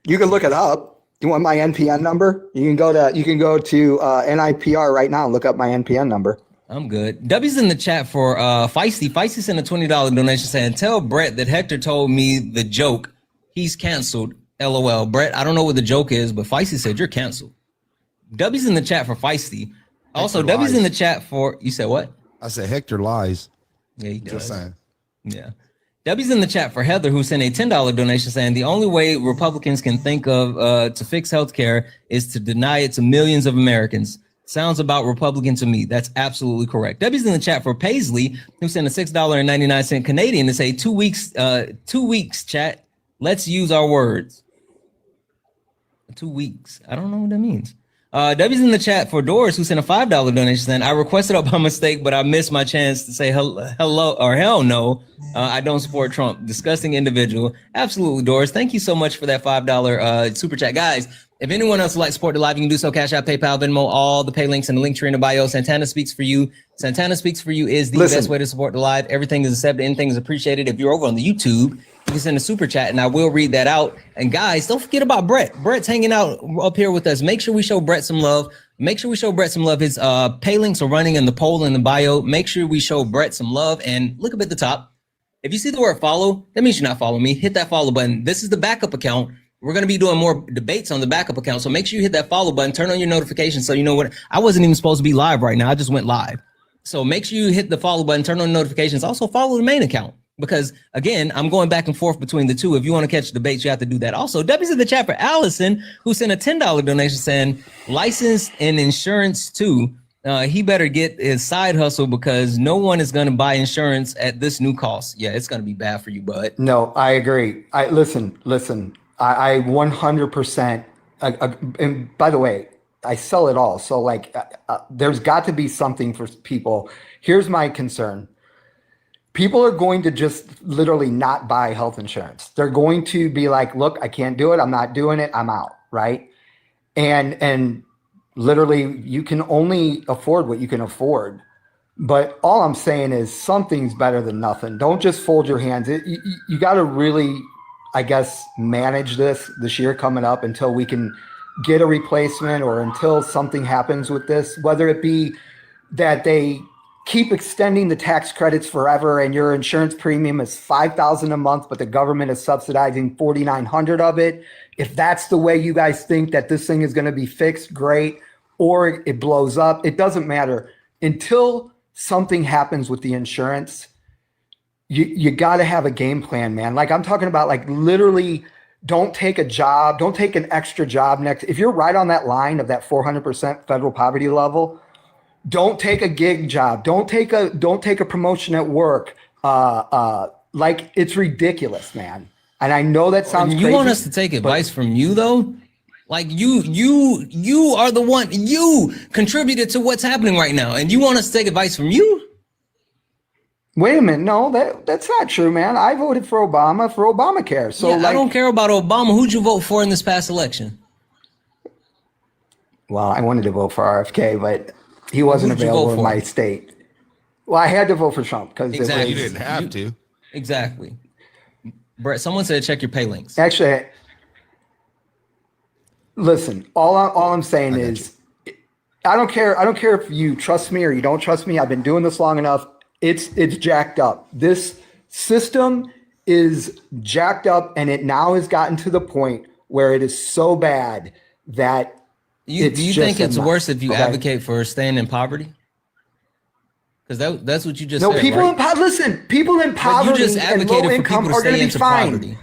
You can look it up. You want my NPN number? You can go to NIPR right now and look up my NPN number. I'm good. W's in the chat for Feisty. Feisty sent a $20 donation saying, tell Brett that Hector told me the joke. He's canceled. LOL. Brett, I don't know what the joke is, but Feisty said you're canceled. W's in the chat for Feisty. Also, W's in the chat for, you said what? I said Hector lies. Yeah, he does. Just saying. Yeah. W's in the chat for Heather, who sent a $10 donation saying the only way Republicans can think of to fix healthcare is to deny it to millions of Americans. Sounds about Republican to me. That's absolutely correct. W's in the chat for Paisley, who sent a $6.99 Canadian to say 2 weeks, 2 weeks, chat. Let's use our words. 2 weeks. I don't know what that means. W's in the chat for Doris, who sent a $5 donation saying, I requested up by mistake, but I missed my chance to say hello or hell no. I don't support Trump. Disgusting individual. Absolutely, Doris. Thank you so much for that $5 super chat. Guys, if anyone else would like to support the live, you can do so. Cash App, PayPal, Venmo, all the pay links in the link tree in the bio. Santana Speaks For You. Santana Speaks For You is the best way to support the live. Everything is accepted. Anything is appreciated. If you're over on the YouTube, you can send a super chat and I will read that out. And guys, don't forget about Brett. Brett's hanging out up here with us. Make sure we show Brett some love. Make sure we show Brett some love. His pay links are running in the poll in the bio. Make sure we show Brett some love. And look up at the top. If you see the word follow, that means you're not following me. Hit that follow button. This is the backup account. We're going to be doing more debates on the backup account. So make sure you hit that follow button, turn on your notifications. So you know what? I wasn't even supposed to be live right now. I just went live. So make sure you hit the follow button, turn on notifications. Also follow the main account because again, I'm going back and forth between the two. If you want to catch the debates, you have to do that. Also, W's in the chat for Allison, who sent a $10 donation saying licensed in insurance too. he better get his side hustle because no one is going to buy insurance at this new cost. Yeah, it's going to be bad for you, bud. No, I agree. I listen. I 100%. And by the way, I sell it all. So like, there's got to be something for people. Here's my concern. People are going to just literally not buy health insurance. They're going to be like, look, I can't do it. I'm not doing it. I'm out. Right. And literally you can only afford what you can afford. But all I'm saying is something's better than nothing. Don't just fold your hands. You got to really, I guess, manage this year coming up until we can get a replacement or until something happens with this, whether it be that they keep extending the tax credits forever and your insurance premium is $5,000 a month, but the government is subsidizing $4,900 of it. If that's the way you guys think that this thing is going to be fixed, great. Or it blows up. It doesn't matter. Until something happens with the insurance, you got to have a game plan, man. Like I'm talking about, like literally don't take a job, don't take an extra job next. If you're right on that line of that 400% federal poverty level, don't take a gig job. Don't take a promotion at work. Like it's ridiculous, man. And I know that sounds crazy. You want us to take advice from you though? Like you are the one, you contributed to what's happening right now. And you want us to take advice from you? Wait a minute. No, that's not true, man. I voted for Obama for Obamacare. So yeah, I don't care about Obama. Who'd you vote for in this past election? Well, I wanted to vote for RFK, but he wasn't available in my state. Well, I had to vote for Trump because exactly. You didn't have to. Exactly. Brett, someone said check your pay links. Actually, listen, all I'm saying is I don't care if you trust me or you don't trust me. I've been doing this long enough. It's jacked up. This system is jacked up, and it now has gotten to the point where it is so bad that do you think it's worse if you advocate for staying in poverty? Because that's what you just said. No, people right? Listen, people in poverty and low income are going to be fine. Poverty.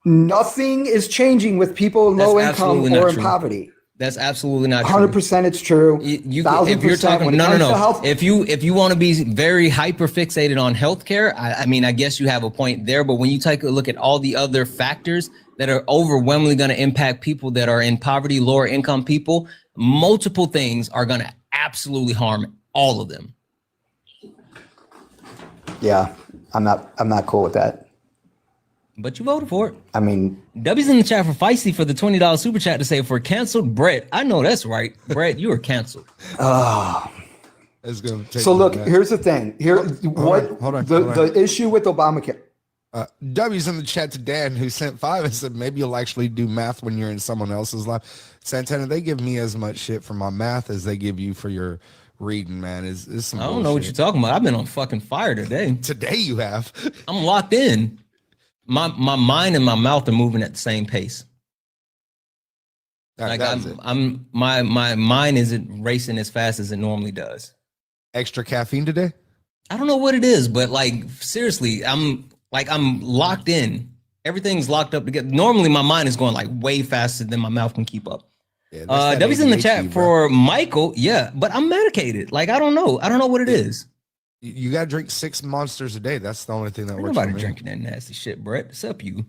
Nothing is changing with people in low income or in poverty. That's absolutely not true. 100% it's true. If you're talking, no. If you want to be very hyper fixated on healthcare, I mean, I guess you have a point there. But when you take a look at all the other factors that are overwhelmingly going to impact people that are in poverty, lower income people, multiple things are going to absolutely harm all of them. Yeah, I'm not cool with that. But you voted for it. I mean, W's in the chat for Feisty for the $20 super chat to say for canceled Brett. I know that's right. Brett, you are canceled. It's gonna take so look, here's the thing. Hold on. The issue with Obamacare. W's in the chat to Dan, who sent 5 and said maybe you'll actually do math when you're in someone else's life. Santana, they give me as much shit for my math as they give you for your reading, man. Is some I don't know what you're talking about. I've been on fucking fire today. Today you have. I'm locked in. My mind and my mouth are moving at the same pace. Like my mind isn't racing as fast as it normally does. Extra caffeine today? I don't know what it is, but like seriously, I'm locked in. Everything's locked up together. Normally my mind is going like way faster than my mouth can keep up. Yeah, W's in the chat for Michael. Yeah, but I'm medicated. Like I don't know what it is. You gotta drink 6 monsters a day. That's the only thing that works. Nobody drinking that nasty shit, Brett. What's up, you?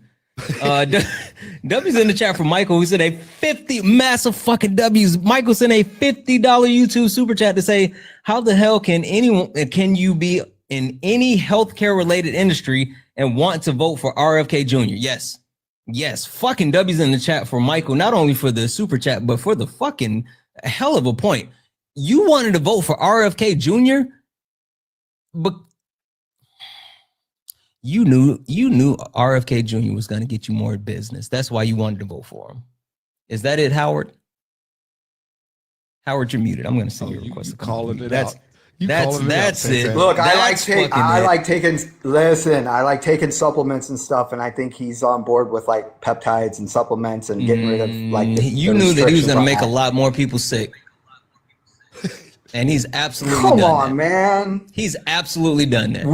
W's in the chat for Michael, who said a 50 massive fucking W's. Michael sent a $50 YouTube super chat to say, how the hell can you be in any healthcare related industry and want to vote for RFK Jr.? Yes, fucking W's in the chat for Michael, not only for the super chat, but for the fucking hell of a point. You wanted to vote for RFK Jr., but you knew RFK Jr. was going to get you more business. That's why you wanted to vote for him. Is that it, Howard? Howard, you're muted. I'm going to send you a request. Calling it that's out. That's it. Look, I like taking supplements and stuff, and I think he's on board with like peptides and supplements and getting rid of like. You knew that he was going to make a lot more people sick. And he's absolutely Come done on, that. man. He's absolutely done that.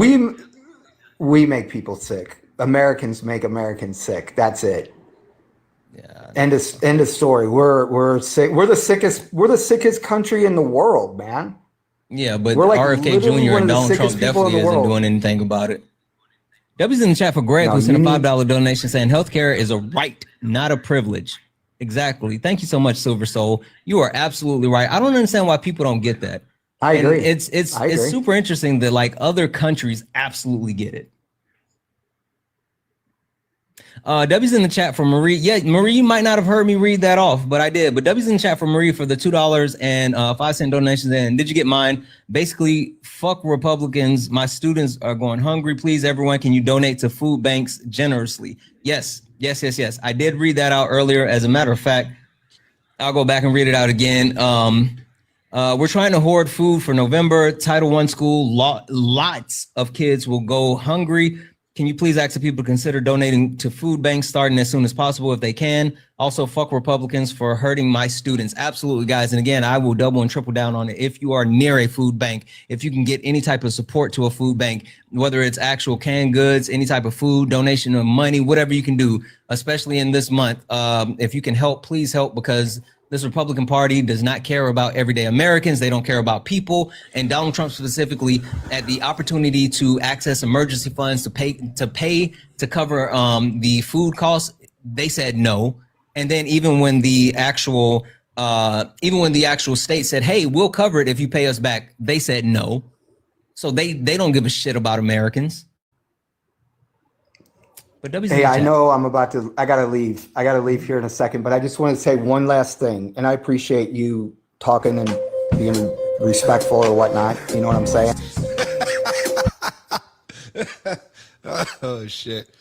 We make people sick. Americans make Americans sick. That's it. Yeah. End of story. We're sick. We're the sickest country in the world, man. Yeah, but We're like RFK literally Jr. one and of the Donald sickest Trump people in definitely the isn't world. doing anything about it. W's in the chat for Greg, No, who sent a you $5 need- donation saying healthcare is a right, not a privilege. Exactly. Thank you so much, Silver Soul. You are absolutely right. I don't understand why people don't get that. I agree. It's I agree. super interesting that like other countries absolutely get it. W's in the chat for Marie. Yeah, Marie, you might not have heard me read that off, but I did. But W's in the chat for Marie for the $2.05 donations. And did you get mine? Basically, fuck Republicans. My students are going hungry. Please, everyone, can you donate to food banks generously? Yes. I did read that out earlier. As a matter of fact, I'll go back and read it out again. We're trying to hoard food for November. Title I school. Lots of kids will go hungry. Can you please ask the people to consider donating to food banks starting as soon as possible if they can? Also, fuck Republicans for hurting my students. Absolutely, guys. And again, I will double and triple down on it. If you are near a food bank, if you can get any type of support to a food bank, whether it's actual canned goods, any type of food, donation of money, whatever you can do, especially in this month, if you can help, please help, because this Republican Party does not care about everyday Americans. They don't care about people. And Donald Trump specifically, at the opportunity to access emergency funds to pay to cover the food costs, they said no. And then even when the actual state said, "Hey, we'll cover it if you pay us back," they said no. So they don't give a shit about Americans. Hey, I know I gotta leave. I gotta leave here in a second, but I just want to say one last thing. And I appreciate you talking and being respectful or whatnot. You know what I'm saying? Oh shit.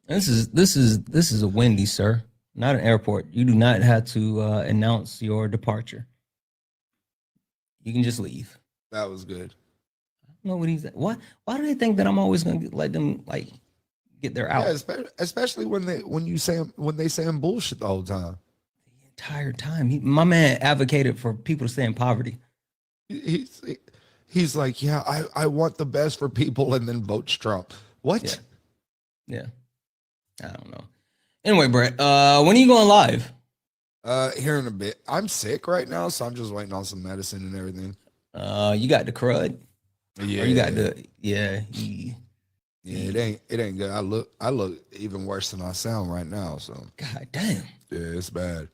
This is a Wendy's, sir, not an airport. You do not have to announce your departure. You can just leave. That was good. I don't know what he's. Why do they think that I'm always gonna let them like get their out? Yeah, especially when they saying bullshit the whole time. The entire time, my man advocated for people to stay in poverty. He's like, yeah, I want the best for people, and then votes Trump. What? Yeah. I don't know. Anyway, Brett, when are you going live? Here in a bit. I'm sick right now, so I'm just waiting on some medicine and everything. You got the crud. Yeah. Or you got the Yeah, it ain't good. I look even worse than I sound right now. So God damn. Yeah, it's bad.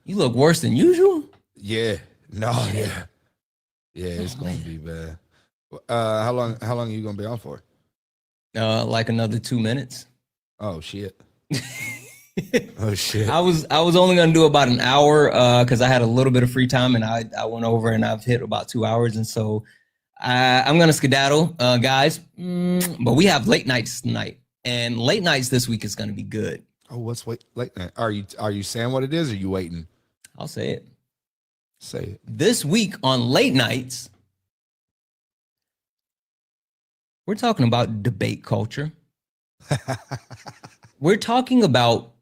You look worse than usual. Yeah. No. Yeah. Yeah, it's gonna be bad. How long are you gonna be on for? Like another 2 minutes. Oh shit. Oh shit. I was only gonna do about an hour because I had a little bit of free time, and I went over and I've hit about 2 hours, and so I'm gonna skedaddle, guys. But we have late nights tonight, and late nights this week is gonna be good. Oh, what's late night? Are you saying what it is, or are you waiting? I'll say it. Say it. This week on late nights, we're talking about debate culture. We're talking about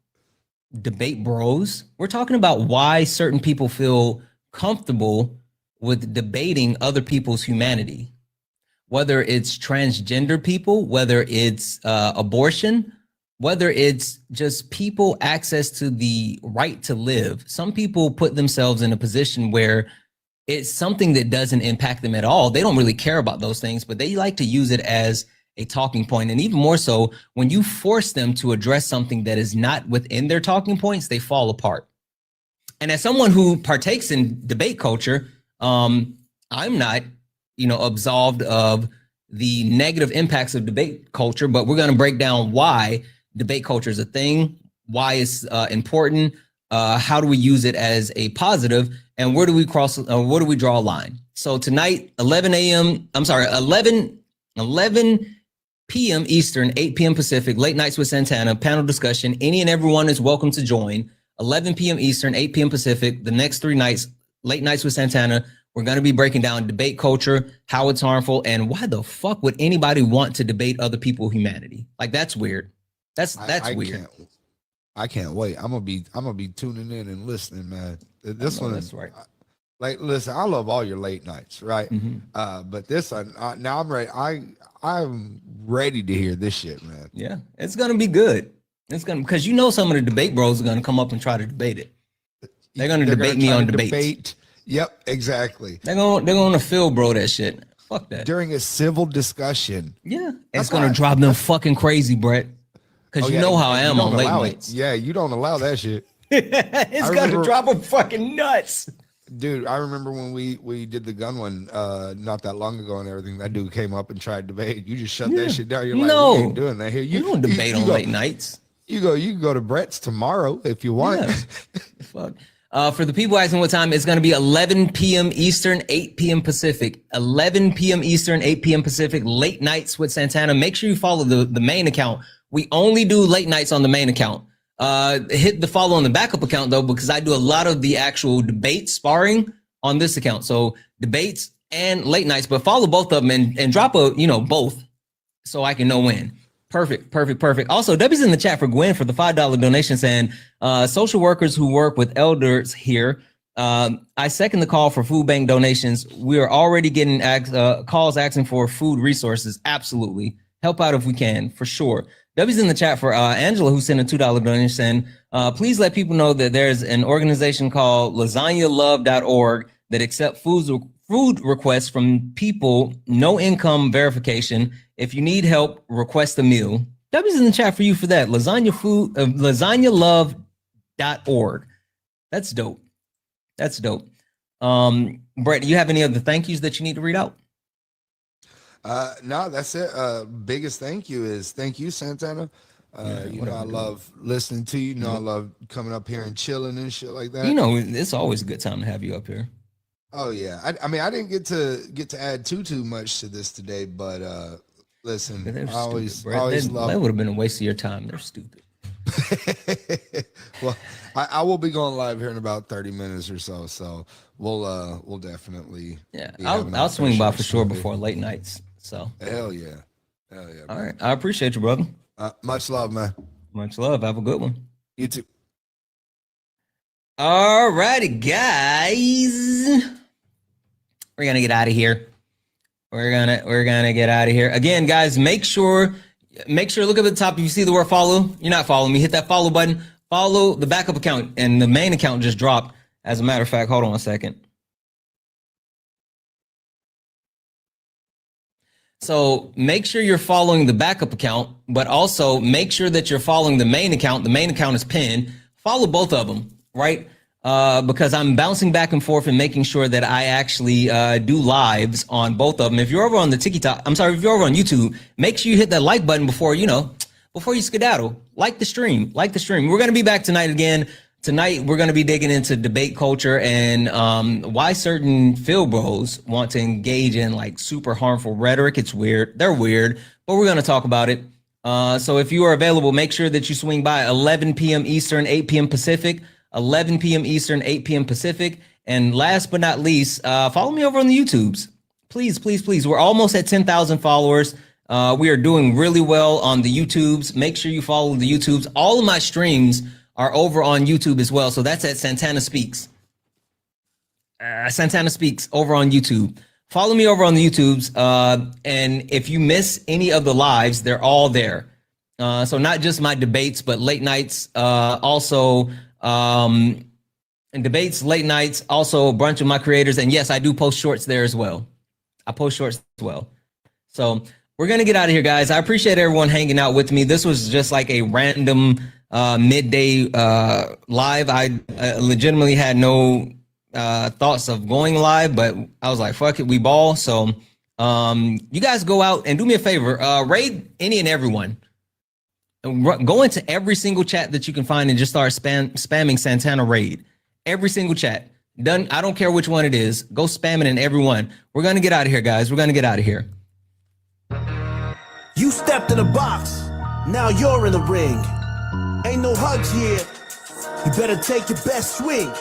debate bros. We're talking about why certain people feel comfortable with debating other people's humanity, whether it's transgender people, whether it's abortion, whether it's just people access to the right to live. Some people put themselves in a position where it's something that doesn't impact them at all. They don't really care about those things, but they like to use it as a talking point. And even more so, when you force them to address something that is not within their talking points, they fall apart. And as someone who partakes in debate culture, I'm not, absolved of the negative impacts of debate culture, but we're going to break down why debate culture is a thing, why it's important, how do we use it as a positive, and where do we draw a line? So tonight, 11 p.m. Eastern, 8 p.m. Pacific, Late Nights with Santana, panel discussion. Any and everyone is welcome to join. 11 p.m. Eastern, 8 p.m. Pacific, the next 3 nights, Late Nights with Santana. We're going to be breaking down debate culture, how it's harmful, and why the fuck would anybody want to debate other people's humanity? Like, that's weird. That's weird. I can't wait. I'm gonna be tuning in and listening, man. This one is right. Like, listen, I love all your late nights, right? Mm-hmm. But this one, now I'm ready. I'm ready to hear this shit, man. Yeah, it's gonna be good. It's gonna, because you know some of the debate bros are gonna come up and try to debate it. They're gonna debate me on debates. Yep, exactly. They're gonna Phil bro that shit. Fuck that. During a civil discussion. Yeah, it's gonna drive them fucking crazy, Brett. Because you know how I am on late nights. Yeah, you don't allow that shit. It's gonna drive them fucking nuts. Dude, I remember when we did the gun one not that long ago and everything. That dude came up and tried to debate. You just shut that shit down. You're like, no, we ain't doing that here. You don't debate on late nights. You can go to Brett's tomorrow if you want. Yeah. Fuck. For the people asking what time, it's going to be 11 p.m. Eastern, 8 p.m. Pacific. 11 p.m. Eastern, 8 p.m. Pacific. Late nights with Santana. Make sure you follow the main account. We only do late nights on the main account. Hit the follow on the backup account though, because I do a lot of the actual debate sparring on this account. So debates and late nights, but follow both of them and drop both so I can know when. Perfect. Also, W's in the chat for Gwen for the $5 donation saying, social workers who work with elders here. I second the call for food bank donations. We are already getting calls asking for food resources. Absolutely. Help out if we can, for sure. W's in the chat for Angela, who sent a $2 donation saying, please let people know that there's an organization called lasagnalove.org that accepts food requests from people, no income verification. If you need help, request a meal. W's in the chat for you for that. Lasagnalove.org. That's dope. Brett, do you have any other thank yous that you need to read out? No, that's it. Biggest thank you is thank you, Santana. I love listening to you. I love coming up here and chilling and shit like that. It's always a good time to have you up here. Oh yeah. I mean, I didn't get to add too much to this today, but listen, I always love. That would have been a waste of your time. They're stupid. Well, I will be going live here in about 30 minutes or so. So we'll definitely. Yeah, I'll swing by for sure before late nights. So hell yeah. All right, I appreciate you, brother. Much love, man. Much love. Have a good one. You too. All righty, guys. We're gonna get out of here. We're gonna get out of here. Again, guys, make sure look at the top. If you see the word follow, you're not following me. Hit that follow button. Follow the backup account, and the main account just dropped. As a matter of fact, hold on a second. So make sure you're following the backup account, but also make sure that you're following the main account. The main account is pinned. Follow both of them, right? Because I'm bouncing back and forth and making sure that I actually do lives on both of them. If you're over on the TikTok, if you're over on YouTube, make sure you hit that like button before you skedaddle. Like the stream. We're going to be back tonight again. Tonight, we're going to be digging into debate culture and why certain Phil bros want to engage in like super harmful rhetoric. It's weird. They're weird, but we're going to talk about it. So if you are available, make sure that you swing by 11 p.m. Eastern, 8 p.m. Pacific, 11 p.m. Eastern, 8 p.m. Pacific. And last but not least, follow me over on the YouTubes. Please. We're almost at 10,000 followers. We are doing really well on the YouTubes. Make sure you follow the YouTubes. All of my streams are over on YouTube as well. So that's at Santana Speaks. Santana Speaks over on YouTube. Follow me over on the YouTubes. And if you miss any of the lives, they're all there. So not just my debates, but late nights, also and debates, late nights, also a bunch of my creators. And yes, I do post shorts there as well. I post shorts as well. So we're going to get out of here, guys. I appreciate everyone hanging out with me. This was just like a random midday live. I legitimately had no thoughts of going live, but I was like, fuck it, we ball. So you guys go out and do me a favor, raid any and everyone. Go into every single chat that you can find and just start spamming Santana raid. Every single chat. Done. I don't care which one it is. Go spam it in everyone. We're going to get out of here, guys. We're going to get out of here. You stepped in the box. Now you're in the ring. Ain't no hugs here. You better take your best swing.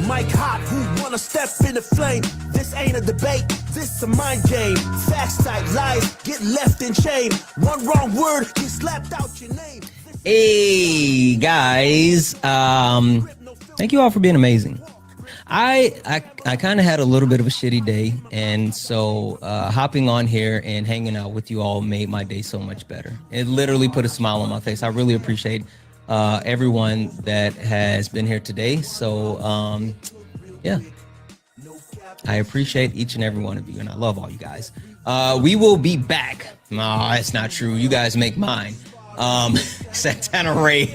Mike Hot, who wanna step in the flame? This ain't a debate, this a mind game. Facts type lies get left in shame. One wrong word, you slapped out your name. Hey guys, thank you all for being amazing. I kind of had a little bit of a shitty day, and so hopping on here and hanging out with you all made my day so much better. It literally put a smile on my face. I really appreciate everyone that has been here today. So yeah, I appreciate each and every one of you, and I love all you guys. We will be back. No, that's not true. You guys make mine. Santana Ray.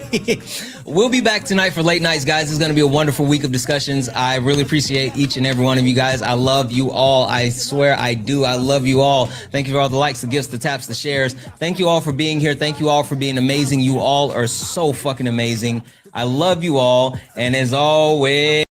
We'll be back tonight for late nights, guys. It's going to be a wonderful week of discussions. I really appreciate each and every one of you guys. I love you all. I swear I do. I love you all. Thank you for all the likes, the gifts, the taps, the shares. Thank you all for being here. Thank you all for being amazing. You all are so fucking amazing. I love you all. And as always,